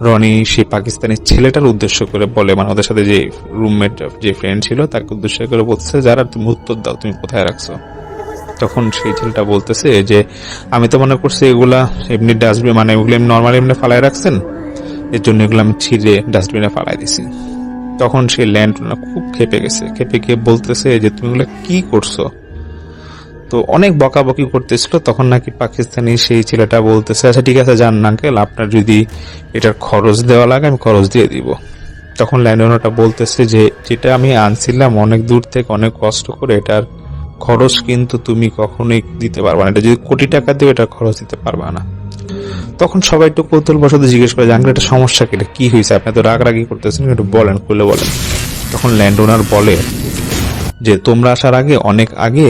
রনি সেই পাকিস্তানি ছেলেটার উদ্দেশ্য করে বলে, মানে ওদের সাথে যে রুমমেট যে ফ্রেন্ড ছিল তাকে উদ্দেশ্য করে বলতেছে যারা তুমি উত্তর দাও, তুমি কোথায় রাখছো? তখন সেই ছেলেটা বলতেছে যে আমি তো মনে করছি এগুলা এমনি ডাস্টবিন, মানে এগুলো নর্মালি এমনি ফালায় রাখছেন, এর জন্য এগুলো আমি ছিঁড়ে ডাস্টবিনে ফালাই দিছি। তখন সেই ল্যান্ড খুব খেপে গিয়ে বলতেছে যে তুমি এগুলো কি করছো? তো অনেক বকাবকি করতেছিল। তখন নাকি পাকিস্তানি সেই ছেলেটা বলতেছে আচ্ছা ঠিক আছে যান আঙ্কেল, আপনার যদি এটার খরচ দেওয়া লাগে আমি খরচ দিয়ে দিব। তখন ল্যান্ডওনারটা বলতেছে যে যেটা আমি আনছিলাম অনেক দূর থেকে অনেক কষ্ট করে, এটার খরচ কিন্তু তুমি কখনোই দিতে পারবা না, এটা যদি কোটি টাকা দিও এটার খরচ দিতে পারবা না। তখন সবাই একটু কৌতূহল বশত জিজ্ঞেস করে আঙ্কেল এটা সমস্যা কি, এটা কি হয়েছে, আপনি তো রাগরাগি করতেছেন, একটু বলেন, খুলে বলেন। তখন ল্যান্ডওনার বলে যে তোমরা আসার আগে, অনেক আগে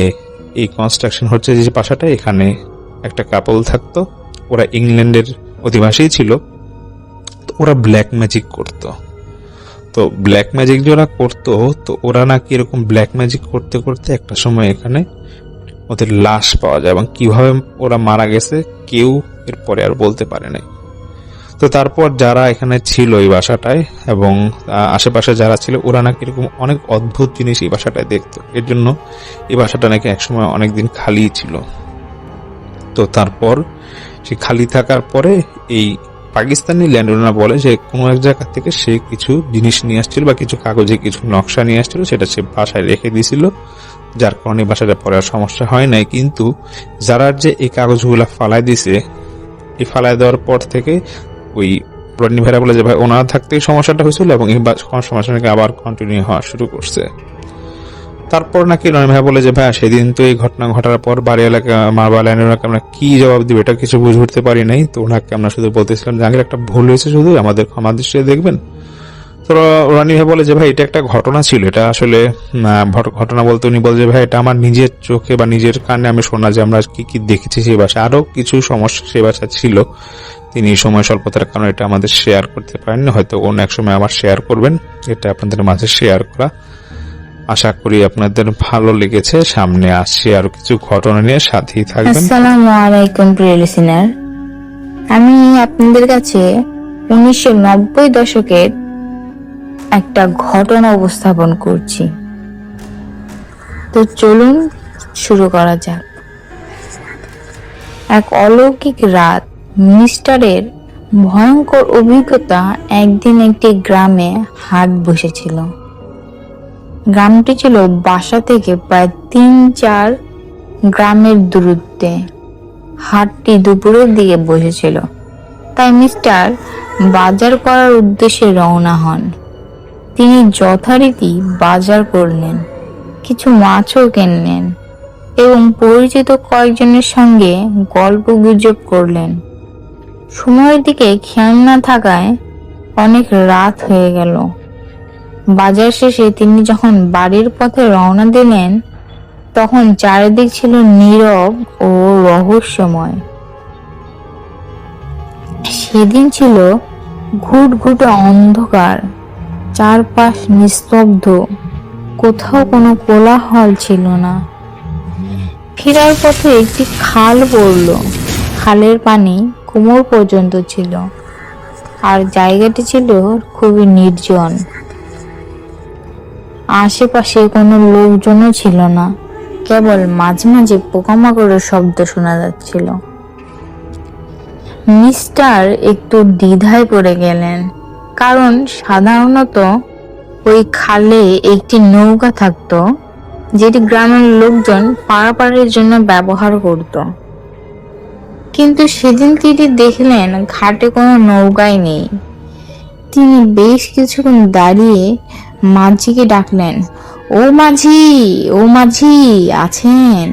এই কনস্ট্রাকশন হচ্ছে যে বাসাটা, এখানে একটা কাপল থাকতো, ওরা ইংল্যান্ডের অধিবাসী ছিল, তো ওরা ব্ল্যাক ম্যাজিক করতো। তো ব্ল্যাক ম্যাজিক যারা করতো, তো ওরা নাকি এরকম ব্ল্যাক ম্যাজিক করতে করতে একটা সময় এখানে ওদের লাশ পাওয়া যায় এবং কিভাবে ওরা মারা গেছে কেউ এরপরে আর বলতে পারে নাই। তো তারপর যারা এখানে ছিল এই বাসাটায় এবং আশেপাশে যারা ছিল, ওরা নাকি এরকম অনেক অদ্ভুত জিনিস এই বাসাটায় দেখতো, এর জন্য এই বাসাটা নাকি একসময় অনেকদিন খালি ছিল। তো তারপর সে খালি থাকার পরে এই পাকিস্তানি ল্যান্ডওনার বলে যে কোনো এক জায়গা থেকে সে কিছু জিনিস নিয়ে আসছিল বা কিছু কাগজে কিছু নকশা নিয়ে আসছিল, সেটা সে বাসায় রেখে দিয়েছিল, যার কারণে বাসাটা পরে আর সমস্যা হয় নাই। কিন্তু যারা যে এই কাগজগুলা ফালাই দিছে, এই ফালাই দেওয়ার পর থেকে ওই রনি ভাইরা বলে যে ভাই ওনার থাকতে সমস্যাটা হয়েছিল এবং এই সমস্যা নাকি আবার কন্টিনিউ হওয়া শুরু করছে। তারপর নাকি রনি ভাই বলে যে ভাই সেদিন তো এই ঘটনা ঘটার পর বাড়ি এলাকা মারবা ল্যান্ডওনারকে আমরা কি জবাব দিব এটা কিছু বুঝে উঠতে পারি নাই। তো ওনাকে আমরা শুধু বলতেছিলাম যে আগে একটা ভুল হয়েছে, শুধু আমাদের ক্ষমা দৃষ্টিতে দেখবেন। তো রনি ভাই বলে যে ভাই এটা একটা ঘটনা ছিল, এটা আসলে ঘটনা বলতে উনি বলে যে ভাই এটা আমার নিজের চোখে বা নিজের কানে আমি শোনা, যে আমরা কি কি দেখেছি সেই বাসায়। আরো কিছু সমস্যা সেই বাসায় ছিল, তিনি সময় স্বল্পতার কারণে এটা আমাদের শেয়ার করতে পারেননি, হয়তো অন্য এক সময় আবার শেয়ার করবেন। এটা আপনাদের মাঝে শেয়ার করা, আশা করি আপনাদের ভালো লেগেছে। সামনে আসছে আরো কিছু ঘটনা নিয়ে, সাথেই থাকবেন। আসসালামু আলাইকুম প্রিয় লিসেনার, আমি আপনাদের কাছে 1990 দশকের একটা ঘটনা উপস্থাপন করছি। তো চলুন শুরু করা যাক। এক অলৌকিক রাত, মিস্টারের ভয়ঙ্কর অভিজ্ঞতা একদিন একটি গ্রামে হাট বসেছিল। গ্রামটি ছিল বাসা থেকে প্রায় 3-4 গ্রামের দূরত্বে। হাটটি দুপুরের দিকে বসেছিল, তাই মিস্টার বাজার করার উদ্দেশ্যে রওনা হন। তিনি যথারীতি বাজার করলেন, কিছু মাছও কিনলেন এবং পরিচিত কয়েকজনের সঙ্গে গল্প গুজব করলেন। সময়ের দিকে খেয়াল না থাকায় অনেক রাত হয়ে গেল। বাজার শেষে তিনি যখন বাড়ির পথে রওনা দিলেন, তখন চারিদিক ছিল নীরব ও রহস্যময়। সেদিন ছিল ঘুটঘুটে অন্ধকার, চারপাশ নিস্তব্ধ, কোথাও কোনো কোলাহল ছিল না। ফেরার পথে একটি খাল পড়ল। খালের পানি কোমর পর্যন্ত ছিল, আর জায়গাটি ছিল খুবই নির্জন। আশেপাশে কোনো লোকজনও ছিল না, কেবল মাঝে মাঝে পোকামাকড়ের শব্দ শোনা যাচ্ছিল। মিস্টার একটু দ্বিধায় পড়ে গেলেন, কারণ সাধারণত ওই খালে একটি নৌকা থাকতো, যেটি গ্রামের লোকজন পারাপারের জন্য ব্যবহার করত। কিন্তু সেদিন তিনি দেখলেন ঘাটে কোনো নৌকাই নেই। তিনি বেশ কিছুক্ষণ দাঁড়িয়ে মাঝিকে ডাকলেন, ও মাঝি, ও মাঝি, আছেন?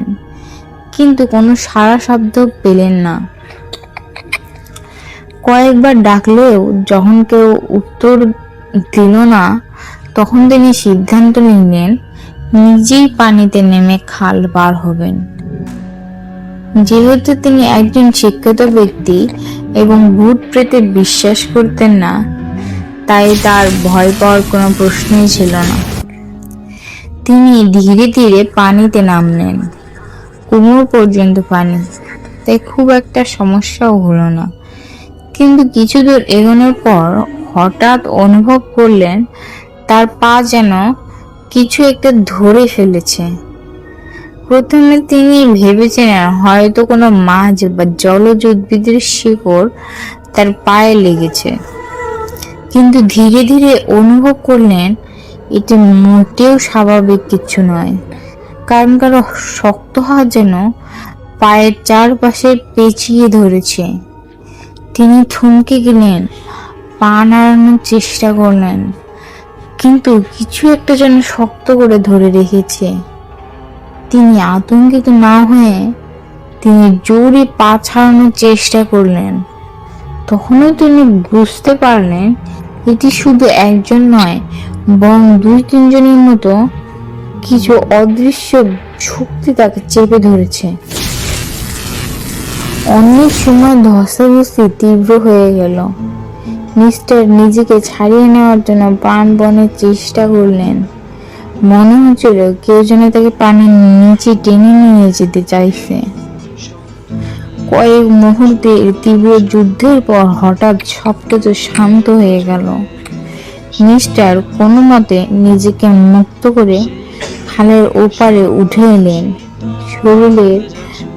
কিন্তু কোনো সাড়া শব্দ পেলেন না। কয়েকবার ডাকলেও যখন কেউ উত্তর দিল না, তখন তিনি সিদ্ধান্ত নিলেন নিজেই পানিতে নেমে খাল পার হবেন। যেহেতু তিনি একজন শিক্ষিত ব্যক্তি এবং ভূত প্রেতে বিশ্বাস করতেন না, তাই তার ভয় পাওয়ার কোনো প্রশ্নই ছিল না। তিনি ধীরে ধীরে পানিতে নামলেন, কোমর পর্যন্ত পানি, তাই খুব একটা সমস্যাও হলো না। কিন্তু কিছু দূর এগোনোর পর হঠাৎ অনুভব করলেন তার পা যেন কিছু একটা ধরে ফেলেছে। প্রথমে তিনি ভেবেছিলেন হয়তো কোনো মাছ বা জলজ উদ্ভিদের শিকড় তার পায়ে লেগেছে, কিন্তু ধীরে ধীরে অনুভব করলেন এটি মোটেও স্বাভাবিক কিছু নয়, কারণ কারো শক্ত হাত যেন পায়ের চারপাশে পেঁচিয়ে ধরেছে। তিনি থমকে গেলেন, পা নাড়ানোর চেষ্টা করলেন, কিন্তু কিছু একটা যেন শক্ত করে ধরে রেখেছে। তিনি আতঙ্কিত না হয়ে তিনি জোরে পা ছাড়ানোর চেষ্টা করলেন। তখনও তিনি বুঝতে পারলেন এটি শুধু একজন নয়, বরং 2-3 জনের মতো কিছু অদৃশ্য শক্তি তাকে চেপে ধরেছে। অনেক সময় ধস্তাধস্তি তীব্র হয়ে গেল। মিস্টার নিজেকে ছাড়িয়ে নেওয়ার জন্য প্রাণপণে চেষ্টা করলেন। মনে হচ্ছিল কেউ যেন তাকে পানির নিচে টেনে নিয়ে যেতে চাইছে। কয়েক মুহূর্তের তীব্র যুদ্ধের পর হঠাৎ সবকিছু শান্ত হয়ে গেল। মিস্টার কোনো মতে নিজেকে মুক্ত করে খালের ওপারে উঠে এলেন। শরীরের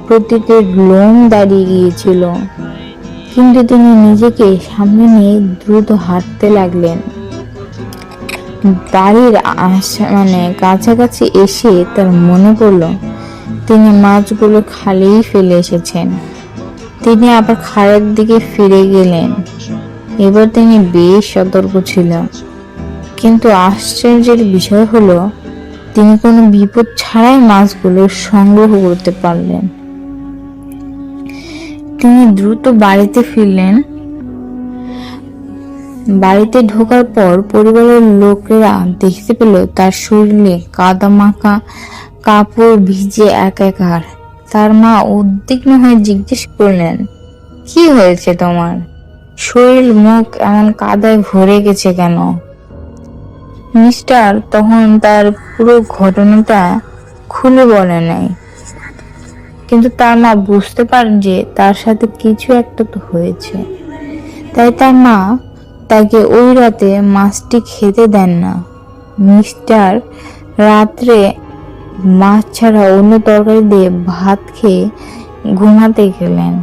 প্রতিটি লোম দাঁড়িয়ে গিয়েছিল, কিন্তু তিনি নিজেকে সামনে নিয়ে দ্রুত হাঁটতে লাগলেন। বাড়ির কাছাকাছি এসে তার মনে পড়ল তিনি মাছগুলো খালেই ফেলে এসেছেন। তিনি আবার খালের দিকে ফিরে গেলেন। এবার তিনি বেশ সতর্ক ছিলেন, কিন্তু আশ্চর্যের বিষয় হলো তিনি কোনো বিপদ ছাড়াই মাছগুলো সংগ্রহ করতে পারলেন। তিনি দ্রুত বাড়িতে ফিরলেন। বাড়িতে ঢোকার পর পরিবারের লোকেরা দেখতে পেল তার শরীরে কাদা মাখা, কাপড় ভিজে একাকার। তার মা উদ্বিগ্ন হয়ে জিজ্ঞেস করলেন, কি হয়েছে তোমার? শরীর মুখ এমন কাদায় ভরে গেছে কেন? মিস্টার তখন তার পুরো ঘটনাটা খুলে বলে নাই, কিন্তু তার মা বুঝতে পারেন যে তার সাথে কিছু একটা তো হয়েছে। তাই তার মা তাকে ওই রাতে মাছটি খেতে দেন না। মিস্টার রাত্রে মাছ ছাড়া অন্য তরকারি দিয়ে ভাত খেয়ে ঘুমাতে গেলেন,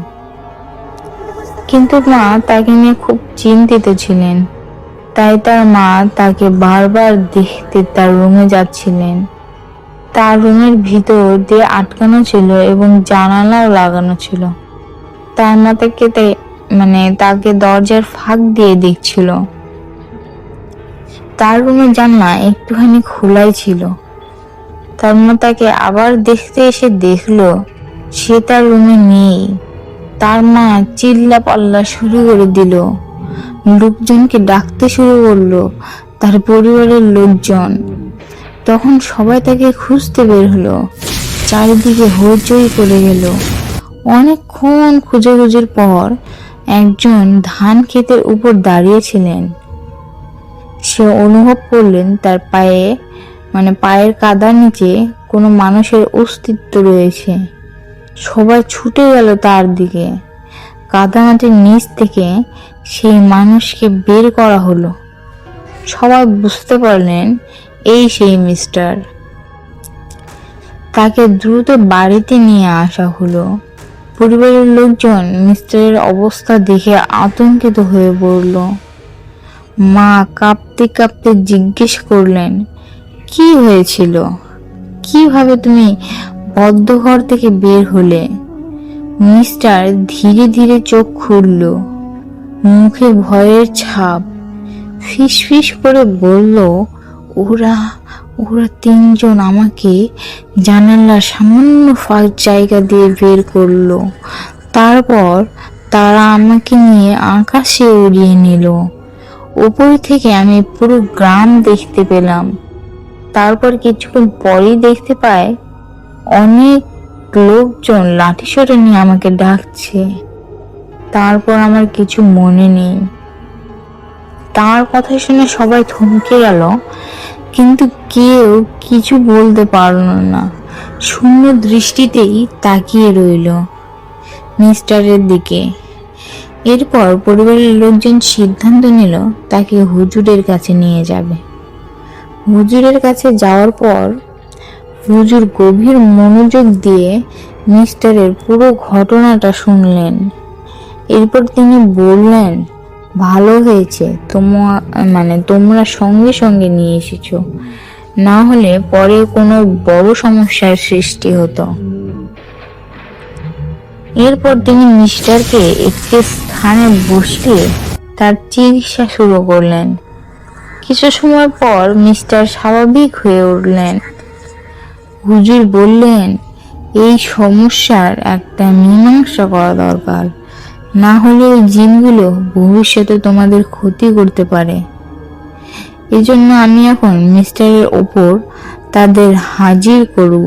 কিন্তু মা তাকে নিয়ে খুব চিন্তিত ছিলেন। তাই তার মা তাকে বারবার দেখতে তার রুমে যাচ্ছিলেন। তার রুমের ভিতর দিয়ে আটকানো ছিল এবং জানালাও লাগানো ছিল। তার মা তাকে দরজার ফাঁক দিয়ে দেখছিল। তার রুমের জানলা একটুখানি খোলাই ছিল। তার মা তাকে আবার দেখতে এসে দেখলো সে তার রুমে নেই। তার মা চিল্লা পাল্লা শুরু করে দিল, লোকজনকে ডাকতে শুরু করলো, তার পরিবারের লোকজন। তখন সবাই তাকে খুঁজতে বের হলো, চারিদিকে হইচই করে গেল। অনেকক্ষণ খুঁজের পর একজন ধান ক্ষেতের উপর দাঁড়িয়েছিলেন। সে অনুভব করলেন তার পায়ের কাদার নিচে কোনো মানুষের অস্তিত্ব রয়েছে। সবাই ছুটে গেল তার দিকে। কাদামাটির নিচ থেকে সেই মানুষকে বের করা হলো। সবাই বুঝতে পারলেন এই সেই মিস্টার। তাকে দ্রুত বাড়িতে নিয়ে আসা হলো। পরিবারের লোকজন মিস্টারের অবস্থা দেখে আতঙ্কিত হয়ে পড়ল। মা কাঁপতে কাঁপতে জিজ্ঞেস করলেন, কি হয়েছিল? কিভাবে তুমি বদ্ধ ঘর থেকে বের হলে? মিস্টার ধীরে ধীরে চোখ খুলল, মুখে ভয়ের ছাপ। ফিসফিস করে বলল, ওরা তিনজন আমাকে জানালার সামান্য ফাঁক জায়গা দিয়ে বের করলো। তারপর তারা আমাকে নিয়ে আকাশে উড়িয়ে নিল। উপর থেকে আমি পুরো গ্রাম দেখতে পেলাম। তারপর কিছুক্ষণ পরেই দেখতে পাই অনেক লোকজন লাঠিসোঁটা নিয়ে আমাকে ডাকছে। তারপর আমার কিছু মনে নেই। তার কথা শুনে সবাই থমকে গেল, কিন্তু কেউ কিছু বলতে পারল না। শূন্য দৃষ্টিতেই তাকিয়ে রইল মিস্টারের দিকে। এরপর পরিবারের লোকজন সিদ্ধান্ত নিল তাকে হুজুরের কাছে নিয়ে যাবে। হুজুরের কাছে যাওয়ার পর হুজুর গভীর মনোযোগ দিয়ে মিস্টারের পুরো ঘটনাটা শুনলেন। এরপর তিনি বললেন, ভালো হয়েছে তোমরা সঙ্গে সঙ্গে নিয়ে এসেছো, না হলে পরে কোনো বড় সমস্যার সৃষ্টি হতো। এরপর তিনি মিস্টারকে একটি স্থানে বসিয়ে তার চিকিৎসা শুরু করলেন। কিছু সময় পর মিস্টার স্বাভাবিক হয়ে উঠলেন। হুজুর বললেন, এই সমস্যার একটা মীমাংসা করা দরকার, না হলে ওই জিনগুলো ভবিষ্যতে তোমাদের ক্ষতি করতে পারে। এজন্য আমি এখন মিস্টারের ওপর তাদের হাজির করব।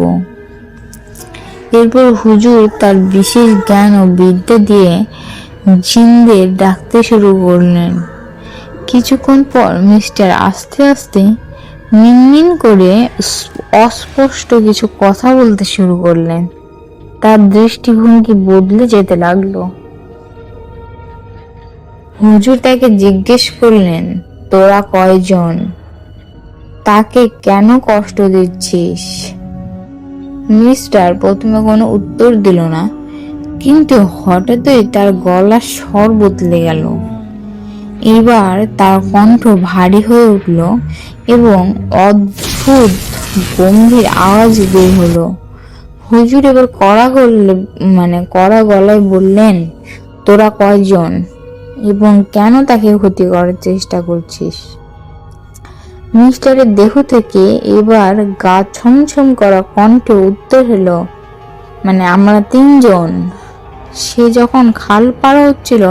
এরপর হুজুর তার বিশেষ জ্ঞান ও বিদ্যা দিয়ে জিনদের ডাকতে শুরু করলেন। কিছুক্ষণ পর মিস্টার আস্তে আস্তে মিনমিন করে অস্পষ্ট কিছু কথা বলতে শুরু করলেন। তার দৃষ্টিভঙ্গি বদলে যেতে লাগলো। হুজুর তাকে জিজ্ঞেস করলেন, তোরা কয়জন? তাকে কেন কষ্ট দিচ্ছিস? মিস্টার প্রথমে কোনো উত্তর দিল না, কিন্তু হঠাৎই তার গলার স্বর বদলে গেল। এবার তার কণ্ঠ ভারী হয়ে উঠল এবং অদ্ভুত গম্ভীর আওয়াজ বের হলো। হুজুর এবার কড়া গলায় বললেন, তোরা কয়জন এবং কেন তাকে ক্ষতি করার চেষ্টা করছিস? মিস্টারের দেহ থেকে এবার গা ছমছম করা কণ্ঠে উত্তর হলো, আমরা তিনজন। সে যখন খাল পার হচ্ছিল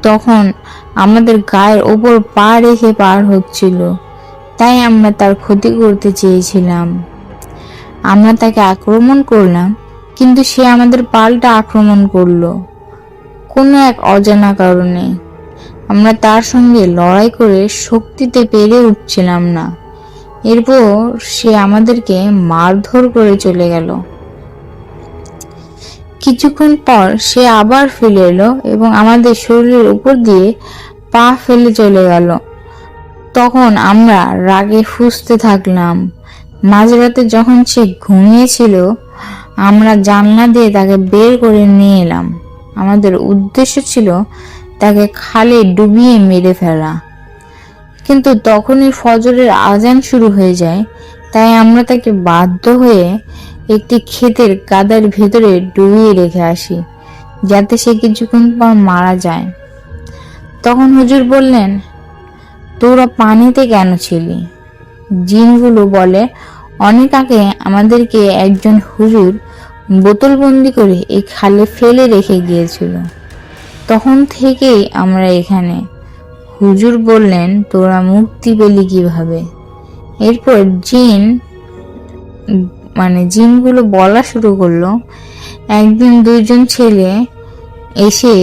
তখন আমাদের গায়ের ওপর পা রেখে পার হচ্ছিল, তাই আমরা তার ক্ষতি করতে চেয়েছিলাম। আমরা তাকে আক্রমণ করলাম, কিন্তু সে আমাদের পাল্টা আক্রমণ করলো কোনো এক অজানা কারণে। আমরা তার সঙ্গে লড়াই করে শক্তিতে পেরে উঠছিলাম না। এরপর সে আমাদেরকে মারধর করে চলে গেল। কিছুক্ষণ পর সে আবার ফিরে এলো এবং আমাদের শরীরের উপর দিয়ে পা ফেলে চলে গেল। তখন আমরা রাগে ফুঁসতে থাকলাম। মাঝরাতে যখন সে ঘুমিয়েছিল, আমরা জানলা দিয়ে তাকে বের করে নিয়ে এলাম। আমাদের উদ্দেশ্য ছিল তাকে খালে ডুবিয়ে মেরে ফেলা, কিন্তু তখনই ফজরের আজান শুরু হয়ে যায়। তাই আমরা তাকে বাধ্য হয়ে একটি ক্ষেতের কাদার ভেতরে ডুবিয়ে রেখে আসি, যাতে সে কিছুক্ষণ পর মারা যায়। তখন হুজুর বললেন, তোরা পানিতে কেন ছিলি? জিনগুলো বলে, অনেক আগে আমাদেরকে একজন হুজুর বোতলবন্দি করে এই খালে ফেলে রেখে গিয়েছিল, তখন থেকেই আমরা এখানে। হুজুর বললেন, তোরা মুক্তি পেলি কিভাবে? এরপর জিনগুলো বলা শুরু করলো, একদিন দুইজন ছেলে এসে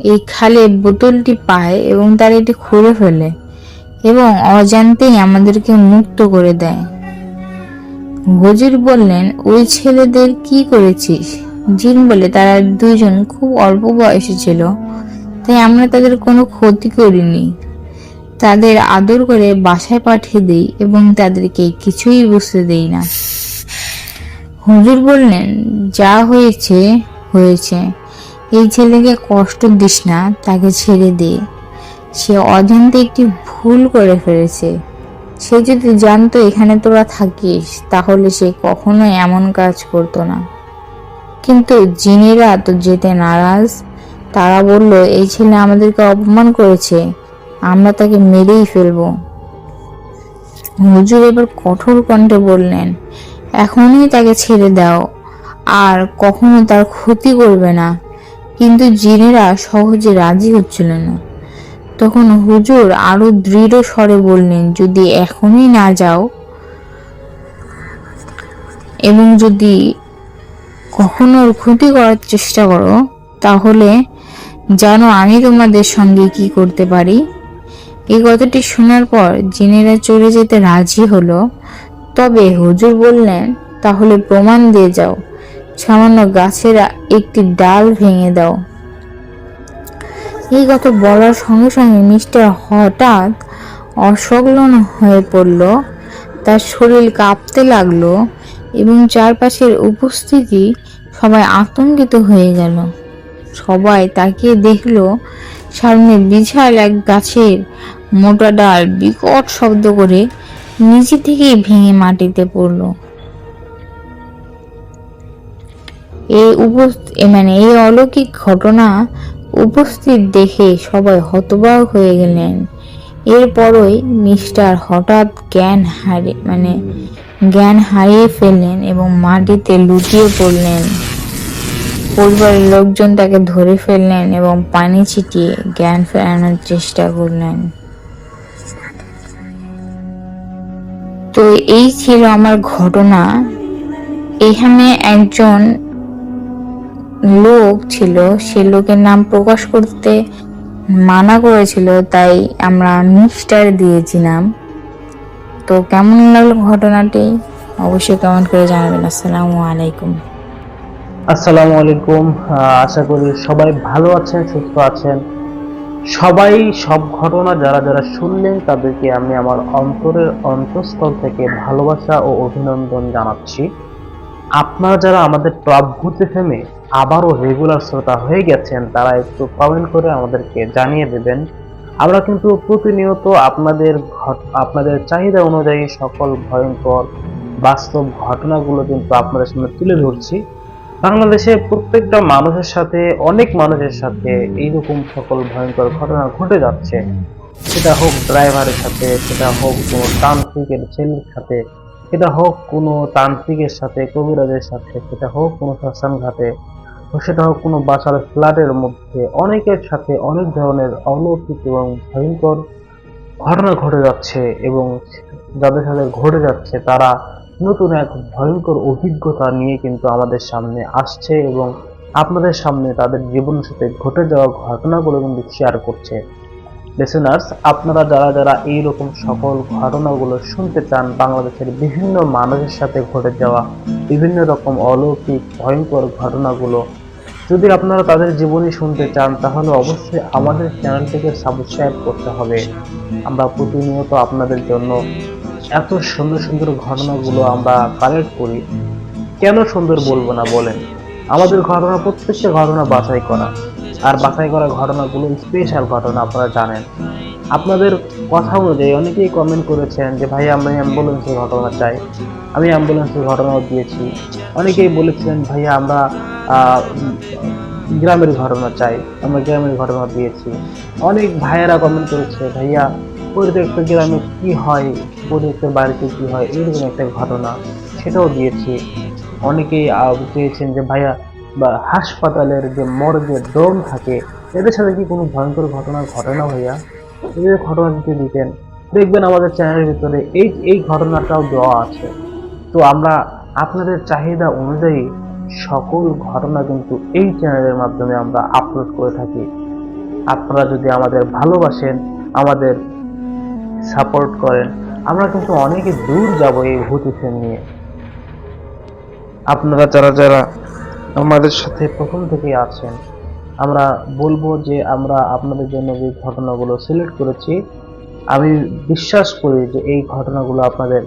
এই খালে বোতলটি পায় এবং তারা এটি খুলে ফেলে এবং অজান্তেই আমাদেরকে মুক্ত করে দেয়। হুজুর বললেন, ওই ছেলেদের কি করেছিস? জিন বলে, তারা দুইজন খুব অল্প বয়সী ছিল, তাই আমরা তাদের কোনো ক্ষতি করিনি। তাদের আদর করে বাসায় পাঠিয়ে দেই এবং তাদেরকে কিছুই বুঝতে দেই না। হুজুর বললেন, যা হয়েছে হয়েছে, এই ছেলেকে কষ্ট দিস না, তাকে ছেড়ে দে। সে অজান্তে একটি ভুল করে ফেলেছে। সে যদি জানতো এখানে তোরা থাকিস, তাহলে সে কখনোই এমন কাজ করতো না। কিন্তু জিনেরা তো যেতে নারাজ। তারা বলল, এই ছেলে আমাদেরকে অপমান করেছে, আমরা তাকে মেরেই ফেলবো। হুজুর এবার কঠোর কণ্ঠে বললেন, এখনই তাকে ছেড়ে দাও, আর কখনো তার ক্ষতি করবে না। কিন্তু জিনেরা সহজে রাজি হচ্ছিল না। তখন হুজুর আরো দৃঢ় স্বরে বললেন, যদি এখনই না যাও এবং যদি কখনো ওর ক্ষতি করার চেষ্টা করো, তাহলে জানো আমি তোমাদের সঙ্গে কি করতে পারি। এই কথাটি শোনার পর জিনেরা চলে যেতে রাজি হলো। তবে হুজুর বললেন, তাহলে প্রমাণ দিয়ে যাও, সামান্য গাছের একটি ডাল ভেঙে দাও। এই কথা বলার সঙ্গে সঙ্গে মিস্টার হঠাৎ অসংলগ্ন হয়ে পড়ল। তার শরীর কাঁপতে লাগলো এবং চারপাশের উপস্থিতি সবাই আতঙ্কিত হয়ে গেল। সবাই তাকিয়ে দেখলো সামনে বিশাল এক গাছের মোটা ডাল বিকট শব্দ করে নিচে থেকে ভেঙে মাটিতে পড়ল। এই অলৌকিক ঘটনা উপস্থিত দেখে সবাই হতবাক হয়ে গেলেন। এরপরই মিস্টার হঠাৎ জ্ঞান হারিয়ে ফেললেন এবং মাটিতে লুটিয়ে পড়লেন। পরিবারের লোকজন তাকে ধরে ফেললেন এবং পানি ছিটিয়ে জ্ঞান ফেরানোর চেষ্টা করলেন। তো এই ছিল আমার ঘটনা। এখানে একজন লোক ছিল, সে লোকের নাম প্রকাশ করতে মানা করেছিল, তাই আমরা মিস্টার দিয়েছিলাম। তো কেমন লাগলো ঘটনাটি অবশ্যই কমেন্ট করে জানাবেন। আসসালামু আলাইকুম। আসসালামু আলাইকুম। আশা করি সবাই ভালো আছেন, সুস্থ আছেন। সবাই সব ঘটনা যারা যারা শুনলেন তাদেরকে আমি আমার অন্তরের অন্তঃস্থল থেকে ভালোবাসা ও অভিনন্দন জানাচ্ছি। আপনারা যারা আমাদের টপ ভূত এফএমে আবারও রেগুলার শ্রোতা হয়ে গেছেন, তারা একটু কমেন্ট করে আমাদেরকে জানিয়ে দেবেন। আমরা কিন্তু প্রতিনিয়ত আপনাদের চাহিদা অনুযায়ী সকল ভয়ঙ্কর বাস্তব ঘটনাগুলো কিন্তু আপনাদের সামনে তুলে ধরছি। বাংলাদেশে প্রত্যেকটা মানুষের সাথে, অনেক মানুষের সাথে এইরকম সকল ভয়ঙ্কর ঘটনা ঘটে যাচ্ছে। সেটা হোক ড্রাইভারের সাথে, সেটা হোক কোনো তান্ত্রিকের ছেলের সাথে, সেটা হোক কোনো তান্ত্রিকের সাথে, কবিরাজের সাথে, সেটা হোক কোনো শ্মশান ঘাটে। সেটা হোক কোনো বাসার ফ্ল্যাটের মধ্যে অনেকের সাথে অনেক ধরনের অলৌকিক এবং ভয়ঙ্কর ঘটনা ঘটে যাচ্ছে, এবং যাদের সাথে ঘটে যাচ্ছে তারা নতুন এক ভয়ঙ্কর অভিজ্ঞতা নিয়ে কিন্তু আমাদের সামনে আসছে এবং আপনাদের সামনে তাদের জীবনের সাথে ঘটে যাওয়া ঘটনাগুলো কিন্তু শেয়ার করছে। লিসেনার্স, আপনারা যারা যারা এইরকম সকল ঘটনাগুলো শুনতে চান, বাংলাদেশের বিভিন্ন মানুষের সাথে ঘটে যাওয়া বিভিন্ন রকম অলৌকিক ভয়ঙ্কর ঘটনাগুলো যদি আপনারা তাদের জীবনী শুনতে চান, তাহলে অবশ্যই আমাদের চ্যানেলটিকে সাবস্ক্রাইব করতে হবে। আমরা প্রতিনিয়ত আপনাদের জন্য এত সুন্দর সুন্দর ঘটনাগুলো আমরা কালেক্ট করি। কেন সুন্দর বলবো না বলেন? আমাদের ঘটনা, প্রত্যেকটা ঘটনা বাছাই করা, আর বাছাই করা ঘটনাগুলো স্পেশাল ঘটনা। আপনারা জানেন, আপনাদের কথা অনুযায়ী অনেকেই কমেন্ট করেছেন যে ভাই আমরা অ্যাম্বুলেন্সের ঘটনা চাই। আমি অ্যাম্বুলেন্সের ঘটনাও দিয়েছি। অনেকেই বলেছিলেন ভাইয়া আমরা গ্রামের ঘটনা চাই, আমরা গ্রামের ঘটনা দিয়েছি। অনেক ভাইয়েরা কমেন্ট করেছে ভাইয়া পরিত্যক্ত গ্রামে কি হয়, পরিত্যক্ত বাড়িতে কি হয়, এরকম একটা ঘটনা, সেটাও দিয়েছি। অনেকেই চেয়েছেন যে ভাইয়া বা হাসপাতালের যে মর্গে ডোম থাকে, এদের সাথে কি কোনো ভয়ঙ্কর ঘটনা ঘটে না ভাইয়া? এদের ঘটনা যদি দিতেন, দেখবেন আমাদের চ্যানেলের ভিতরে এই এই ঘটনাটাও দেওয়া আছে। তো আমরা আপনাদের চাহিদা অনুযায়ী সকল ঘটনা কিন্তু এই চ্যানেলের মাধ্যমে আমরা আপলোড করে থাকি। আপনারা যদি আমাদের ভালোবাসেন, আমাদের সাপোর্ট করেন, আমরা কিন্তু অনেকে দূর যাব এই ভূত ফিল্ম নিয়ে। আপনারা যারা যারা আমাদের সাথে প্রথম থেকেই আছেন, আমরা বলবো যে আমরা আপনাদের জন্য যে ঘটনাগুলো সিলেক্ট করেছি, আমি বিশ্বাস করি যে এই ঘটনাগুলো আপনাদের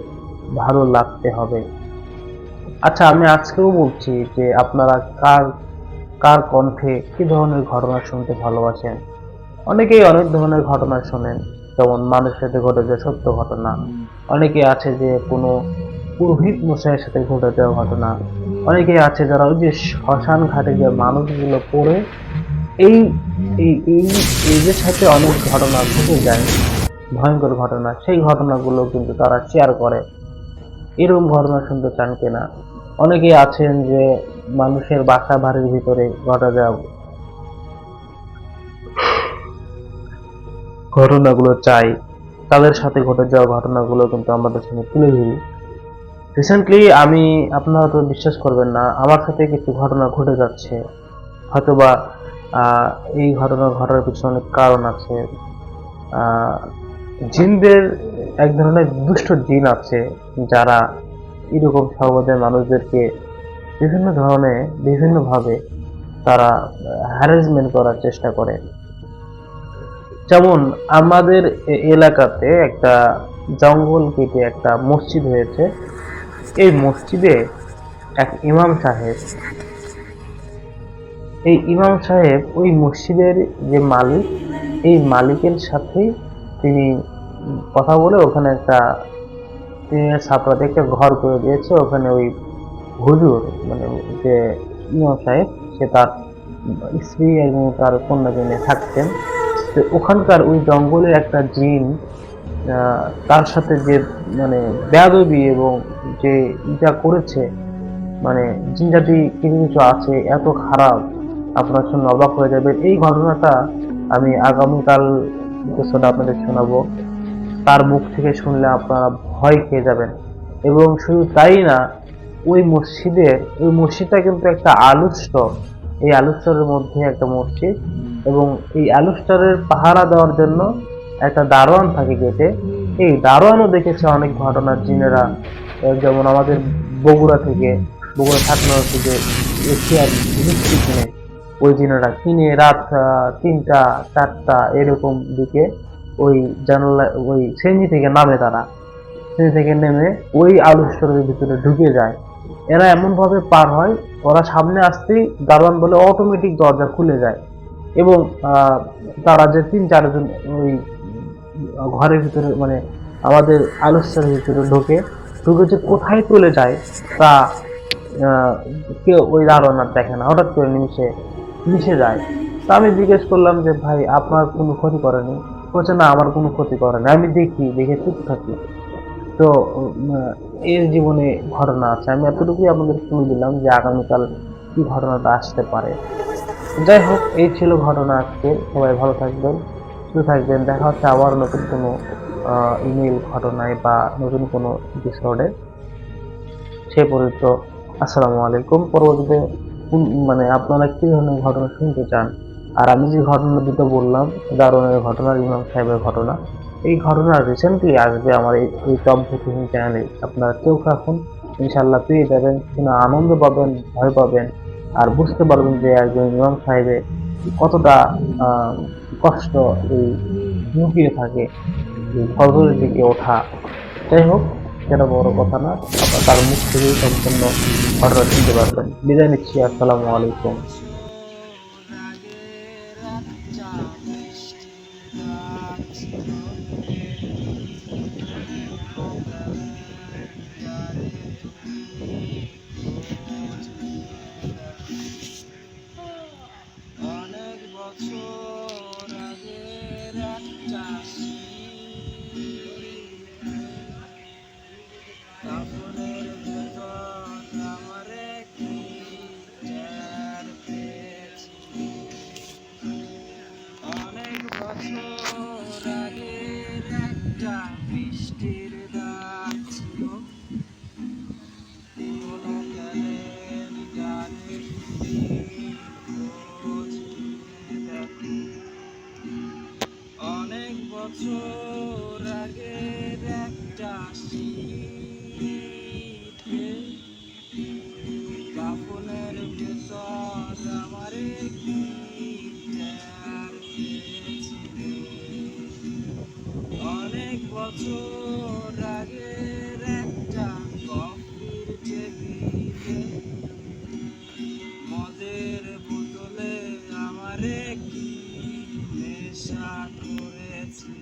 ভালো লাগতে হবে। আচ্ছা, আমি আজকেও বলছি যে আপনারা কার কার কণ্ঠে কি ধরনের ঘটনা শুনতে ভালোবাসেন। অনেকেই অনেক ধরনের ঘটনা শোনেন, যেমন মানুষের সাথে ঘটে যাওয়া সত্য ঘটনা। অনেকে আছে যে কোনো পুরোহিত মশাইয়ের সাথে ঘটে যাওয়া ঘটনা। অনেকে আছে যারা ওই যে শ্মশান ঘাটে যে মানুষগুলো পড়ে, এই এই এই এদের সাথে অনেক ঘটনা ঘটে যায়, ভয়ঙ্কর ঘটনা। সেই ঘটনাগুলো কিন্তু তারা শেয়ার করে। এরকম ঘটনা শুনতে চান কিনা? অনেকেই আছেন যে মানুষের বাসা বাড়ির ভিতরে ঘটে যাওয়া ঘটনাগুলো চাই, তাদের সাথে ঘটে যাওয়া ঘটনাগুলো কিন্তু আমাদের সামনে তুলে ধরি। রিসেন্টলি আমি, আপনারা তো বিশ্বাস করবেন না, আমার সাথে কিছু ঘটনা ঘটে যাচ্ছে। হয়তোবা এই ঘটনা ঘটার পিছনে অনেক কারণ আছে। জিনদের এক ধরনের দুষ্ট জিন আছে যারা এরকম সমাজের মানুষদেরকে বিভিন্ন ধরনের বিভিন্নভাবে তারা হ্যারাসমেন্ট করার চেষ্টা করে। যেমন আমাদের এলাকাতে একটা জঙ্গল কেটে একটা মসজিদ হয়েছে। এই মসজিদে এক ইমাম সাহেব, এই ইমাম সাহেব ওই মসজিদের যে মালিক, এই মালিকের সাথে তিনি কথা বলে ওখানে একটা টিনের ছাপড়াতে একটা ঘর করে দিয়েছে। ওখানে ওই হুজুর, মানে যে ইমাম সাহেব, সে তার স্ত্রী এবং তার কন্যাকে নিয়ে থাকতেন। তো ওখানকার ওই জঙ্গলের একটা জিন তার সাথে যে মানে বেয়াদবি এবং যে যা করেছে, মানে জিন জাতি কিছু কিছু আছে এত খারাপ, আপনারা শুনে অবাক হয়ে যাবেন। এই ঘটনাটা আমি আগামীকাল এপিসোডে আপনাদের শোনাবো। তার মুখ থেকে শুনলে আপনারা ভয় খেয়ে যাবেন। এবং শুধু তাই না, ওই মসজিদটা কিন্তু একটা আলুস্টল। এই আলুস্টলের মধ্যে একটা মসজিদ, এবং এই আলুস্টলের পাহারা দেওয়ার জন্য একটা দারোয়ান থাকে গেটে। এই দারোয়ানও দেখেছে অনেক ঘটনা জিনেরা। যেমন আমাদের বগুড়া ছাতনা থেকে এশিয়ার মিষ্টি কিনে, ওই জিনেরা কিনে রাত 3টা 4টা এরকম দিকে ওই জানালা, ওই শ্রেণী থেকে নামে, তারা শ্রেণী থেকে নেমে ওই আলুস্টলের ভিতরে ঢুকে যায়। এরা এমন ভাবে পার হয়, ওরা সামনে আসতেই দারোয়ান বলে অটোমেটিক দরজা খুলে যায়, এবং তারা যে 3-4 জন ওই ঘরের ভিতরে, মানে আমাদের আলুস্টলের ভিতরে ঢুকে যে কোথায় চলে যায় তা কেউ ওই দারোয়ান আর দেখে না, হঠাৎ করে মিশে যায়। তা আমি জিজ্ঞেস করলাম যে ভাই আপনার কোনো ক্ষতি করেনি? বলছে না, আমার কোনো ক্ষতি করেনি, আমি দেখে চুপ থাকি। তো এর জীবনে ঘটনা আছে, আমি এতটুকুই আপনাদের শুনে দিলাম যে আগামীকাল কি ঘটনাটা আসতে পারে। যাই হোক, এই ছিল ঘটনা আজকে। সবাই ভালো থাকবেন, সুস্থ থাকবেন। দেখা হচ্ছে আবার নতুন কোনো ইমেল ঘটনায় বা নতুন কোনো এপিসোডে। সে পর্যন্ত আসসালামু আলাইকুম। পরবর্তীতে মানে আপনারা কি ধরনের ঘটনা শুনতে চান, আর আমি যে ঘটনা দুটো বললাম, দারুণের ঘটনা, ইমাম সাহেবের ঘটনা, এই ঘটনা রিসেন্টলি আসবে আমার এই টপ ভুকিং চ্যানেলে। আপনারা চোখ রাখুন, ইনশাল্লাহ পেয়ে যাবেন। শুনে আনন্দ পাবেন, ভয় পাবেন, আর বুঝতে পারবেন যে একজন ইমাম সাহেবের কতটা আহ, কষ্ট এই লুকিয়ে থাকে এই ফজরের দিকে ওঠা। যাই হোক, সেটা বড় কথা না, আপনার তার মুখ থেকেই সম্পূর্ণ ঘটনা শুনতে পারবেন। বিদায় নিচ্ছি, আসসালামু আলাইকুম। অনেক বছর আগের একটা কাপড়ের ভেতর আমার কি টের পেয়েছি। অনেক বছর আগের একটা বৃষ্টির রাত ছিল, কোনো ক্যালেন্ডারে খোঁজ নিয়ে দেখো। অনেক বছর আগের একটা শীতে কাপনের ভেতর আমার কি টের পেয়েছি। অনেক বছর আগের একটা কফির টেবিলে মদের বোতলে আমারে কি নেশা করেছি।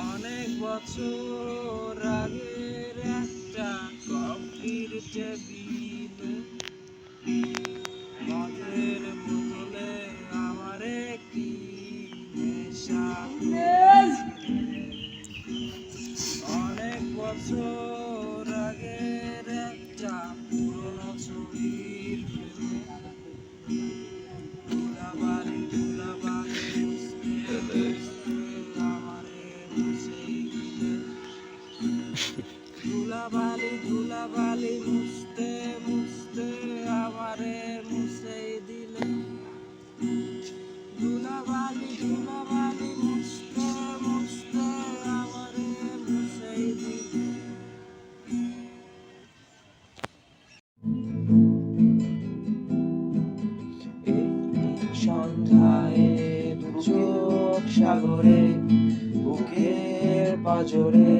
অনেক বছর আগের একটা কফির টেবিলে মদের বোতলে আমারে কি নেশা করেছি। অনেক বছর আগের একটা পুরনো ছবির প্রেমে ধুলাবালি ধুলাবালি মুছতে মুছতে আমারে মুছেই দিলে। ধুলাবালি ধুলাবালি মুছতে মুছতে আমারে মুছেই দিলে। ধুলাবালি ধুলাবালি মুছতে মুছতে আমারে মুছেই দিলে। এই সন্ধ্যায় দু চোখ সাগরে বুকের পাজরে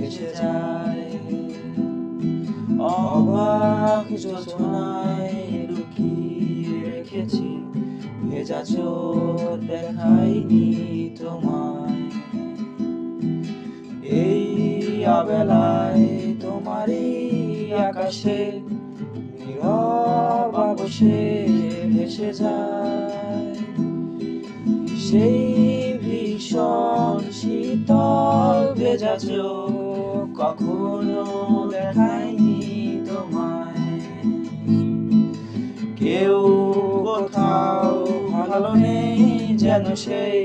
ভেসে যায়। অবাক যোজনায় লুকিয়ে রেখেছি ভেজা চোখ দেখাইনি তোমায়। এই অবেলায় তোমারই আকাশে নীরব আবসে ভেসে যায় সেই ভীষণ শীতল ভেজা চোখ কখনো দেখায়নি তোমায়। কেউ কোথাও ভালো নেই যেন সেই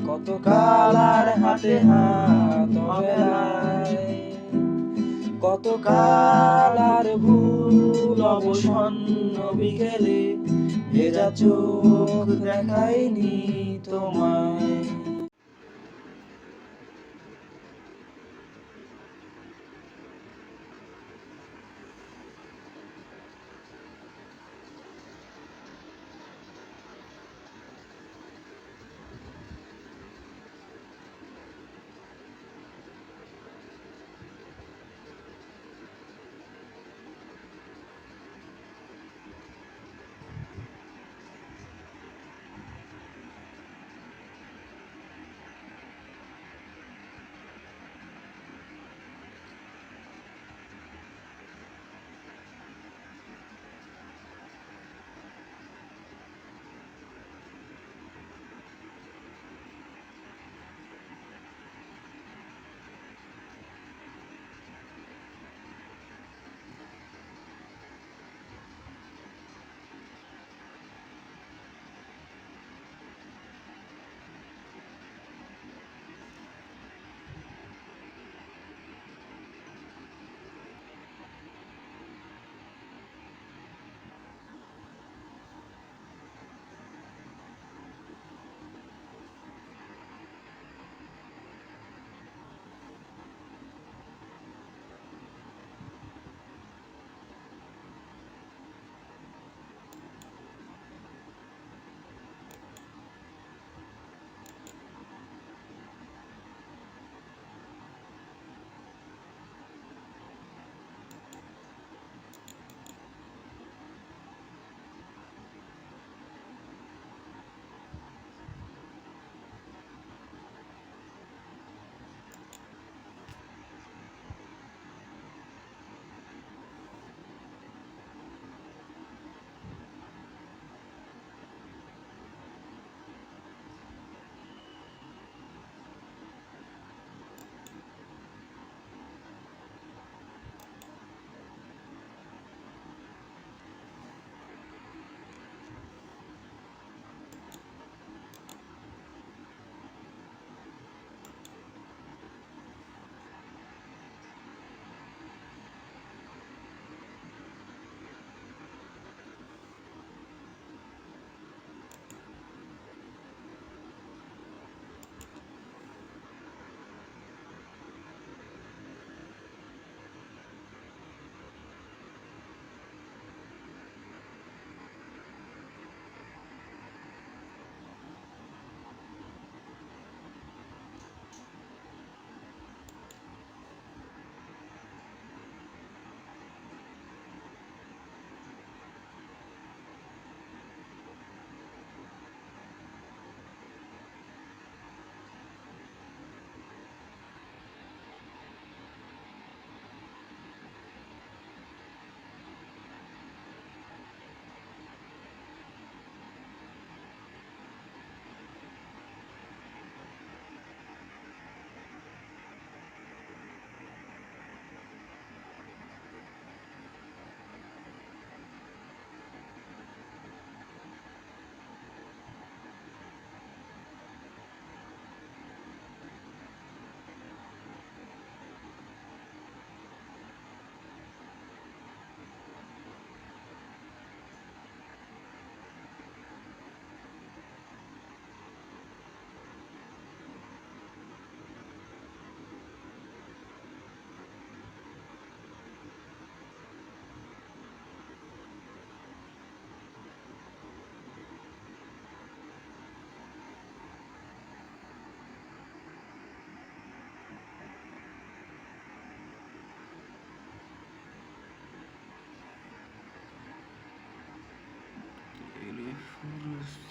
কত কাল আর হাতে হাত অবেলায়। কত কাল আর ভুল অবসন্ন বিকেলে ভেজা চোখ দেখায়নি তোমায়।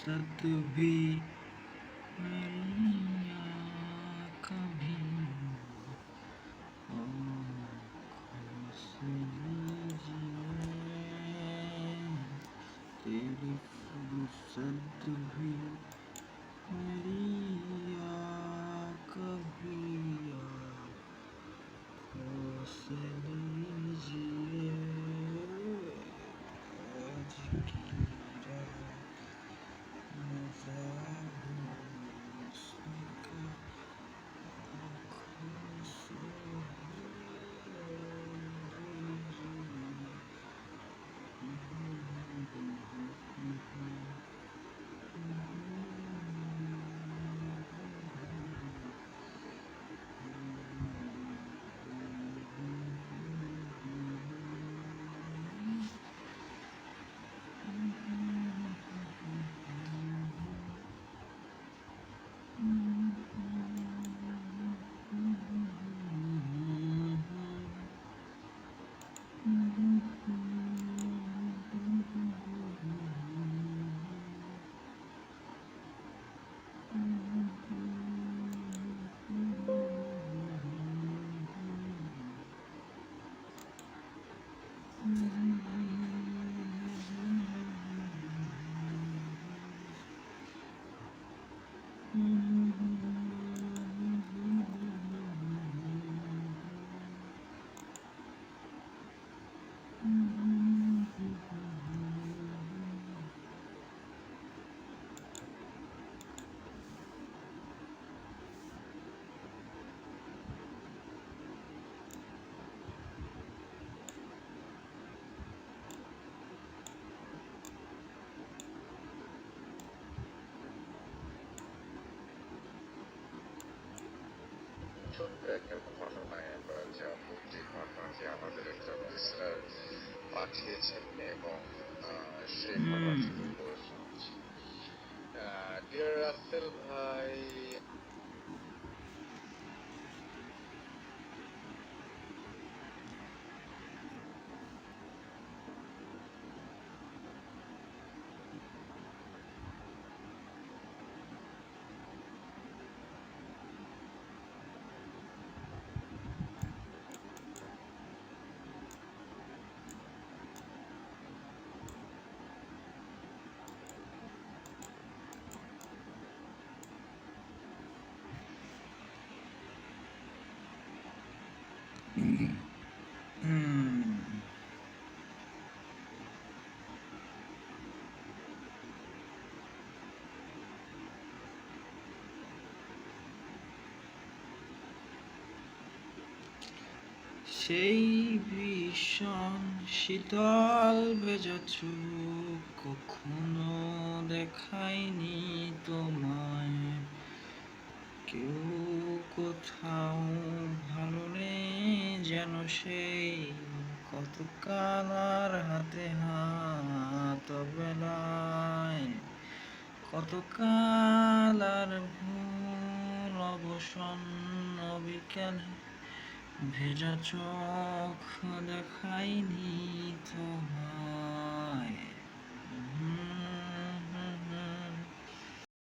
फुर्सत भी मेरी कभी आँखों से लीजिए तेरी फुर्सत भी मेरी कभी आँखों से लीजिए आज की रात मज़ा उसका आँखों से ছোট্ট একটা ঘটনায় আমরা যা মুক্তি ঘটনা যে আমাদের একটা লিসনার পাঠিয়েছেন এবং সেই ঘটনাটি করে শুনছি। ডিয়ার রাসেল ভাই, সেই ভীষণ শীতল ভেজা চোখ কখনো দেখায়নি তোমায় কেউ কোথাও ভালো নেই যেন সেই কতকাল আর হাতে হাত বেলায় কতকাল আর ভুল অবসন্ন বিকেলে ভেজা চোখ দেখায়নি তোমায়